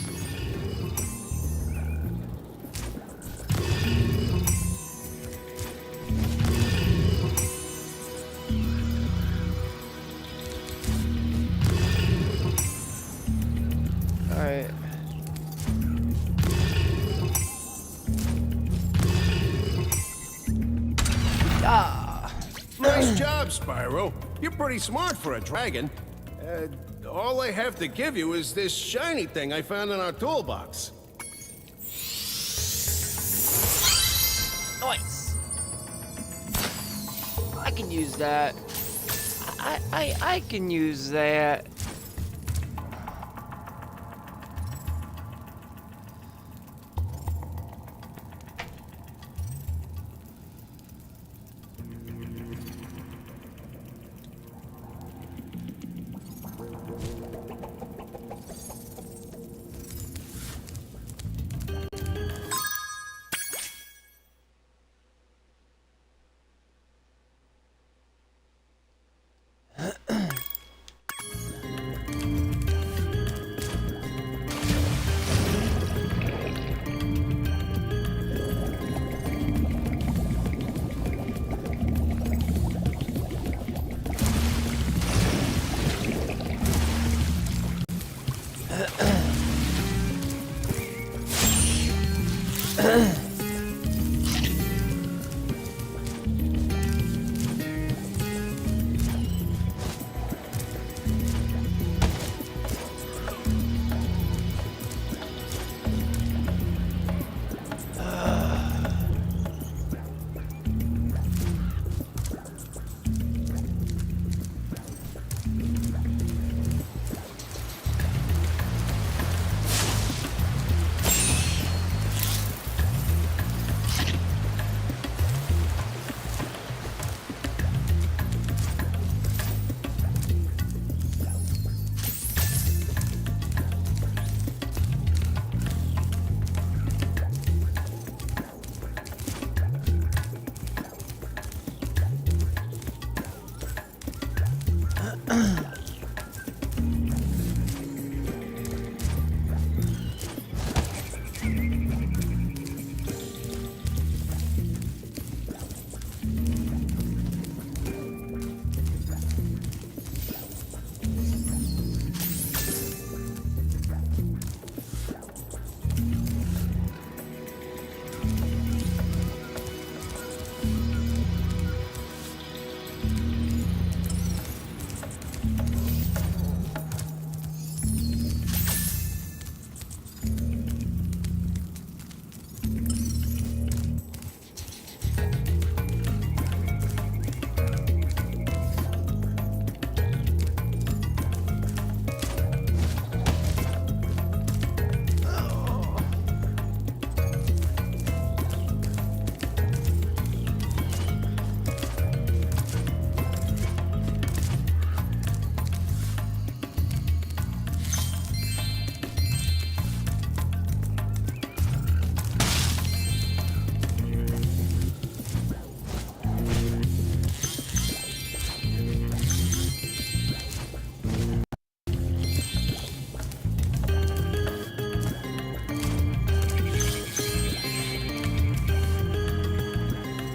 Alright. Ah.
Nice job, Spyro. You're pretty smart for a dragon. All I have to give you is this shiny thing I found in our toolbox.
Nice. I can use that. I can use that.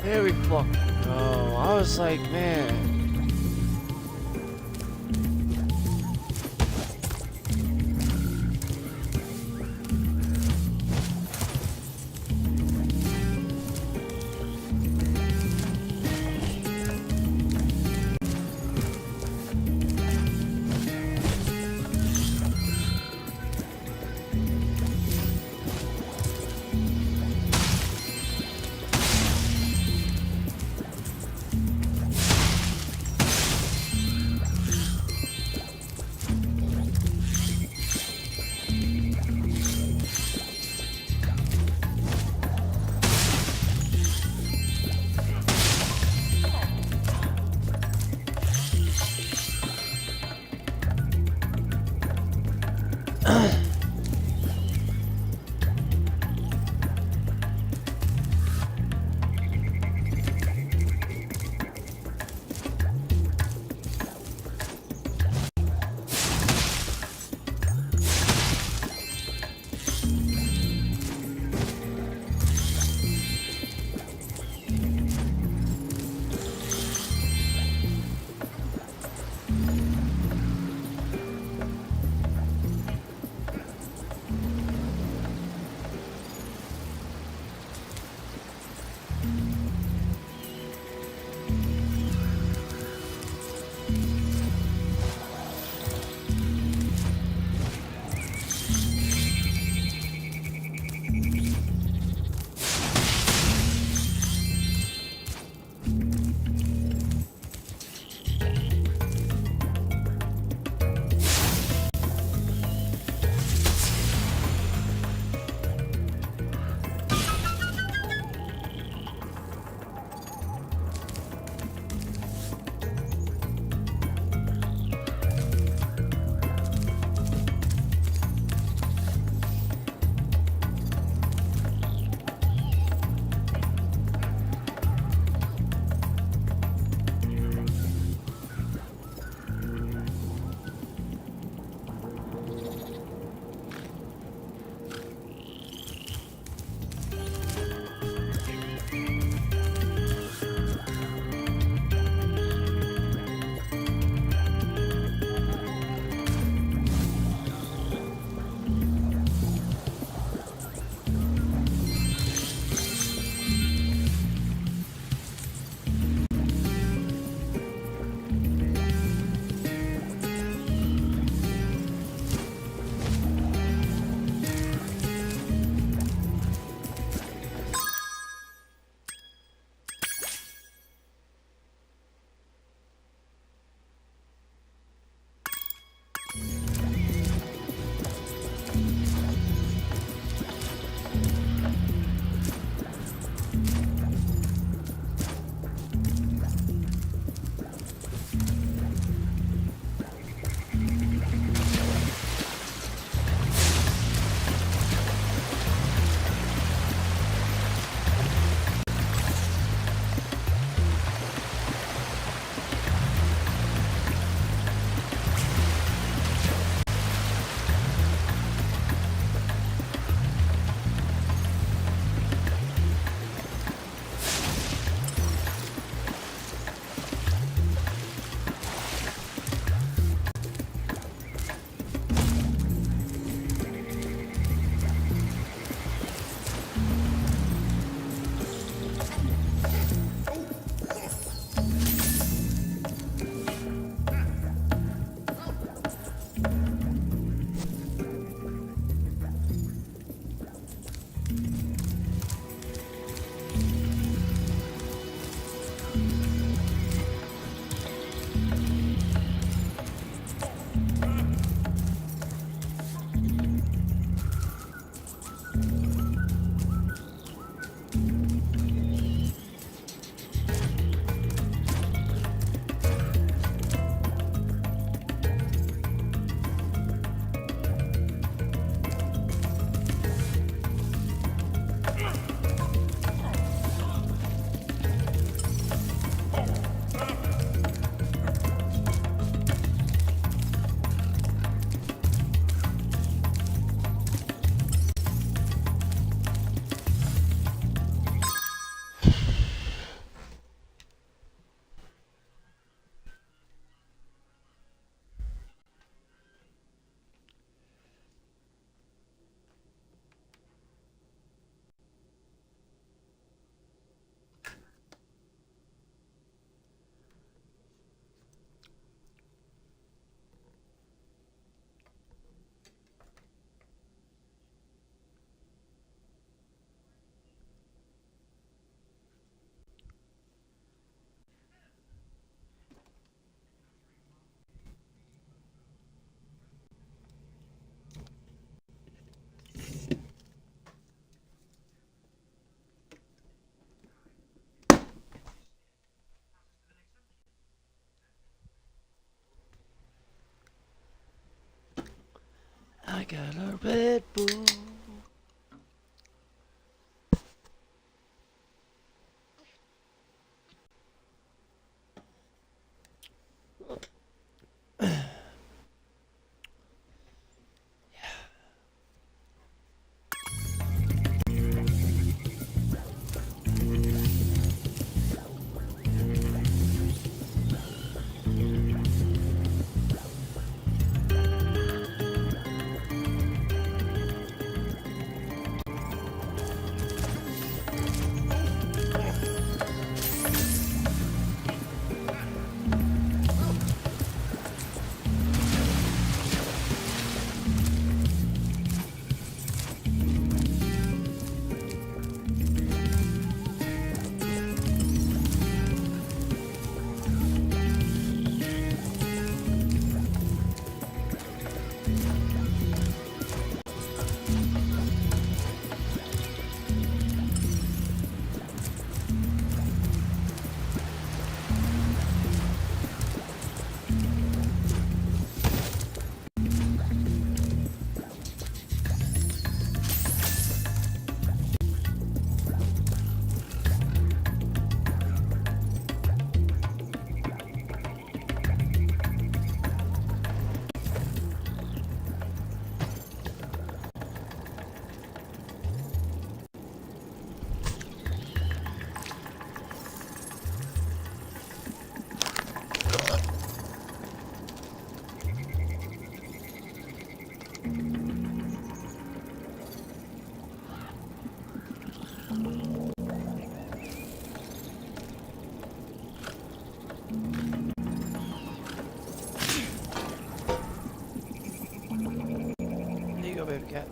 There we fucking go. I was like, man. got a Red Bull. There you go, baby cat.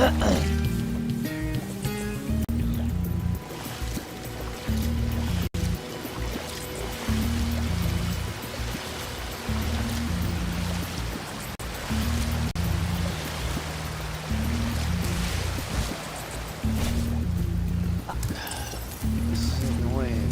This is annoying.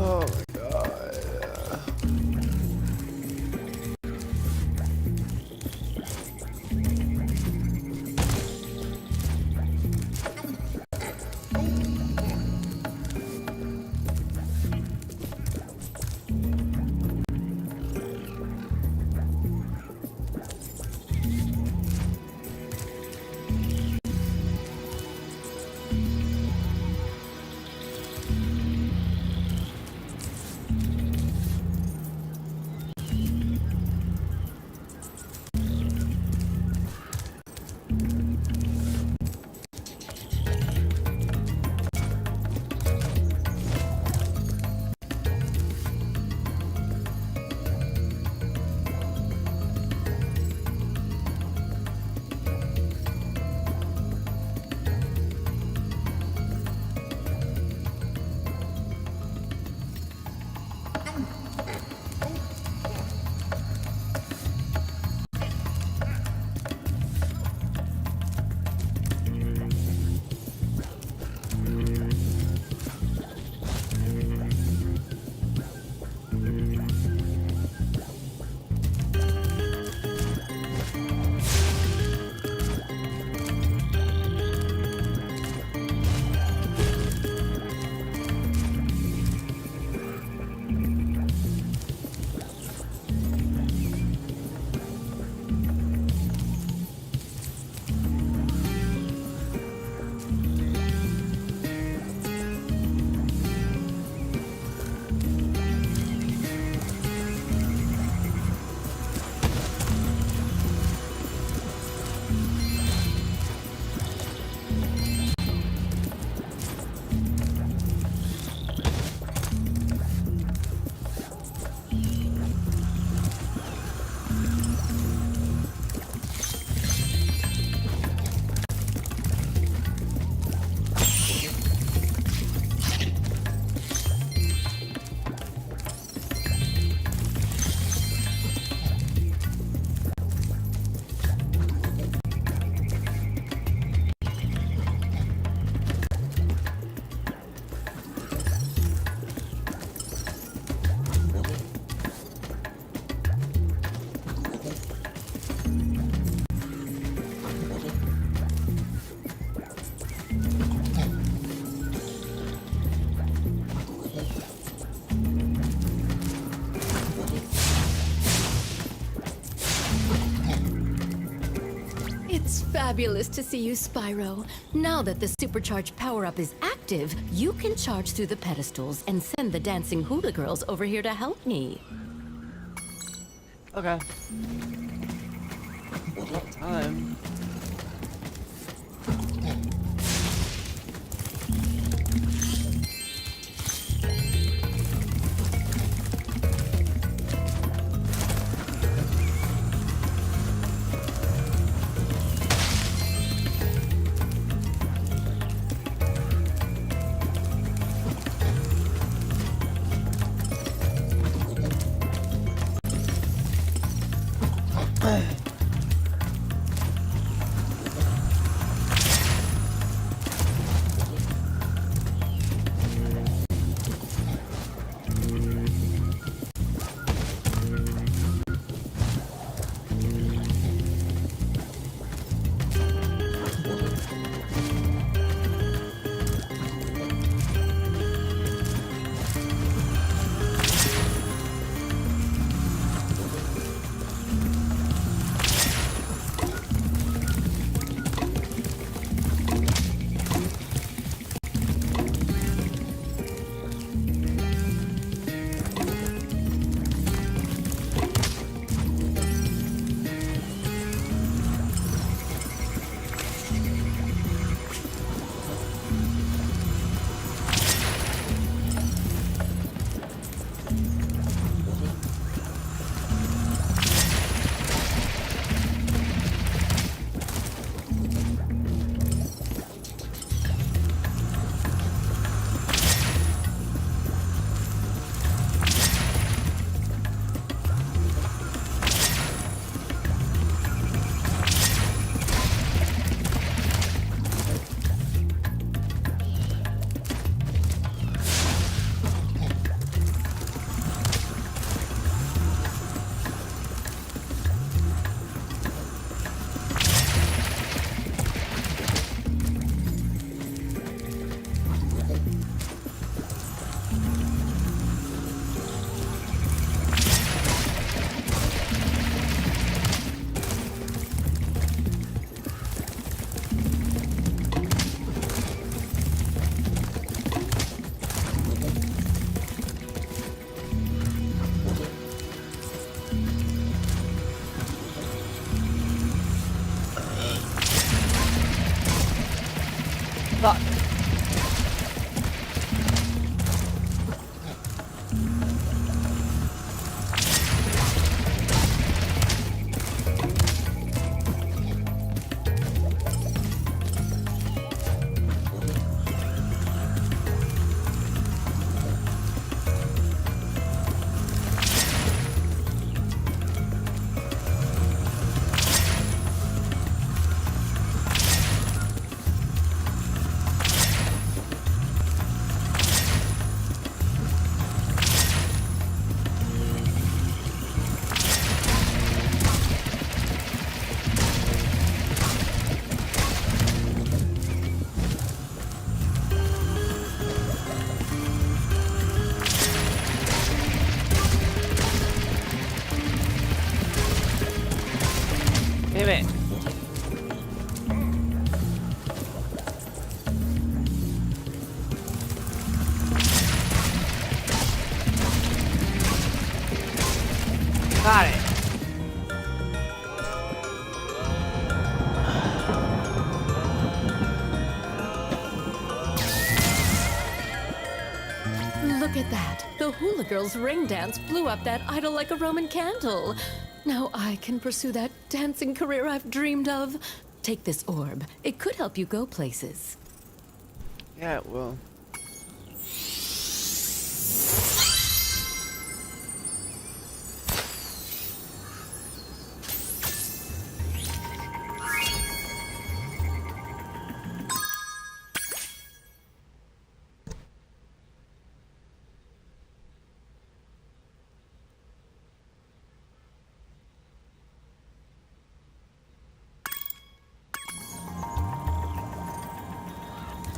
Oh my god.
It's fabulous to see you, Spyro. Now that the supercharged power-up is active, you can charge through the pedestals and send the dancing hula girls over here to help me.
Okay. What time? Damn it. Got it.
Look at that. The hula girl's ring dance blew up that idol like a Roman candle. Now I can pursue that dancing career I've dreamed of. Take this orb. It could help you go places.
Yeah, it will.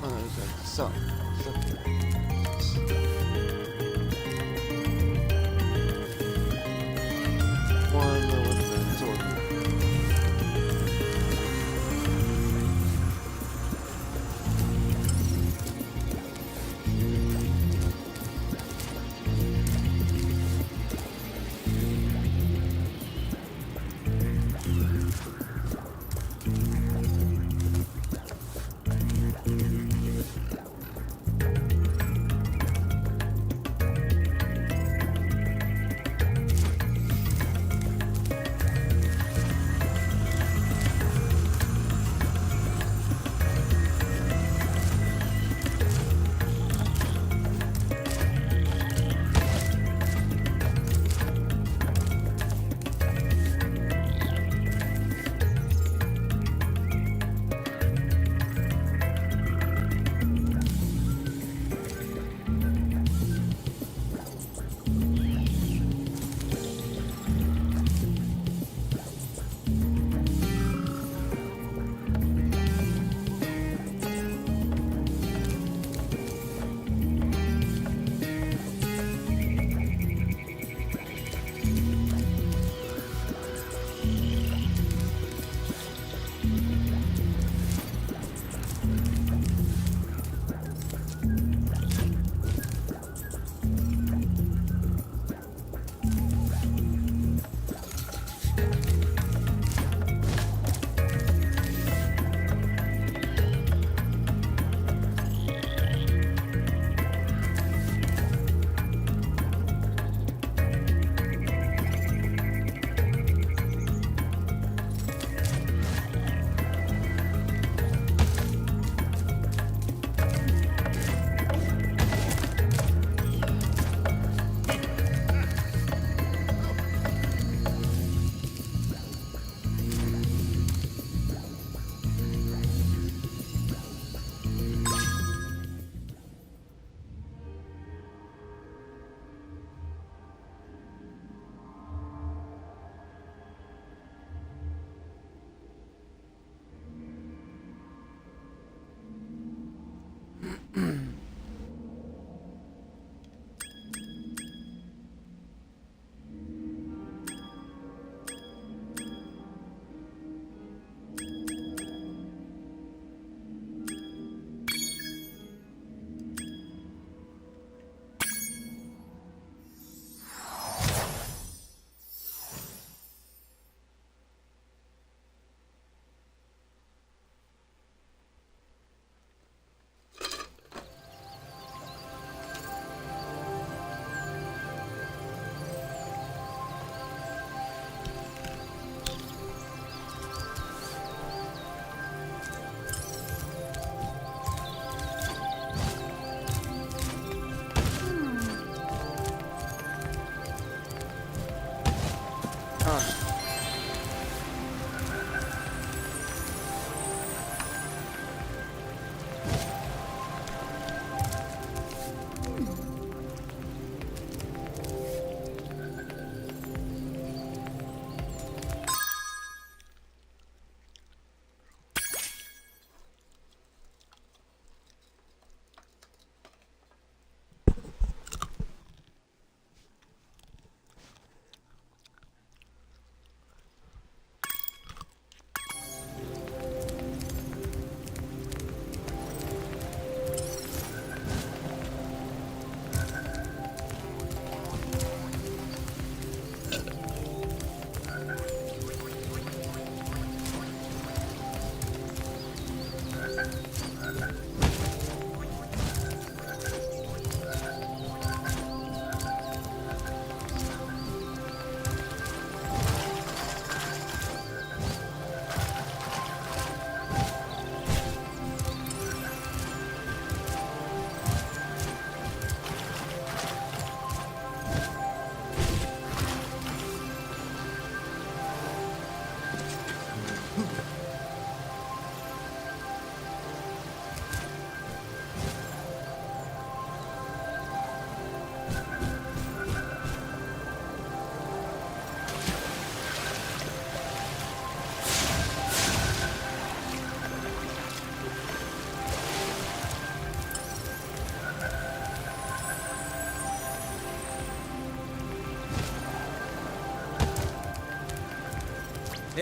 Oh, there's a sun. One with the sword.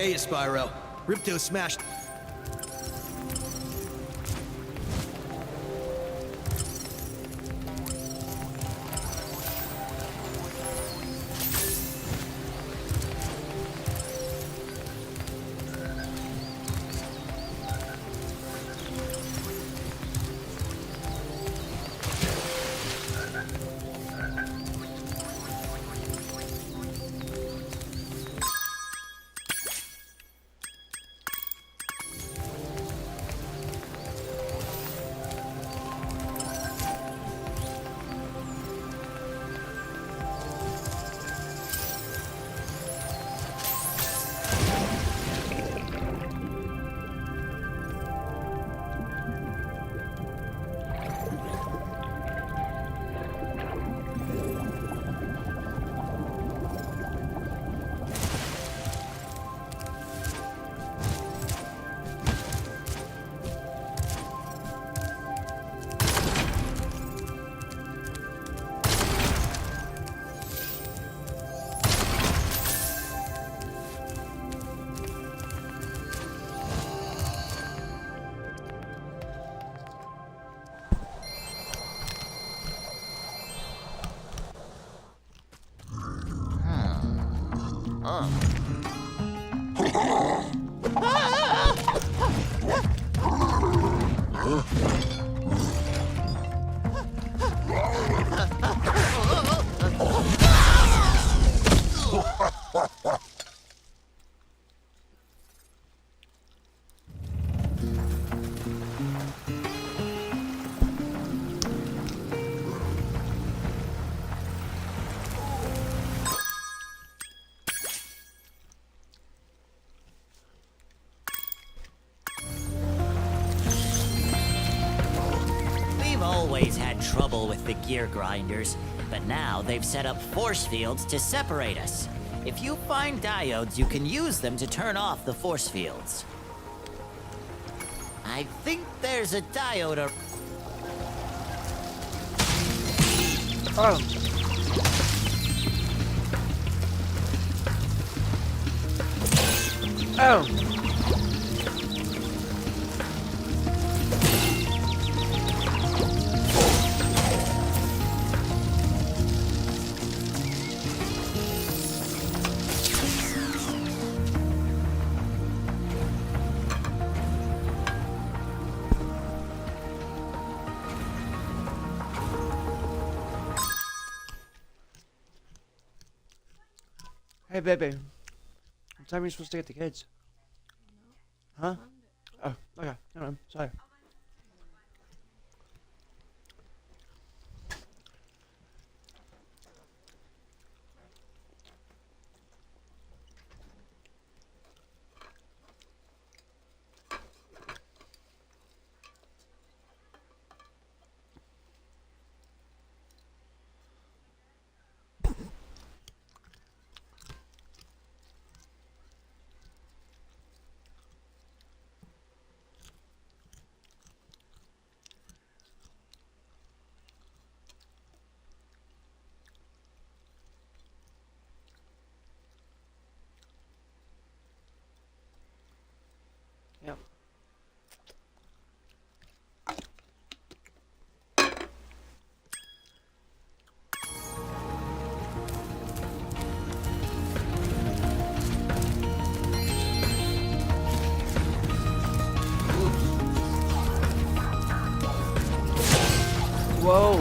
Hey, Spyro. Ripto smashed.
We've always had trouble with the gear grinders, but now they've set up force fields to separate us. If you find diodes, you can use them to turn off the force fields. I think there's a diode ar-
Oh. Hey, baby. What time are you supposed to get the kids? Huh? Oh, okay. Never mind. Sorry. Yep. Whoa.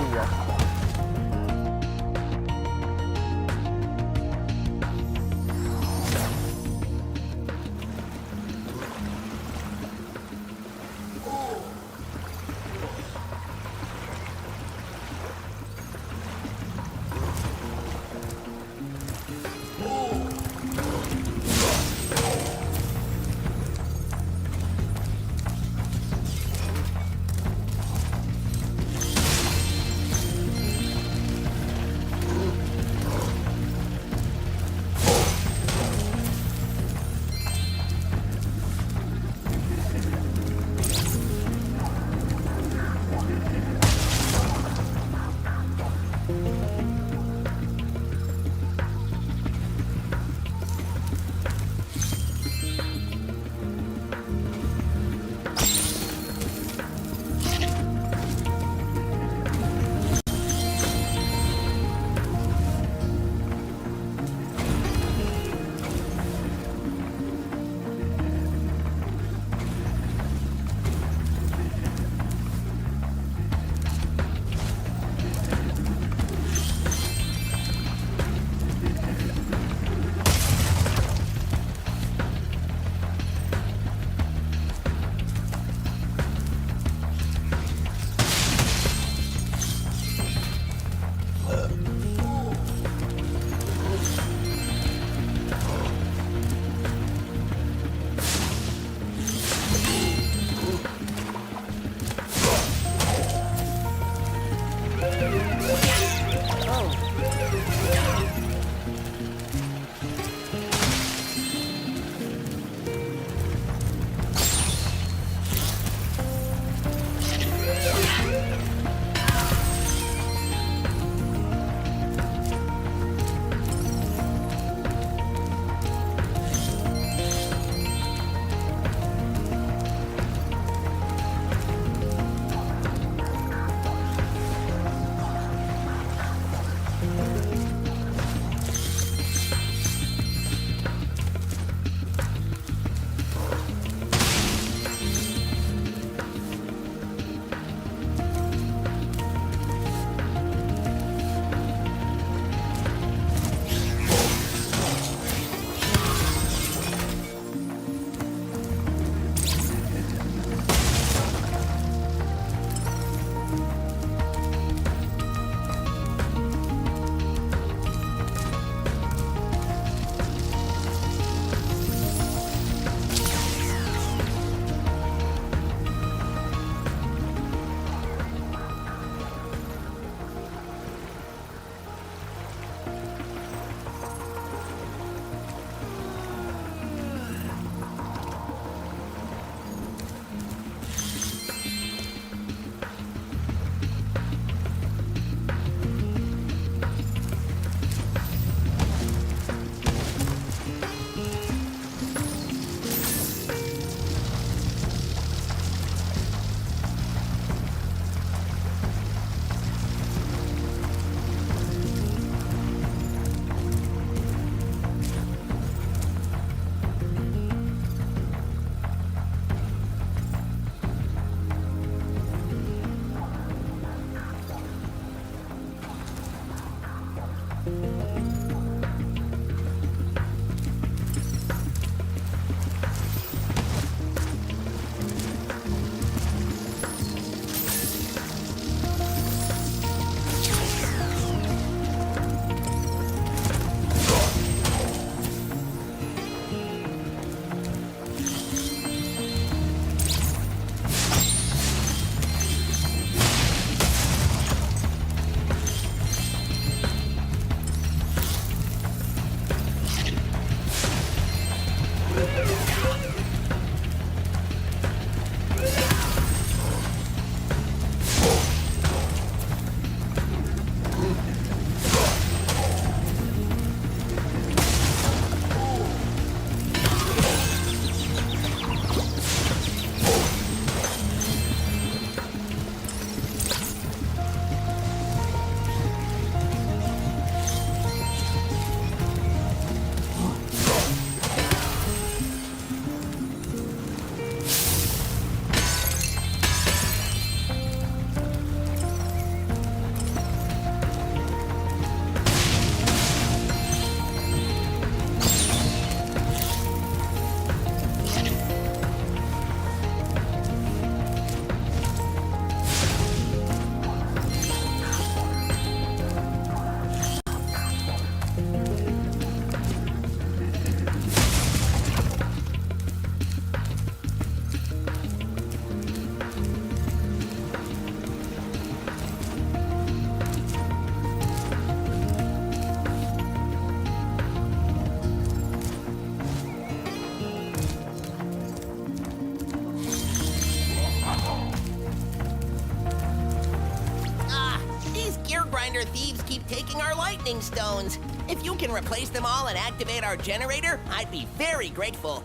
generator thieves keep taking our lightning stones. If you can replace them all and activate our generator, I'd be very grateful.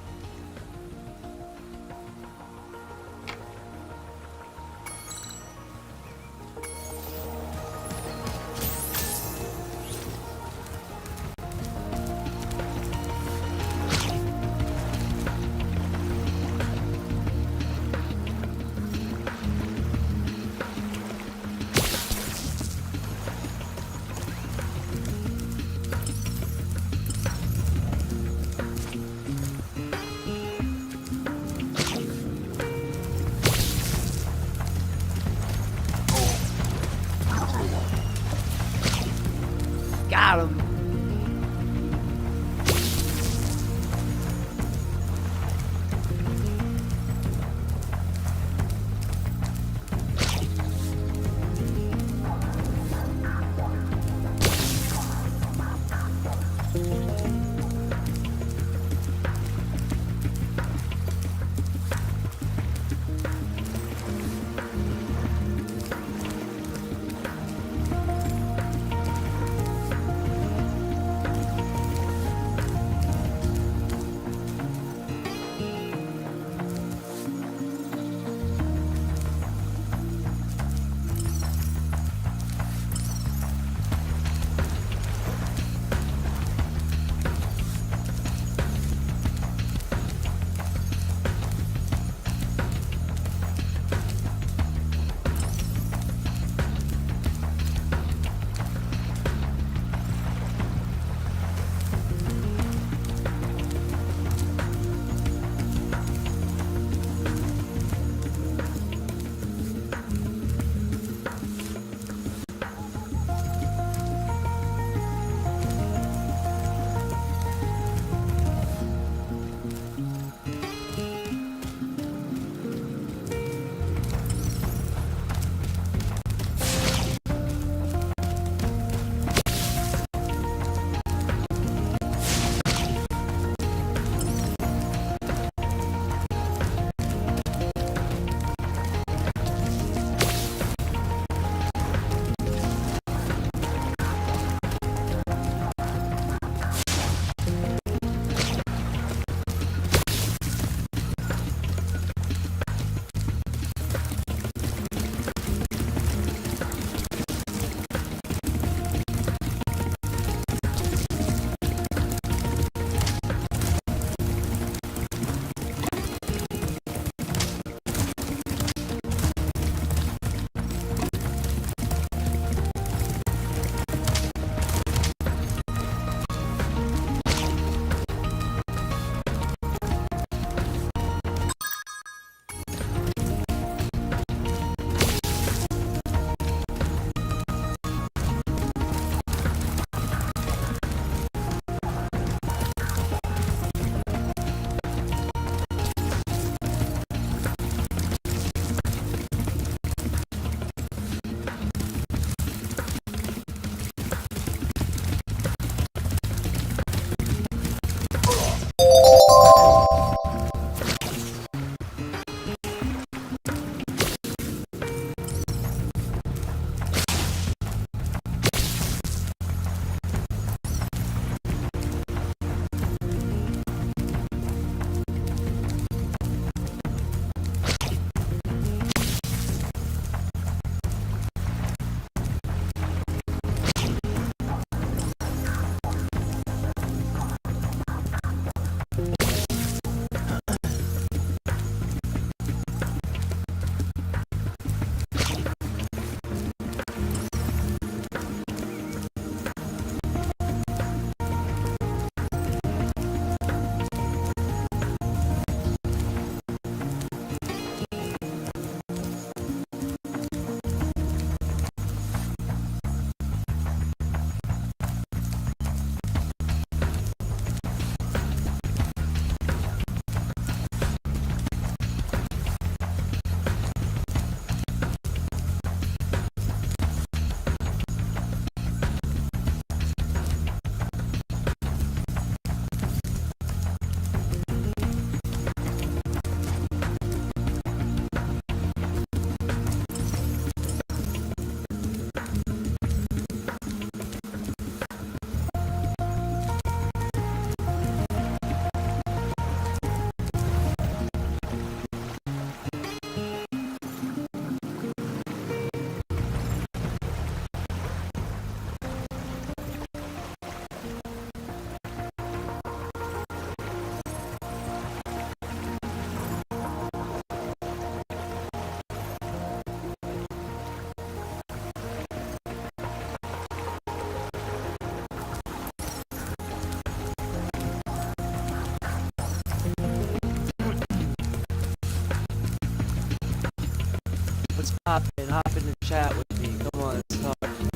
hop in the chat with me. Come on, let's talk. I'm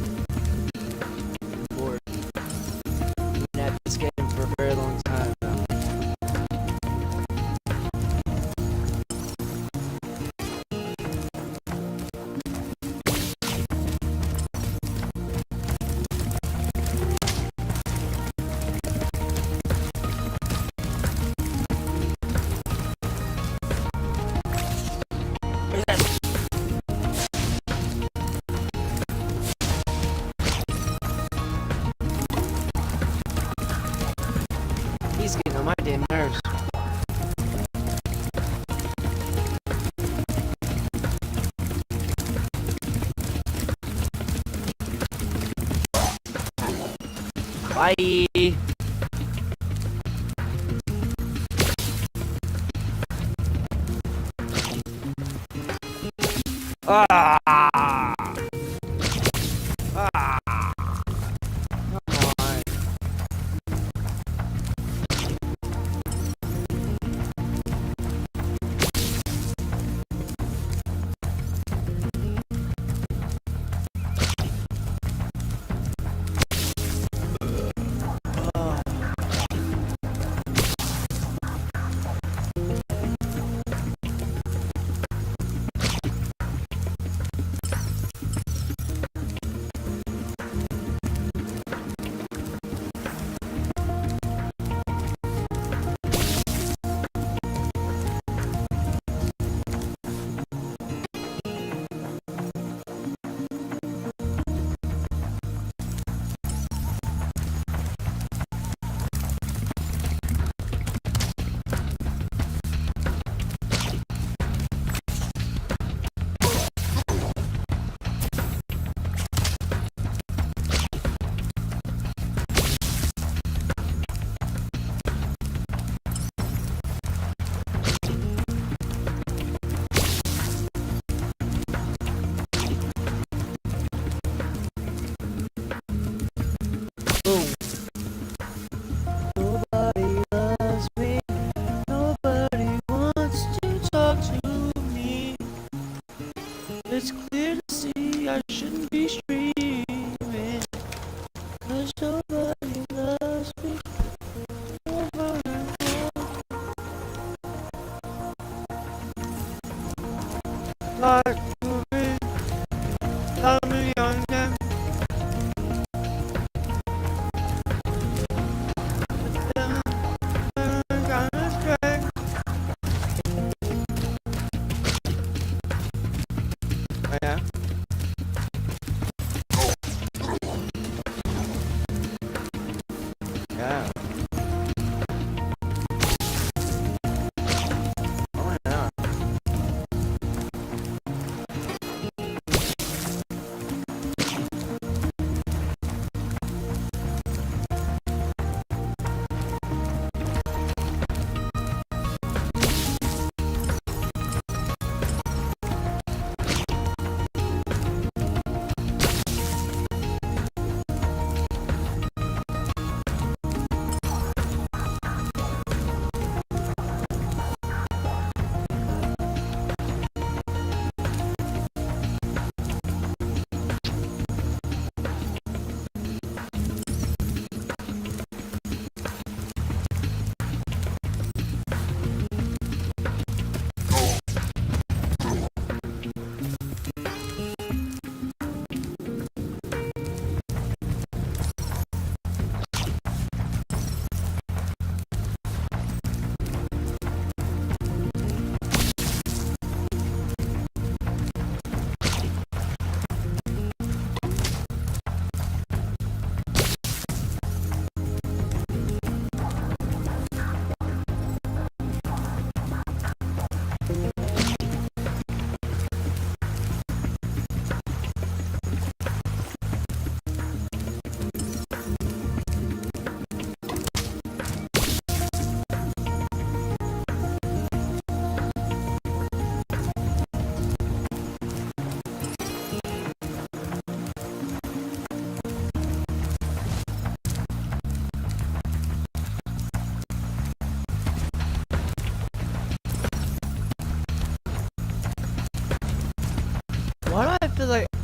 bored. I've been at this game for a very long time now. He's getting on my damn nerves. Bye. Ah. Ah. Come on. Boom. Nobody loves me. Nobody wants to talk to me. It's clear to see I shouldn't be streaming. 'Cause nobody loves me. Nobody like moving. I'm a young man. Yeah. Yeah. Oh yeah. was like,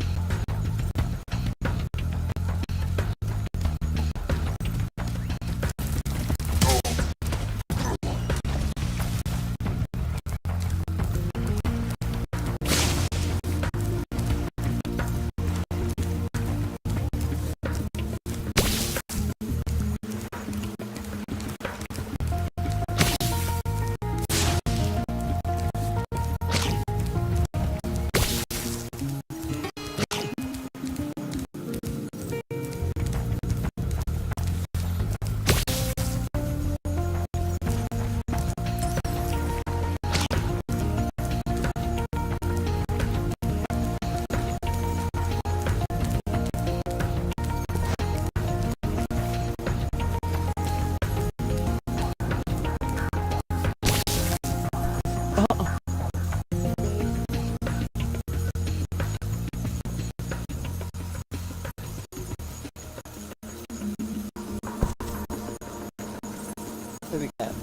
baby cat.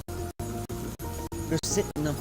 You're sitting up.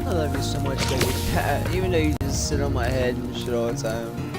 I love you so much, baby cat. Even though you just sit on my head and shit all the time.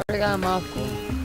carga maco.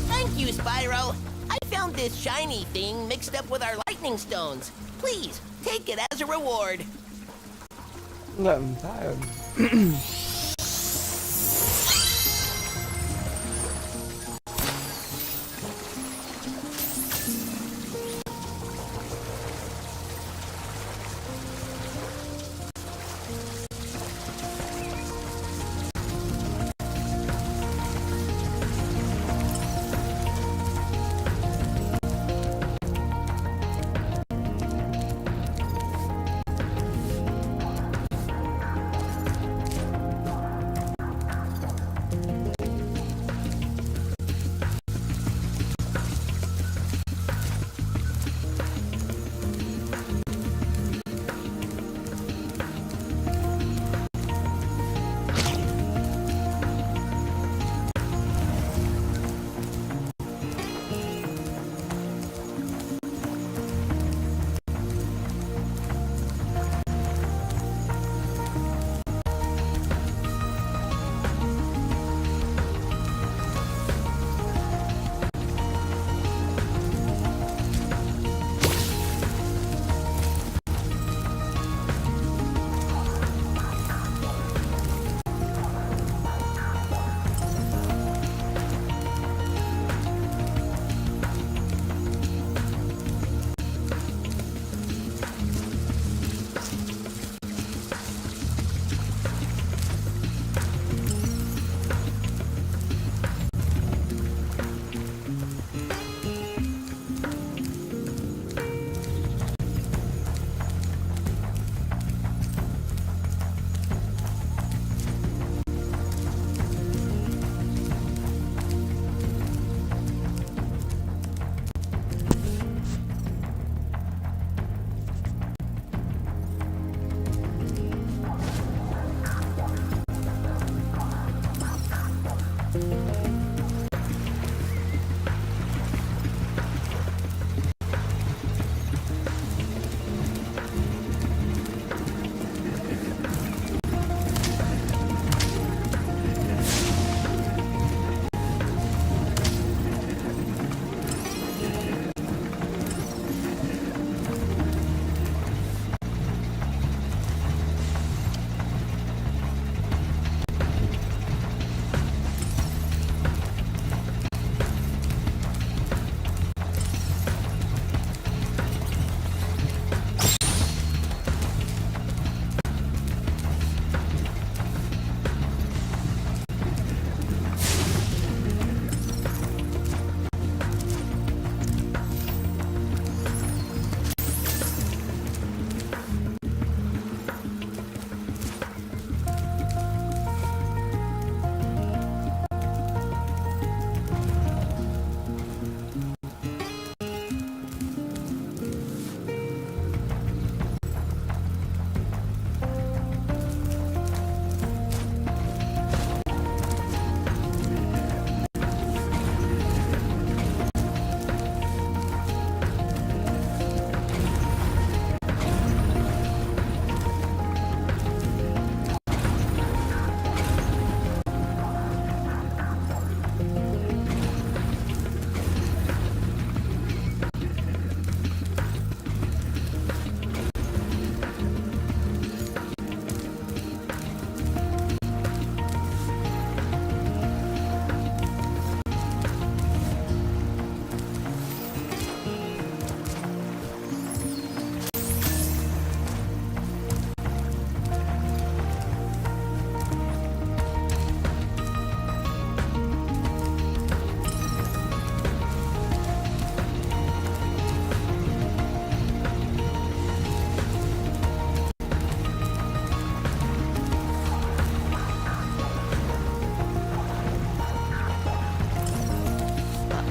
Thank you, Spyro. I found this shiny thing mixed up with our lightning stones. Please, take it as a reward.
I'm tired.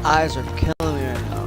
Eyes are killing me right now.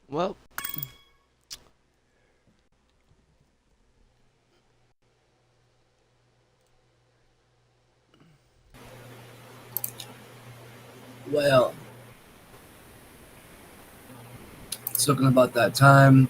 Well,
Well, talking about that time